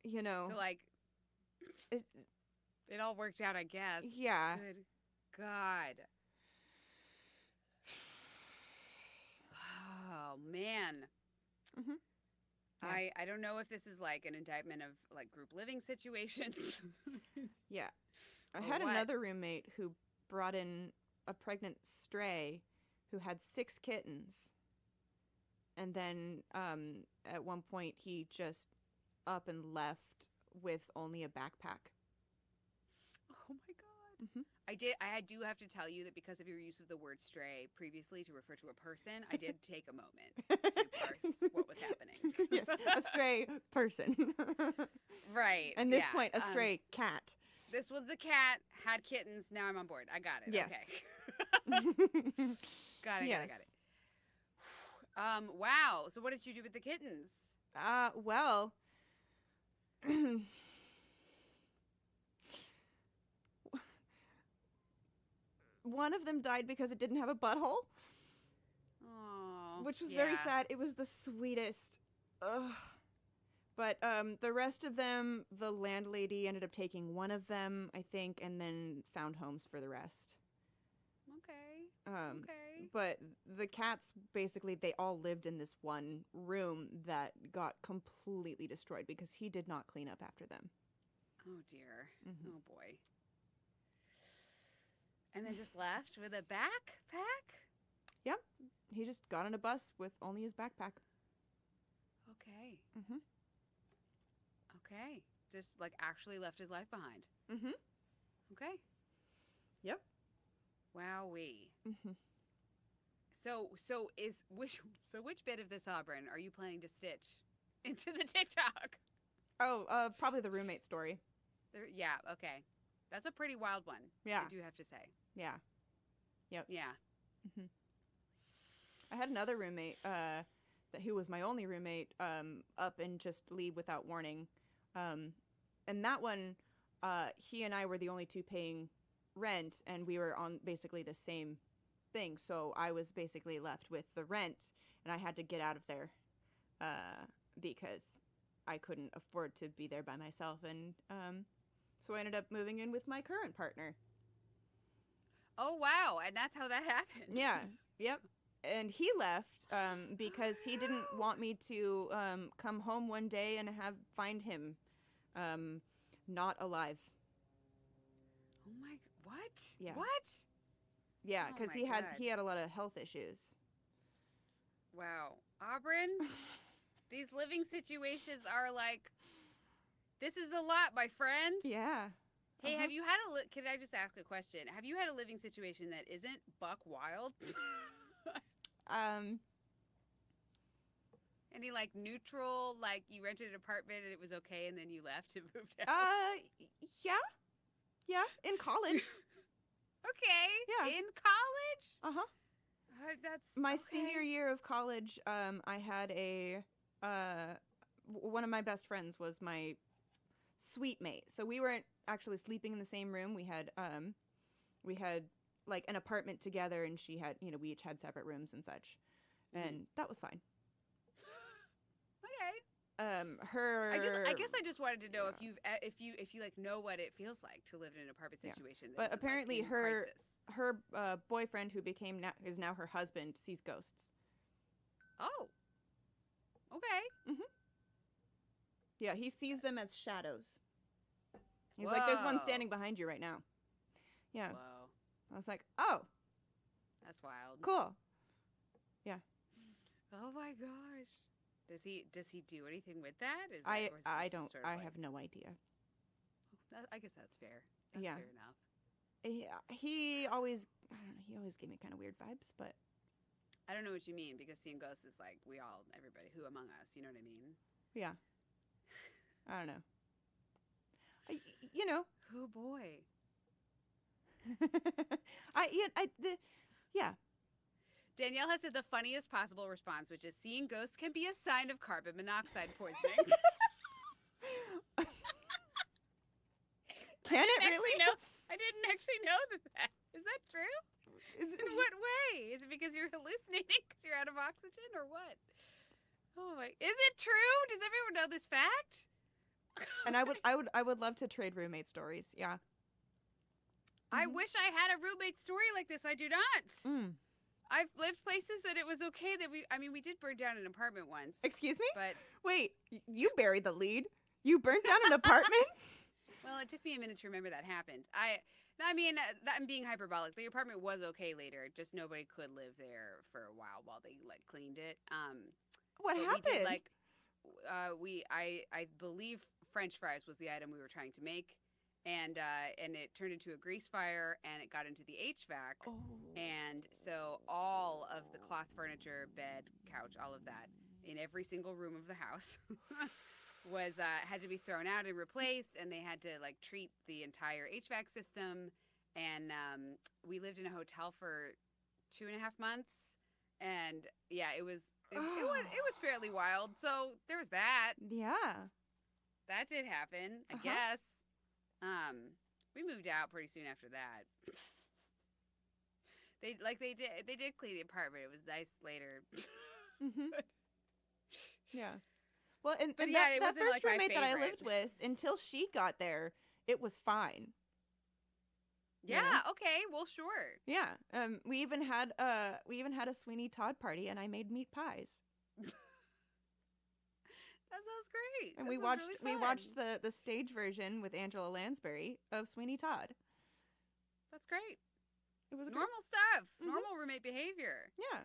you know. So like, it all worked out, I guess. Yeah. Good God. Oh man. Mhm. Yeah. I don't know if this is like an indictment of like group living situations. Yeah. I Or had what? another roommate who brought in a pregnant stray who had 6 kittens. And then at one point he just up and left with only a backpack. Oh my God. Mhm. I do have to tell you that because of your use of the word stray previously to refer to a person, I did take a moment to parse what was happening. Yes, a stray person. Right. And this yeah, point, a stray cat. This one's a cat, had kittens, now I'm on board. I got it. Yes. Okay. Got it, Yes. got it. Wow. So what did you do with the kittens? Well, one of them died because it didn't have a butthole, Oh. which was very sad. It was the sweetest. Ugh. But the rest of them, the landlady ended up taking one of them, I think, and then found homes for the rest. Okay. Okay. But the cats, basically, they all lived in this one room that got completely destroyed because he did not clean up after them. Oh dear. Mhm. Oh boy. And then just left with a backpack? Yep. He just got on a bus with only his backpack. Okay. Mm-hmm. Okay. Just like actually left his life behind. Mm-hmm. Okay. Yep. Wowee. Mm-hmm. So which bit of this, Auburn, are you planning to stitch into the TikTok? Oh, probably the roommate story. Yeah, okay. That's a pretty wild one. Yeah. I do have to say. Yeah. Yeah. I had another roommate who was my only roommate up and just leave without warning. And that one, he and I were the only two paying rent, and we were on basically the same thing. So I was basically left with the rent, and I had to get out of there because I couldn't afford to be there by myself. And so I ended up moving in with my current partner. Oh, wow. And that's how that happened. Yeah. Yep. And he left because he didn't want me to come home one day and find him not alive. Oh my, what? Yeah. What? Yeah, Oh because my he had God. he had a lot of health issues. Wow. Auburn, these living situations are like, this is a lot, my friend. Yeah. Hey, Uh-huh. have you had can I just ask a question? Have you had a living situation that isn't buck wild? Any like neutral, like you rented an apartment and it was okay and then you left and moved out? Yeah. Yeah, in college. Okay. Yeah. In college? Uh-huh. That's My okay. senior year of college, I had one of my best friends was my suite mate. So we weren't actually sleeping in the same room. We had like an apartment together, and she had, we each had separate rooms and such. And that was fine. Okay. her. I guess I just wanted to know if you like know what it feels like to live in an apartment situation. That But isn't, apparently like, in her crisis. boyfriend, who is now her husband, sees ghosts. Oh. Okay. Yeah, he sees them as shadows. He's like, there's one standing behind you right now. Yeah. Whoa. I was like, oh, That's wild. cool. Yeah. Oh my gosh. Does he do anything with that? Or is I this just don't. sort of I like- have no idea. I guess that's fair. That's Yeah. fair enough. He always, I don't know. He always gave me kind of weird vibes, but I don't know what you mean, because seeing ghosts is like everybody, who among us, you know what I mean? yeah. I don't know. You know. Oh boy. Yeah. Danielle has said the funniest possible response, which is seeing ghosts can be a sign of carbon monoxide poisoning. Can it really? No, I didn't actually know that. Is that true? Is In what way? Is it because you're hallucinating because you're out of oxygen, or what? Oh my! Is it true? Does everyone know this fact? And I would love to trade roommate stories. Yeah. I wish I had a roommate story like this. I do not. Mm. I've lived places that it was okay that we did burn down an apartment once. Excuse me? But, Wait, you buried the lead. You burnt down an apartment? well, it took me a minute to remember that happened. I mean, that I'm being hyperbolic. The apartment was okay later. Just nobody could live there for a while they like cleaned it. What but happened? We did, like, I believe French fries was the item we were trying to make. And it turned into a grease fire, and it got into the HVAC. Oh. And so all of the cloth furniture, bed, couch, all of that in every single room of the house was had to be thrown out and replaced, and they had to like treat the entire HVAC system. And we lived in a hotel for 2.5 months, and yeah, it was fairly wild. So there's that. Yeah. That did happen, I guess. We moved out pretty soon after that. They did clean the apartment. It was nice later. Mm-hmm. Yeah. Well, and yeah, that it wasn't, first like, my roommate that I favorite. lived with, until she got there, it was fine. Yeah. Okay. Well, sure. Yeah. We even had a Sweeney Todd party, and I made meat pies. That sounds great. And That we sounds watched really we fun. watched the stage version with Angela Lansbury of Sweeney Todd. That's great. It was Normal stuff. Mhm. Normal roommate behavior. Yeah.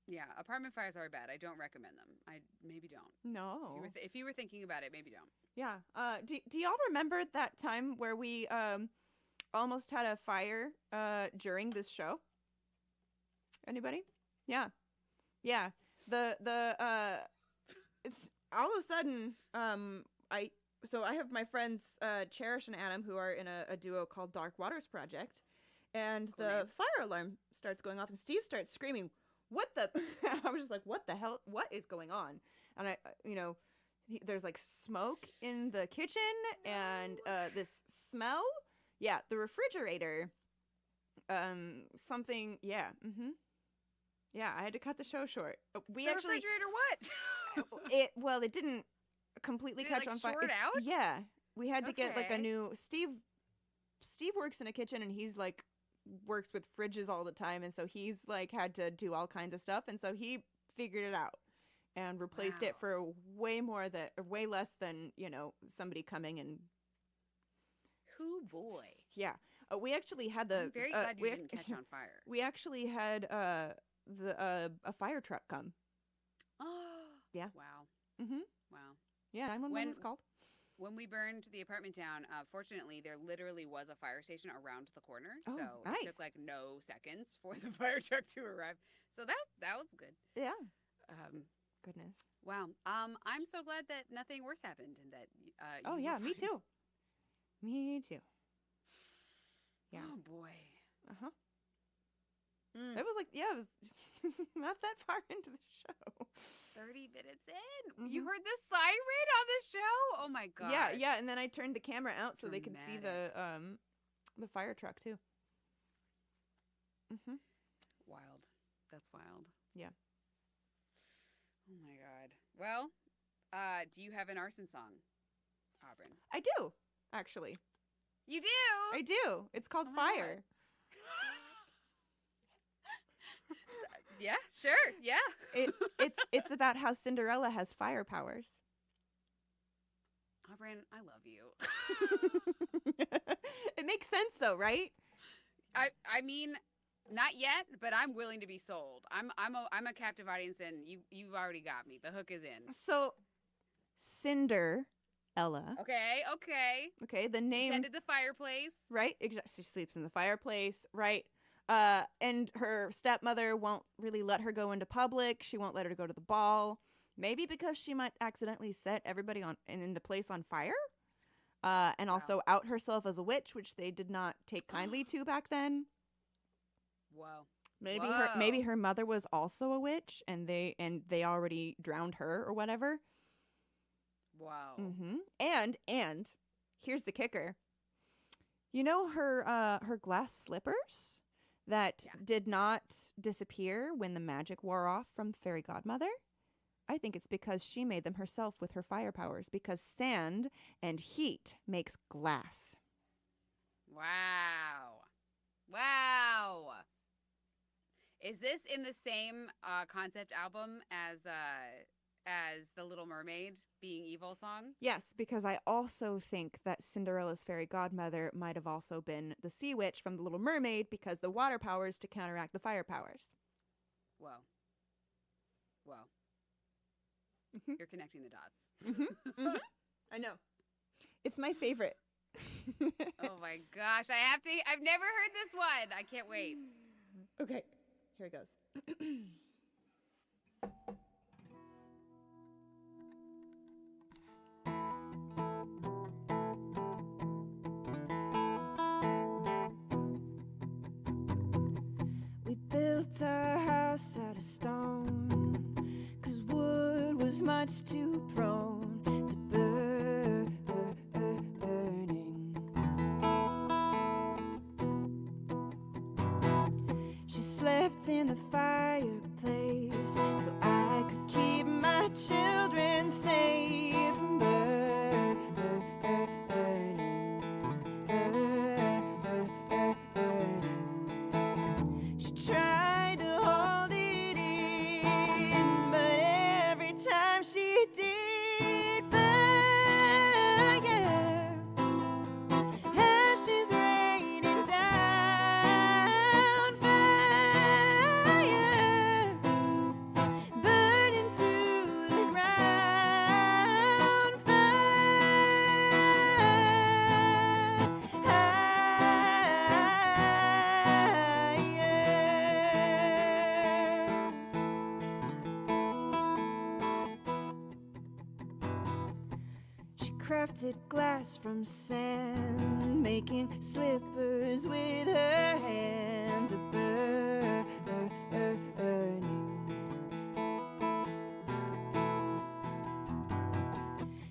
Yeah. Apartment fires are bad. I don't recommend them. I maybe don't. No. If you were thinking about it, maybe don't. Yeah. Do y'all remember that time where we almost had a fire during this show? Anybody? Yeah. Yeah. It's all of a sudden I have my friends Cherish and Adam, who are in a duo called Dark Waters Project, and Cool the name. fire alarm starts going off, and Steve starts screaming, "What the?" I was just like, "What the hell? What is going on?" And there's like smoke in the kitchen and this smell. Yeah, the refrigerator. Something. Yeah. Mm-hmm. Yeah, I had to cut the show short. We actually refrigerator what? it didn't completely Did it, catch like, on fire. short out? Yeah, we had to get like a Okay. new Steve works in a kitchen, and he's like works with fridges all the time, and so he's like had to do all kinds of stuff, and so he figured it out and replaced it Wow. for way less than somebody coming and Who boy? yeah. We actually had the I'm very glad you didn't catch on fire. we actually had a fire truck come. Oh. Yeah. Wow. Mm-hmm. Wow. Yeah, 911 was called. When we burned the apartment down, fortunately, there literally was a fire station around the corner. Oh, so nice. it took like no seconds for the fire truck to arrive. So that was good. Yeah. Um, Goodness. wow. I'm so glad that nothing worse happened and that. Oh you yeah, were me fine. too. Me too. Yeah. Oh boy. Uh-huh. Mm. It was like, yeah, it was not that far into the show. 30 minutes in. Mhm. You heard the siren on the show? Oh my god. Yeah, yeah, and then I turned the camera out so they could see the fire truck too. Mhm. Wild. That's wild. Yeah. Oh my God. Well, do you have an arson song, Auburn? I do, actually. You do? I do. It's called Oh my Fire. Yeah, sure. Yeah. It's about how Cinderella has fire powers. Auburn, I love you. It makes sense though, right? I mean, not yet, but I'm willing to be sold. I'm a captive audience, and you've already got me. The hook is in. So, Cinderella. Okay. Okay, the name. Tended the fireplace. Right? She sleeps in the fireplace, right? And her stepmother won't really let her go into public. She won't let her go to the ball. Maybe because she might accidentally set everybody in the place on fire. And also out herself as a witch, which they did not take kindly to back then. Whoa. Maybe her mother was also a witch, and they already drowned her or whatever. Wow. Mm-hmm. And here's the kicker. You know her glass slippers that did not disappear when the magic wore off from Fairy Godmother? I think it's because she made them herself with her fire powers, because sand and heat makes glass. Wow. Is this in the same concept album as The Little Mermaid Being Evil song? Yes, because I also think that Cinderella's fairy godmother might have also been the sea witch from The Little Mermaid, because the water powers to counteract the fire powers. Whoa. Mm-hmm. You're connecting the dots. Mm-hmm. I know. It's my favorite. Oh my gosh. I've never heard this one. I can't wait. Okay, here it goes. We built our house out of stone, 'cause wood was much too prone to burning. She slept in the fireplace so I could keep my children safe from burning. She tried to hold it in, but every time she did, fire, ashes raining down, fire, burning to the ground, She crafted glass from sand, making slippers with her hands, burning.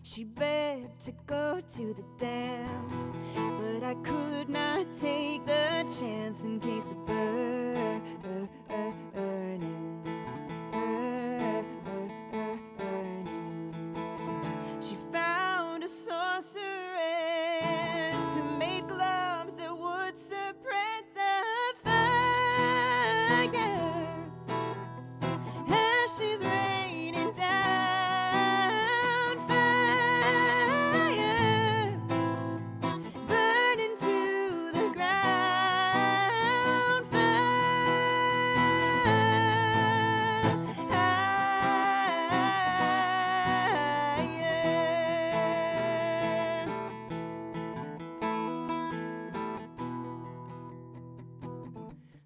She begged to go to the dance, but I could not take the chance in case of burning. She found a sorceress who made gloves that would suppress the fire. Ashes raining down, fire, burning to the ground,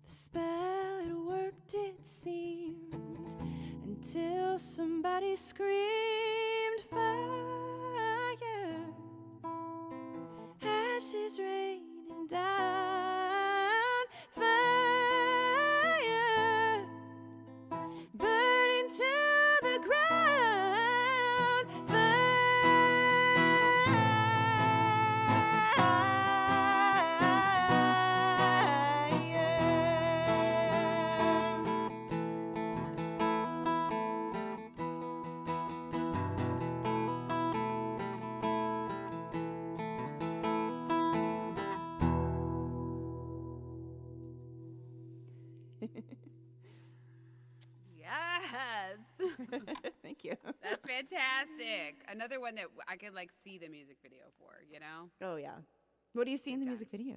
The spell had worked, it seemed, until somebody screamed, fire, ashes raining down, fire, burning to the ground, fire. Yes. Thank you. That's fantastic. Another one that I could like see the music video for, you know? Oh yeah. What do you see in the Big music video?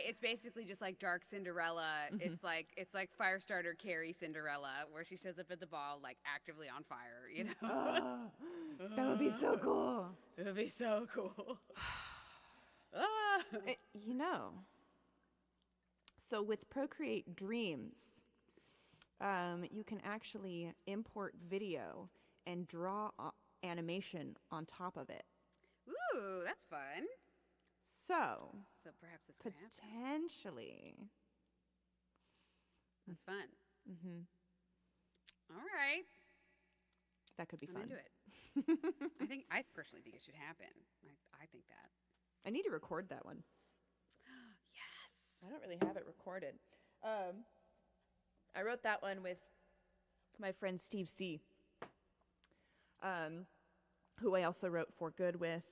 It's basically just like Dark Cinderella. It's like Firestarter Carrie Cinderella, where she shows up at the ball like actively on fire, you know? That would be so cool. It would be so cool. Ah. You know. So with Procreate Dreams, you can actually import video and draw animation on top of it. Ooh, that's fun. So Perhaps this could happen. potentially, That's fun. Mm-hmm. All right. that could be I'm fun. into it. I personally think it should happen. I think that. I need to record that one. Yes. I don't really have it recorded. I wrote that one with my friend Steve C., who I also wrote For Good with,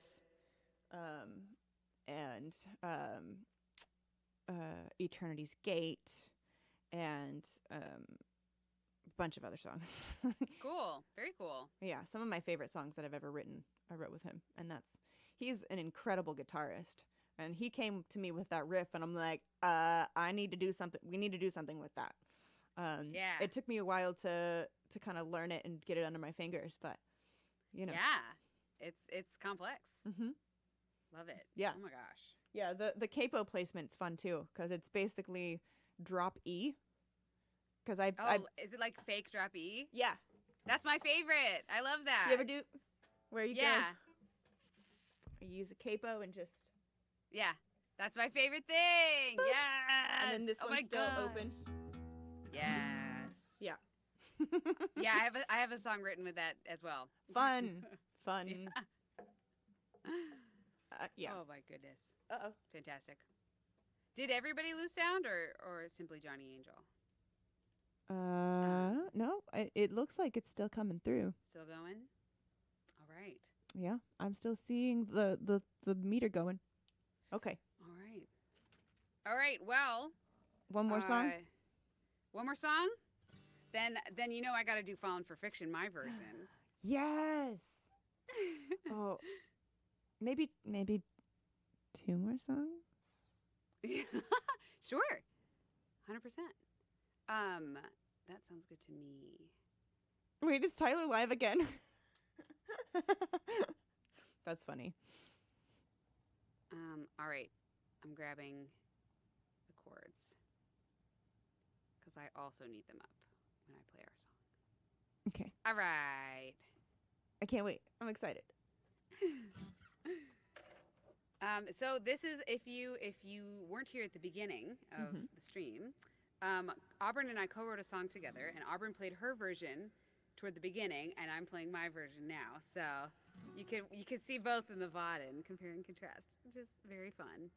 and Eternity's Gate, and a bunch of other songs. Cool. Very cool. Yeah, some of my favorite songs that I've ever written, I wrote with him, and he's an incredible guitarist. And he came to me with that riff, and I'm like, I need to do something. We need to do something with that. Yeah. It took me a while to kind of learn it and get it under my fingers, but you know. Yeah. It's complex. Mm-hmm. Love it. Yeah. Oh my gosh. Yeah, the capo placement's fun too, because it's basically drop E. Because Is it like fake drop E? yeah. That's my favorite. I love that. You ever do where you Yeah. go? You use a capo and just. Yeah. That's my favorite thing. Boop. Yes. And then this Oh one's my still God. open. Yes. Yeah. Yeah, I have a song written with that as well. Fun. Yeah. Oh my goodness. Uh-oh. Fantastic. Did everybody lose sound or simply Johnny Angel? No, it looks like it's still coming through. Still going? All right. Yeah, I'm still seeing the meter going. Okay. All right. All right. Well, One more song? One more song? Then you know I got to do Fallen for Fiction, my version. Yes. Oh. Maybe 2 more songs? Sure. 100%. That sounds good to me. Wait, is Tyler live again? That's funny. All right. I'm grabbing the chords because I also need them up when I play our song. Okay. All right. I can't wait. I'm excited. So this is if you weren't here at the beginning of the stream, Auburn and I co-wrote a song together, and Auburn played her version toward the beginning, and I'm playing my version now. So you can see both in the VOD and compare and contrast, which is very fun.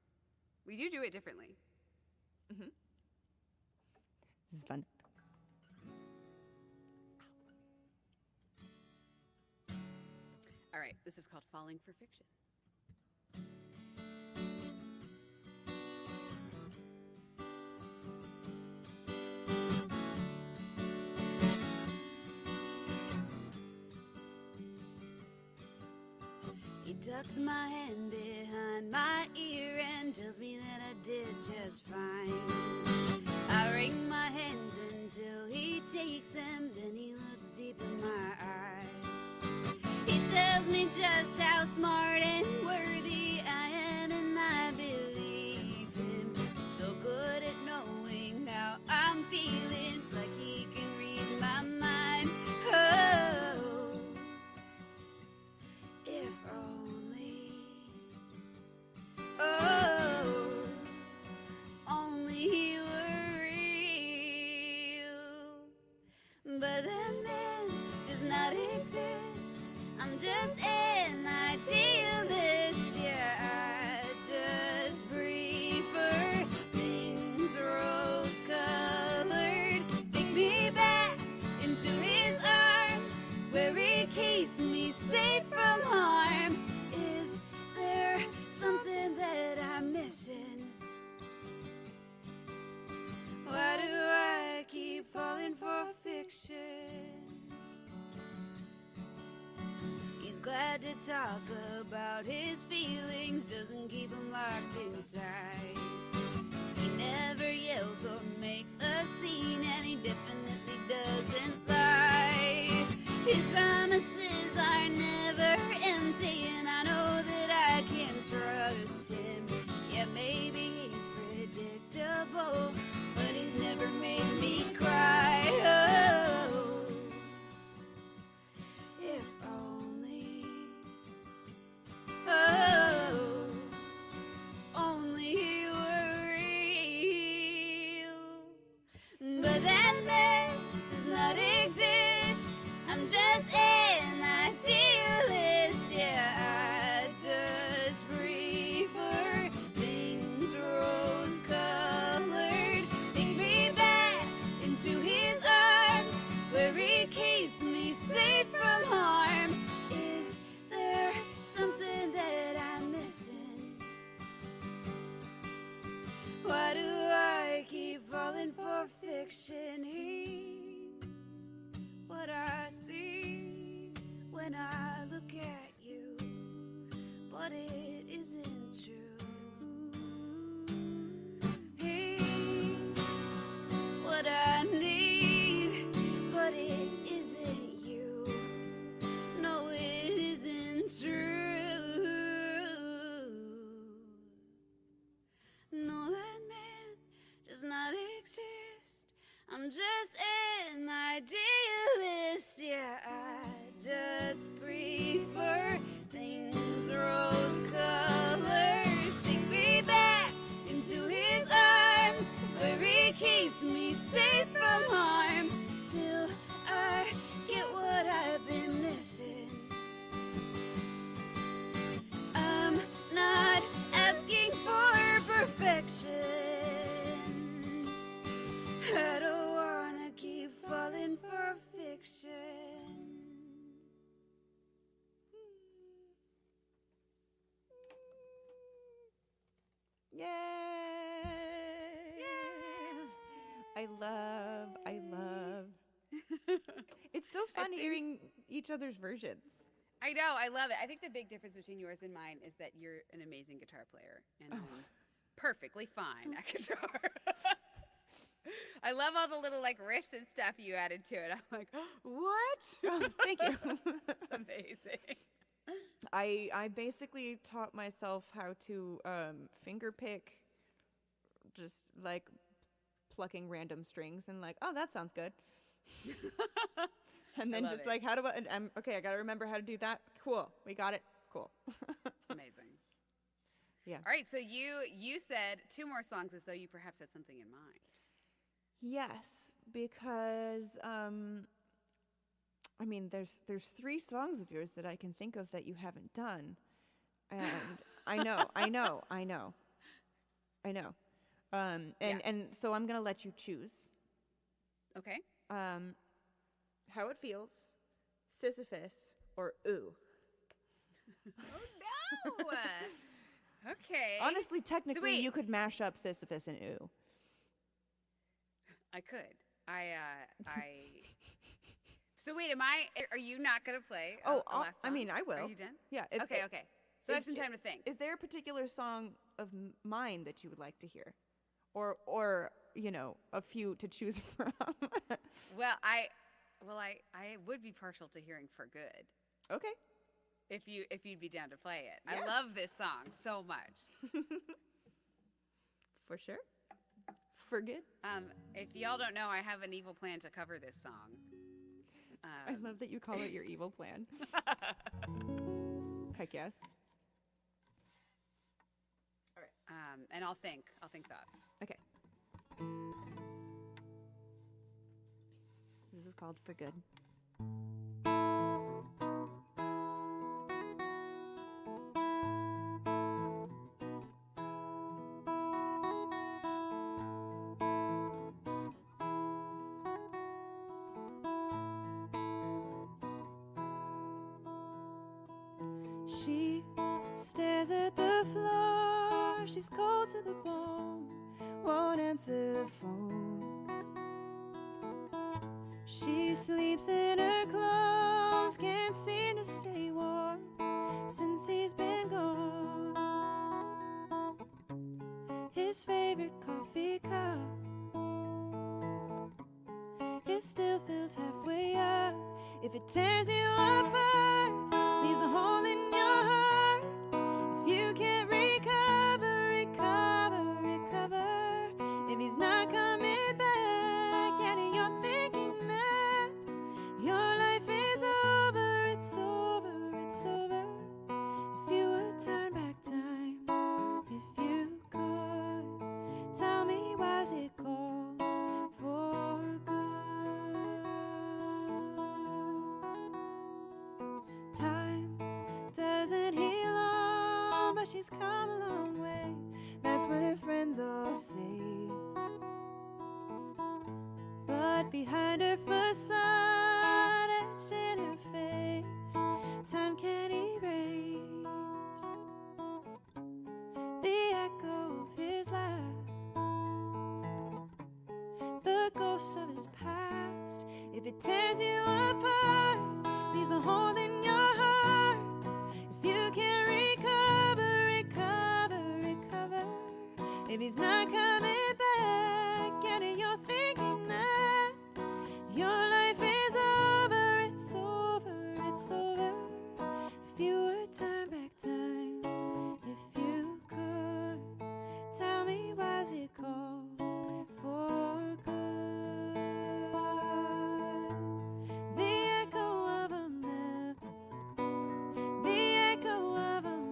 We do it differently. Mm-hmm. This is fun. All right, this is called Falling for Fiction. He tucks my hand behind my ear and tells me that I did just fine. I wring my hands until he takes them, then he looks deep in my eyes. He tells me just how smart and worthy I am, and I believe him. So good at knowing how I'm feeling, it's like he can read my mind. Oh, if only, oh, only he were real. But that man does not exist. I'm just an idea. tried to talk about his feelings, doesn't keep him locked inside. He never yells or makes a scene, and he definitely doesn't lie. His promises are never empty, and I know that I can trust him. Yeah, maybe he's predictable, but he's never made me cry. Oh, if only, oh, only he were real. But that man does not exist. I'm just an idealist. Yeah, I just prefer things rose-colored. Take me back into his arms, where he keeps me safe from harm. Is there something that I'm missing? Why do I keep falling for fiction? He's what I see when I look at you, but it isn't true. He's what I need, but it isn't you. No, it isn't true. No, that man does not exist. I'm just an idealist. Yeah, I just prefer things rose-colored. Take me back into his arms, where he keeps me safe from harm, till I get what I've been missing. I'm not asking for perfection. I don't wanna keep falling for fiction. Yay! I love. It's so fun hearing each other's versions. I know, I love it. I think the big difference between yours and mine is that you're an amazing guitar player, and I'm perfectly fine at guitar. I love all the little like riffs and stuff you added to it. I'm like, what? Oh, thank you. It's amazing. I basically taught myself how to finger pick, just like plucking random strings and like, oh, that sounds good. And then just like, how do I? Okay, I gotta remember how to do that. Cool, we got it. Cool. Amazing. Yeah. All right, so you said 2 more songs as though you perhaps had something in mind. Yes, because I mean, there's 3 songs of yours that I can think of that you haven't done, and I know. And so I'm gonna let you choose. Okay. How It Feels, Sisyphus, or Ooh. Oh no. Okay. Honestly, technically, So you could mash up Sisyphus and Ooh. I could. So wait, are you not going to play a last song? I mean, I will. Are you done? Yeah. Okay. So I have some time to think. Is there a particular song of mine that you would like to hear? Or you know, a few to choose from? Well, I would be partial to hearing For Good. Okay. If you'd be down to play it. Yeah. I love this song so much. For sure. For Good. If y'all don't know, I have an evil plan to cover this song. I love that you call it your evil plan. Heck yes. All right. And I'll think thoughts. Okay. This is called For Good. She stares at the floor, she's cold to the bone, won't answer the phone. She sleeps in her clothes, can't seem to stay warm. since he's been gone. His favorite coffee cup is still filled halfway up. If it tears you apart, leaves a hole in your heart. If you can't recover, if he's not coming back, and you're thinking that your life is over, it's over, it's over. If you would turn back time, if you could, tell me, was it called for good? Time doesn't heal all, but she's come a long way. That's what her friends all say. But behind her facade, etched in her face, time can't erase the echo of his laugh, the ghost of his past. If it tears you apart, leaves a hole in your heart. If you can't recover, if he's not coming back, and you're thinking that your life is over, it's over, it's over. If you would turn back time, if you could, tell me, was it called for good? The echo of a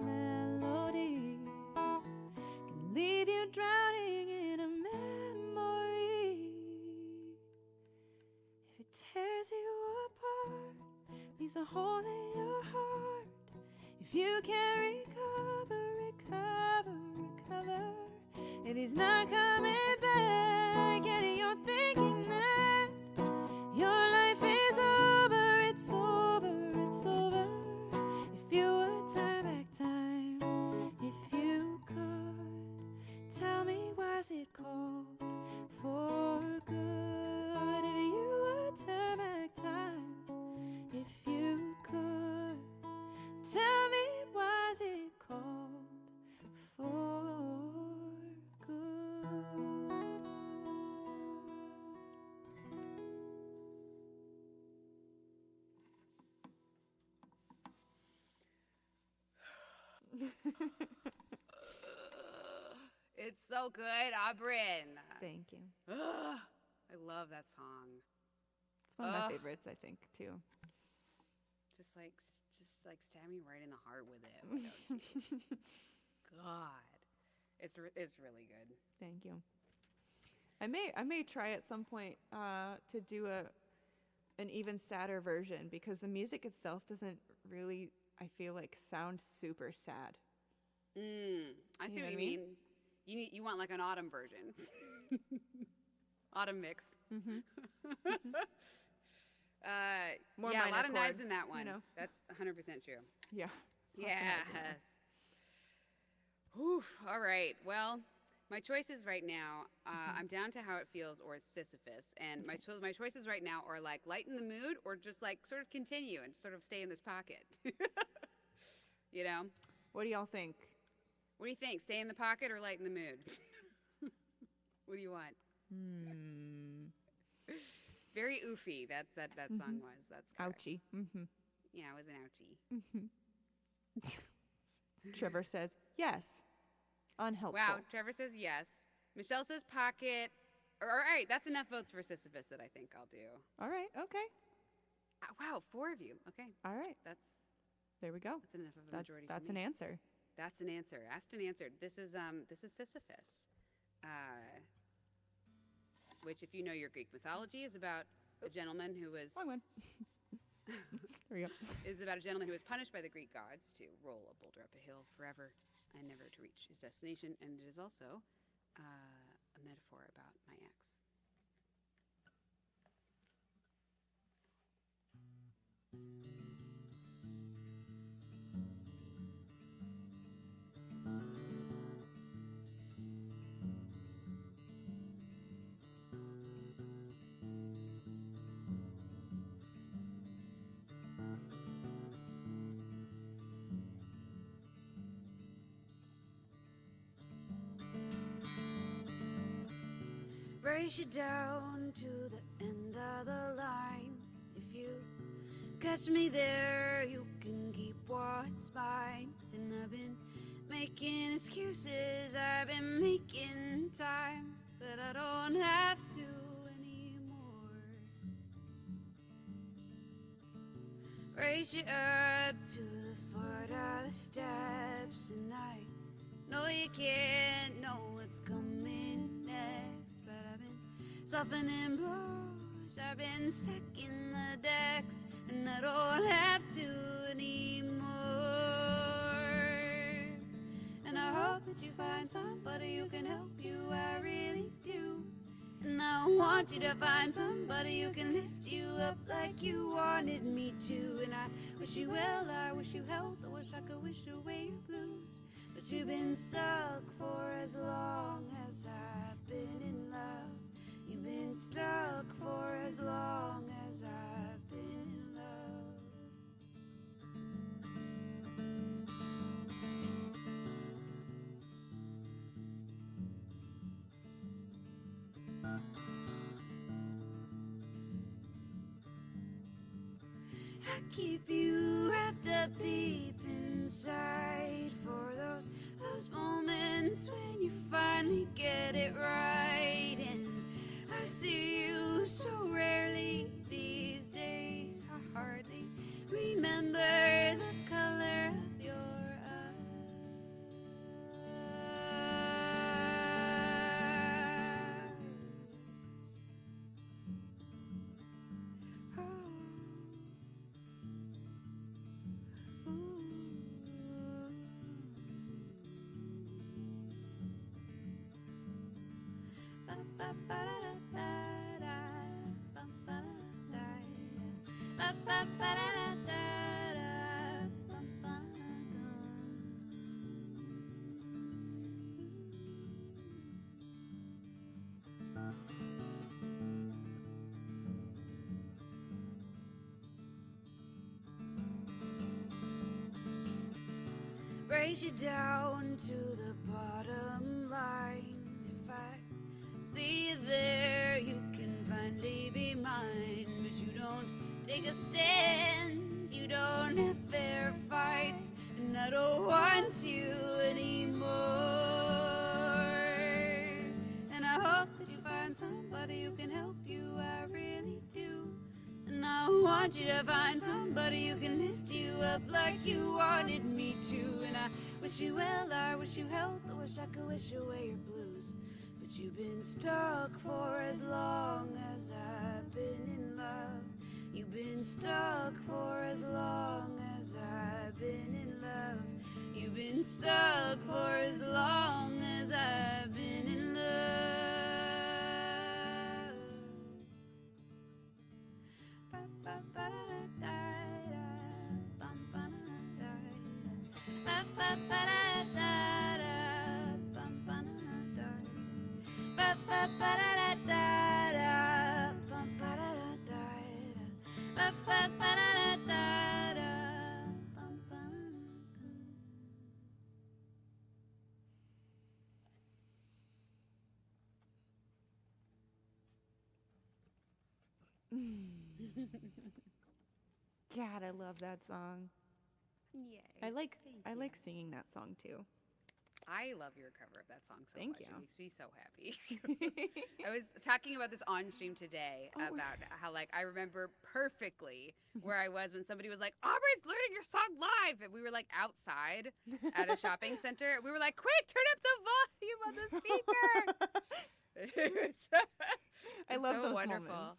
melody can leave you drowning in a memory. If it tears you apart, leaves a hole in your heart. If you can't recover, if he's not coming back, and you're thinking that your life is over, it's over, it's over. If you would turn back time, if you could, tell me, was it called for good? If you would turn back time, if you could, tell me, was it called for good? It's so good, Aubryn. Thank you. Ugh, I love that song. It's one of my Ugh. favorites, I think, too. Just like stab me right in the heart with it. Why don't you? God, it's really good. Thank you. I may try at some point to do an even sadder version, because the music itself doesn't really, I feel like, sound super sad. I see what you mean. You want like an autumn version. Autumn mix. Mm-hmm. Yeah, a lot of knives in that one. You know? That's 100% true. Yeah. Yes. Oof. All right. Well, my choices right now, I'm down to How It Feels or Sisyphus. And my choices right now are like lighten the mood or just like sort of continue and sort of stay in this pocket. You know? What do y'all think? What do you think? Stay in the pocket or lighten the mood? What do you want? Very oofy. That song was. That's correct. Ouchie. Mm-hmm. Yeah, it was an ouchie. Trevor says yes. Unhelpful. Wow. Trevor says yes. Michelle says pocket. All right, that's enough votes for Sisyphus that I think I'll do. All right. Okay. Wow, 4 of you. Okay. All right. There we go. That's enough of a majority. That's for me. an answer. That's an answer. Asked and answered. This is Sisyphus, which, if you know your Greek mythology, is about a gentleman who was. Wrong one. There we go. Is about a gentleman who was punished by the Greek gods to roll a boulder up a hill forever and never to reach his destination. And it is also a metaphor about my ex. race you down to the end of the line. If you catch me there, you can keep what's mine. And I've been making excuses, I've been making time, but I don't have to anymore. Raise you up to the foot of the steps, and I know you can't know what's coming next, but I've been softening blows, I've been stacking the decks, and I don't have to anymore. And I hope that you find somebody who can help you, I really do. And I want you to find somebody who can lift you up like you wanted me to. And I wish you well, I wish you health, I wish I could wish away your blues. But you've been stuck for as long as I've been in love. You've been stuck for as long as I've been in love. I keep you wrapped up deep inside for those moments when you finally get it right. And I see you so rarely these days, I hardly remember the color of your eyes. Raise you down to the bottom line. If I see you there, you can finally be mine. But you don't take a stand, you don't have fair fights, and I don't want you anymore. And I hope that you find somebody who can help you, I really do. And I want you to find somebody who can lift you up like you wanted me to. And I wish you well, I wish you health, I wish I could wish away your blues. But you've been stuck for as long as I've been in love. You've been stuck for as long as I've been in love. You've been stuck for as long as I've been in love. God, I love that song. Yay. I like you. singing that song too. I love your cover of that song so Thank much. you. It makes me so happy. I was talking about this on stream today about how, like, I remember perfectly where I was when somebody was like, Aubrey's learning your song live. And we were, like, outside at a shopping center. We were like, quick, turn up the volume on the speaker. I love so those wonderful. moments.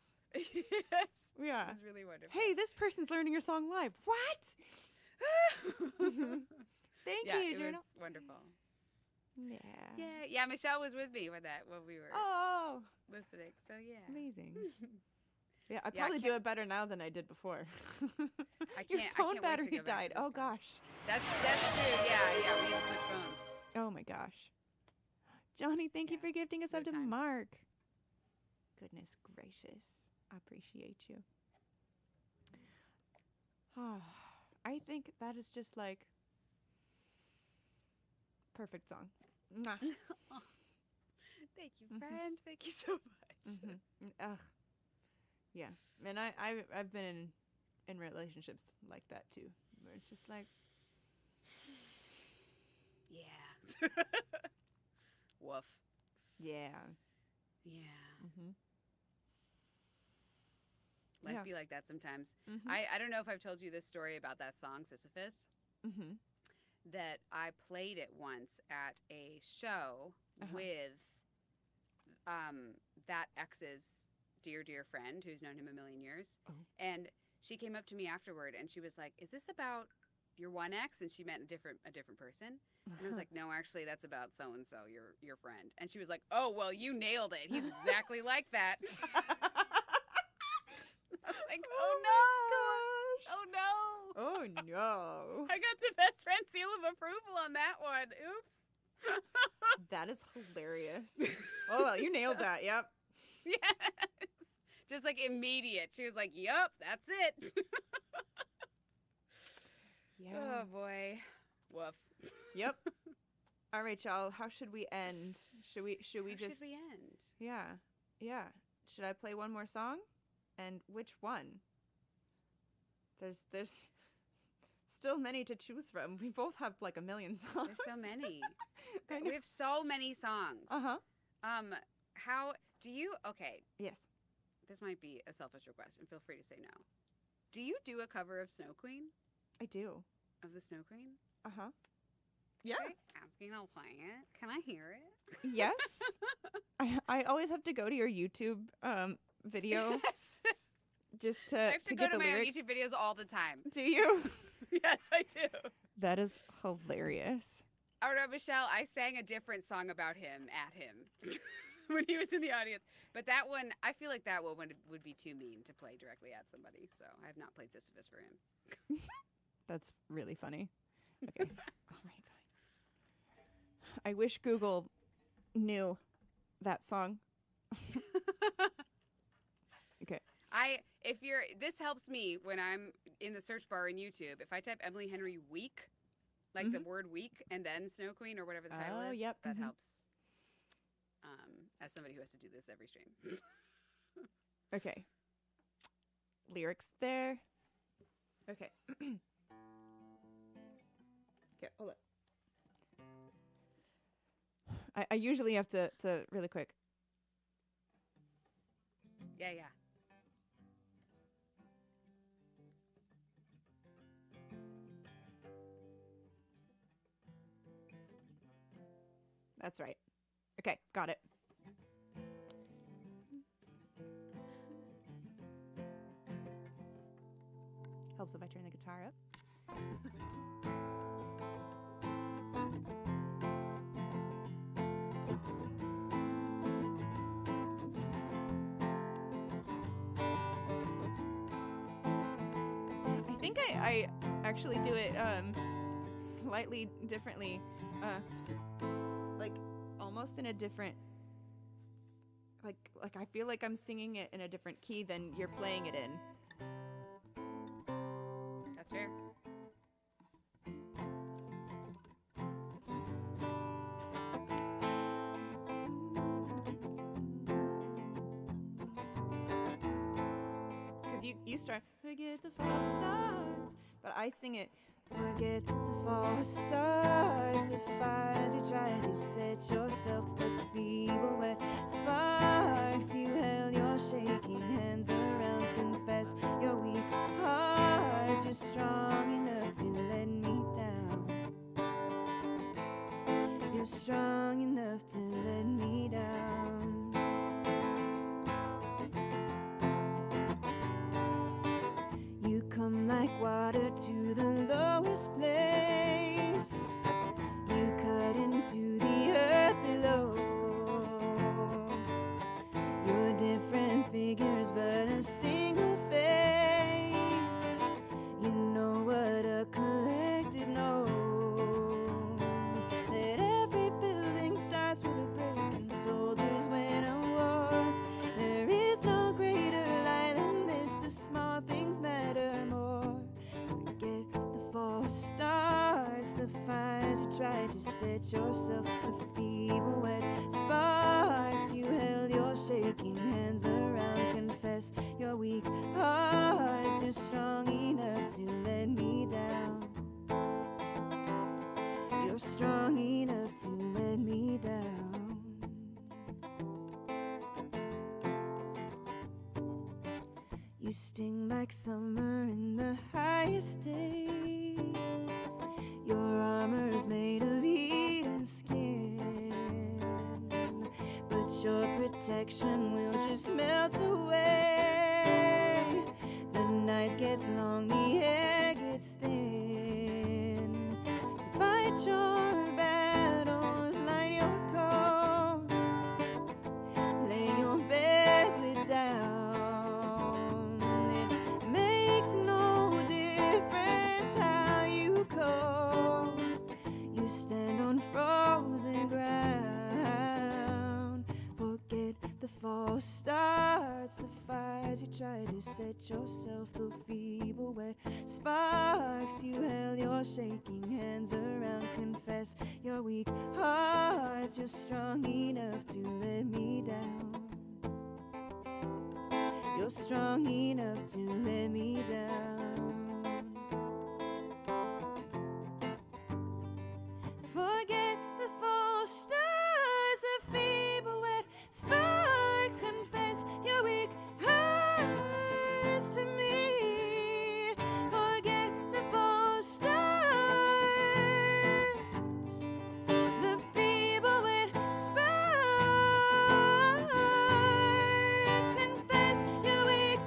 Yes. Yeah. It was really wonderful. Hey, this person's learning your song live. What? Thank Yeah, you, it Journal. was wonderful. Yeah. Yeah, Michelle was with me when we were Oh, listening. So yeah. amazing. Yeah, I Yeah, I probably do can't- it better now than I did before. I Your can't phone wait to battery go back to died. this Oh one. gosh. That's true. Yeah, we have to switch phones. Oh my gosh. Johnny, thank you Yeah, for gifting us no up to time. Mark. Goodness gracious. I appreciate you. I think that is just like perfect song. Mwah. Thank you, friend. Thank you so much. Ugh. Yeah. And I've been in relationships like that too, where it's just like, Yeah. Woof. yeah. Yeah. Mm-hmm. Life Yeah. be like that sometimes. Mm-hmm. I don't know if I've told you this story about that song, Sisyphus, Mm-hmm. that I played it once at a show with that ex's dear friend who's known him a million years. Oh. And she came up to me afterward and she was like, "Is this about your one ex?" And she meant a different person. And I was like, "No, actually that's about so and so, your friend." And she was like, "Oh, well, you nailed it. He's exactly like that." I was like, "Oh no. Oh Oh no. Oh no. I got the best friend seal of approval on that one. Oops." That is hilarious. Oh, well, you nailed that. Yep. Yes. Just like immediate. She was like, "Yup, that's it." Yeah. Oh boy. Woof. Yep. All right, y'all. How should we end? Should we How just should we end? Yeah. Yeah. Should I play one more song? And which one? There's still many to choose from. We both have like a million songs. There's so many. I know. We have so many songs. Uh-huh. How do you okay, Yes. this might be a selfish request and feel free to say no. Do you do a cover of Snow Queen? I do. Of the Snow Queen? Uh-huh. Yeah. Okay. Asking, I'll play it. Can I hear it? Yes. I always have to go to your YouTube video Yes. just I have to go get to the my own lyrics. YouTube videos all the time. Do you? Yes, I do. That is hilarious. I don't know, Michelle, I sang a different song about him at him when he was in the audience. But that one, I feel like that one would be too mean to play directly at somebody. So I have not played Sisyphus for him. That's really funny. Okay. All right, fine. I wish Google knew that song. Okay. This helps me when I'm in the search bar in YouTube. If I type Emily Henry Week, like the word week, and then Snow Queen or whatever the title is, yep. that helps. As somebody who has to do this every stream. Okay. Lyrics there. Okay. Okay, hold up. I usually have to really quick. Yeah. That's right. Okay, got it. Helps if I turn the guitar up. I think I actually do it slightly differently. Like almost in a different like I feel like I'm singing it in a different key than you're playing it in. That's fair. Because you start, forget the false starts, but I sing it, forget the false stars, the fires you tried to set yourself, the feeble wet sparks you held your shaking hands around, confess your weak heart, you're strong enough to let me down, you're strong enough to let me down. You come like water to the lowest place. You cut into the earth below. You're different figures, but a single face. You know what a collective knows. That every building starts with a break and soldiers win a war. There is no greater lie than this. The small things matter more. Forget the false stars, the fires you tried to set yourself, the feeble wet sparks you held your shaking hands around. Confess your weak hearts, you're strong enough to let me down. You're strong enough to let me down. You sting like summer in the highest days. Your armor's made of heat and skin, but your protection will just melt away. The night gets long, the air gets thin. So fight your battles, light your cause, lay your beds with down. It makes no difference how you go. You stand on frozen ground. Forget the false starts, the fires you try to set yourself, the feeble wet sparks you held your shaking hands around. Confess your weak hearts, you're strong enough to let me down. You're strong enough to let me down. Forget the false stars, the feeble wet sparks. Confess your weak hearts to me. Forget the false stars, the feeble wet sparks. Confess your weak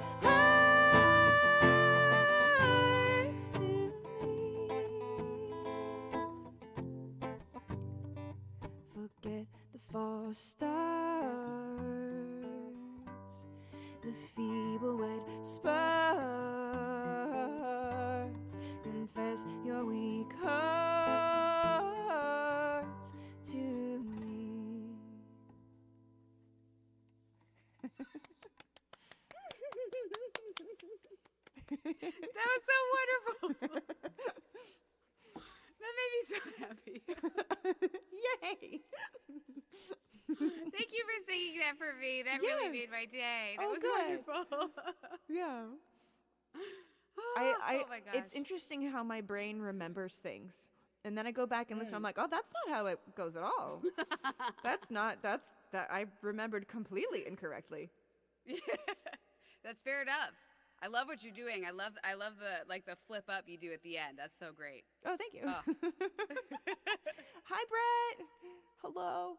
hearts to me. Forget the false starts, the feeble wet sparks. Confess your weak hearts to me. That was so wonderful. That made me so happy. Yay! Thank you for singing that for me. That really Yes. made my day. That Oh, was good. wonderful. Yeah. Oh my gosh. It's interesting how my brain remembers things. And then I go back and listen. I'm like, oh, that's not how it goes at all. That I remembered completely incorrectly. That's fair enough. I love what you're doing. I love the flip up you do at the end. That's so great. Oh, thank you. Oh. Hi, Brett. Hello.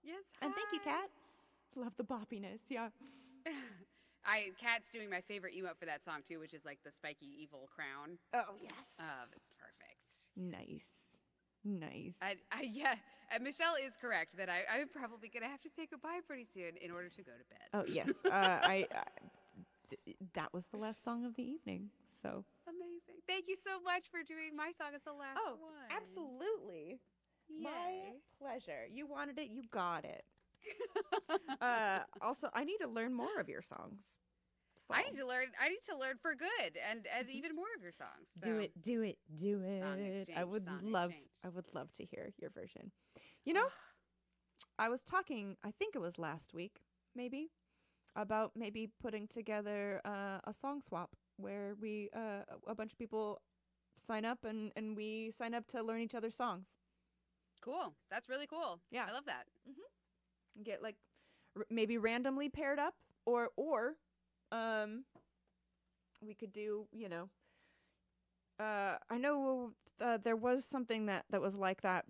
Yes. And thank you, hi. Kat. Love the boppiness. Yeah. Kat's doing my favorite emote for that song too, which is like the spiky evil crown. Oh, yes. It's perfect. Nice. Nice. Yeah, and Michelle is correct that I'm probably gonna have to say goodbye pretty soon in order to go to bed. Oh, yes. That was the last song of the evening. So. Amazing. Thank you so much for doing my song as the last one. Absolutely. Yay. My pleasure. You wanted it, you got it. Also, I need to learn more of your songs. So. I need to learn for good and even more of your songs. So. Do it. Song exchange, I would song love exchange. to hear your version. You know, I was talking, I think it was last week, maybe, about maybe putting together a song swap where we a bunch of people sign up and we sign up to learn each other's songs. Cool. That's really cool. Yeah. I love that. Get like maybe randomly paired up or we could do, you know, I know there was something that was like that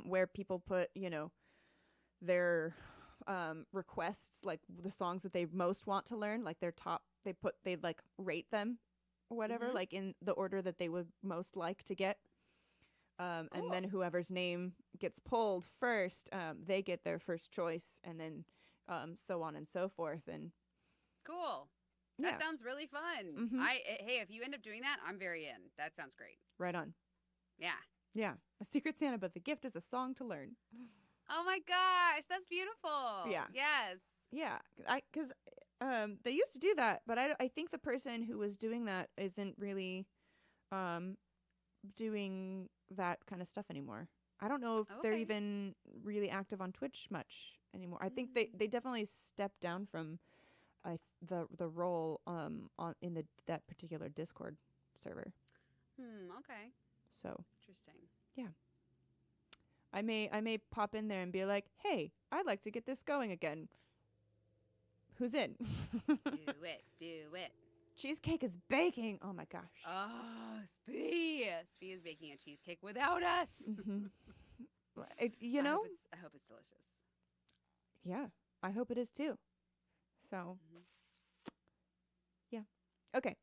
where people put, you know, their requests, like the songs that they most want to learn, like their top, they like rate them or whatever, like in the order that they would most like to get. And then whoever's name gets pulled first, they get their first choice, and then so on and so forth. And Cool. Yeah. That sounds really fun. Mhm. Hey, if you end up doing that, I'm very in. That sounds great. right on. Yeah. Yeah. A Secret Santa, but the gift is a song to learn. Oh my gosh, that's beautiful. Yeah. Yes. Yeah. Because they used to do that, but I think the person who was doing that isn't really doing that kind of stuff anymore. I don't know if they're Okay. even really active on Twitch much anymore. I think they definitely stepped down from the role on in that particular Discord server. Okay. So Interesting. yeah, I may pop in there and be like, hey, I'd like to get this going again. Who's in? Do it. Do it. Cheesecake is baking. Oh my gosh. Oh, Spee. Spee is baking a cheesecake without us. You know? I hope it's delicious. Yeah, I hope it is too. So, yeah. Okay.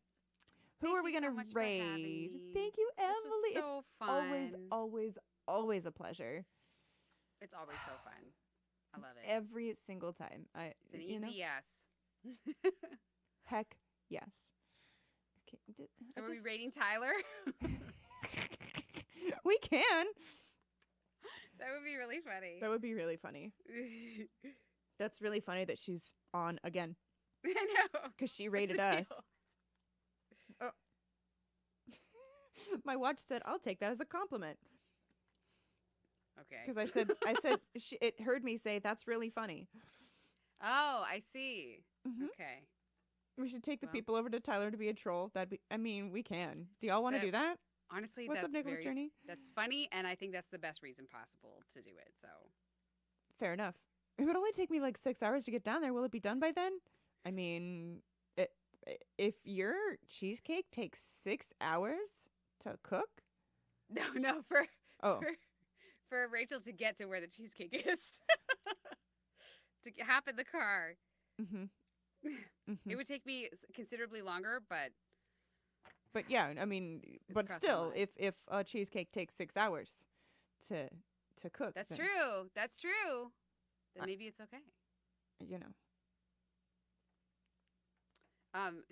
Who Thank are we you so going much to for having raid? me. Thank you, This Emily. was so fun. Always a pleasure. It's always so fun. I love it. Every single time. It's an easy yes. Heck yes. Okay. So are we rating Tyler? We can. That would be really funny. That would be really funny. That's really funny that she's on again. I know. Because she rated us. Oh. My watch said, "I'll take that as a compliment." Okay. Because I said, it heard me say, "That's really funny." Oh, I see. Mhm. Okay. We should take the people over to Tyler to be a troll. We can. Do y'all want to That- do that? Honestly, What's that's up, Nicholas Journey? That's funny, and I think that's the best reason possible to do it. So Fair enough. It would only take me like 6 hours to get down there. Will it be done by then? I mean, if your cheesecake takes 6 hours to cook, no, for Rachel to get to where the cheesecake is, to hop in the car, it would take me considerably longer, but yeah, I mean, but crossed still, my mind. if a cheesecake takes 6 hours to cook, that's then, true. That's true. Then maybe it's okay. You know.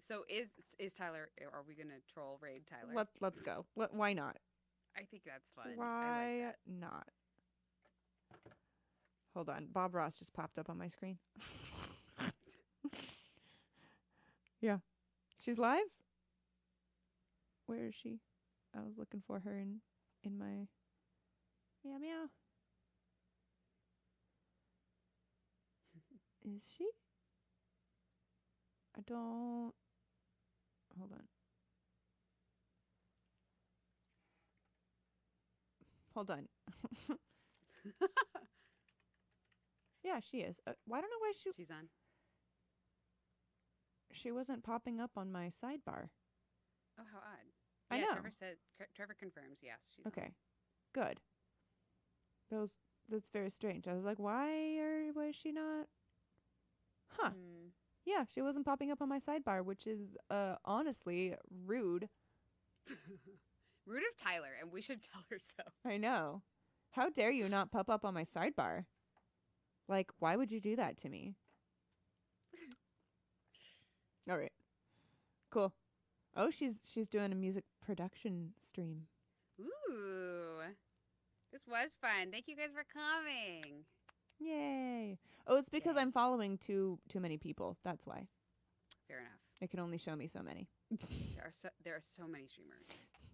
So is Tyler? Are we gonna troll raid Tyler? Let's go. Why not? I think that's fun. I Why like that. not? Hold on. Bob Ross just popped up on my screen. Yeah. She's live? Where is she? I was looking for her in my meow meow. Is she? I don't. Hold on. Hold on. Yeah, she is. I don't know why She's on. she wasn't popping up on my sidebar. Oh, how odd. I Yeah, know. Trevor confirms. Yes, she's Okay, good. That's very strange. I was like, was she not? Huh. on. Yeah, she wasn't popping up on my sidebar, which is honestly rude. Rude of Tyler, and we should tell her so. I know. How dare you not pop up on my sidebar? Like, why would you do that to me? All right. Cool. Oh, she's doing a music production stream. Ooh, this was fun. Thank you guys for coming. Yay. Oh, it's because I'm following too many people. That's why. Fair enough. It can only show me so many. There are so many streamers.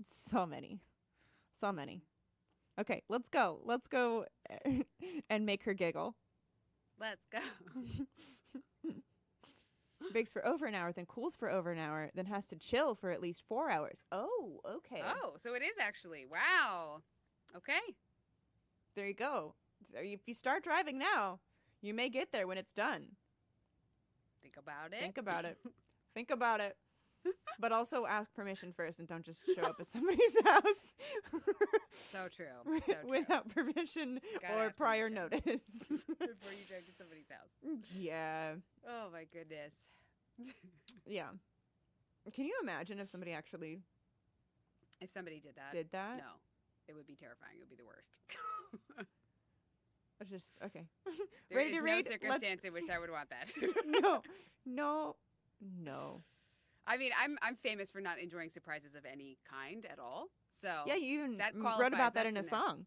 So many. So many. Okay, let's go. Let's go and make her giggle. Let's go. Bakes for over an hour, then cools for over an hour, then has to chill for at least 4 hours. Oh, okay. Oh, so it is actually. Wow. Okay. There you go. So if you start driving now, you may get there when it's done. Think about it. Think about it. Think about it. But also ask permission first and don't just show up at somebody's house So true. So true. without permission Gotta or ask prior permission. notice. Before you drive to somebody's house. Yeah. Oh my goodness. Yeah. Can you imagine if somebody actually If somebody did that. that? No. It would be terrifying. It would be the worst. It's just okay. There Ready is to no raid? circumstance in which I would want that. No. I mean, I'm famous for not enjoying surprises of any kind at all. So Yeah, you even that wrote qualifies. about that in a That's song.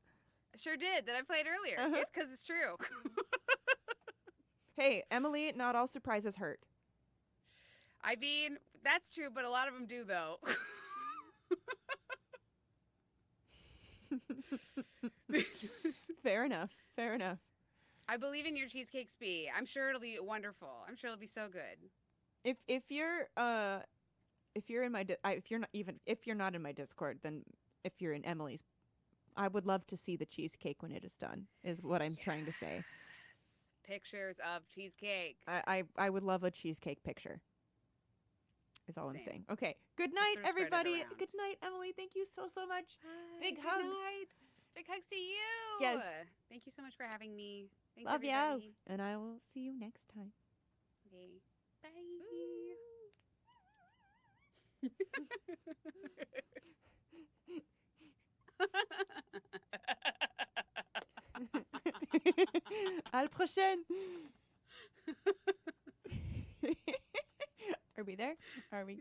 I sure did that I played earlier. Uh-huh. It's because it's true. Hey, Emily, not all surprises hurt. I mean, that's true, but a lot of them do, though. Fair enough. Fair enough. I believe in your cheesecakes bee. I'm sure it'll be wonderful. I'm sure it'll be so good. If you're in my if you're not in my Discord, then if you're in Emily's, I would love to see the cheesecake when it is done. Is what I'm trying to say. Pictures of cheesecake. I would love a cheesecake picture. Is all I'm Same. saying. Okay. Good night, sort of spread it everybody. around. Good night, Emily. Thank you so much. Big Good hugs. night. Big hugs to you. Yes. Thank you so much for having me. Thanks, Love everybody. you. And I will see you next time. Okay. Bye. À la prochaine. Are we there? Are we?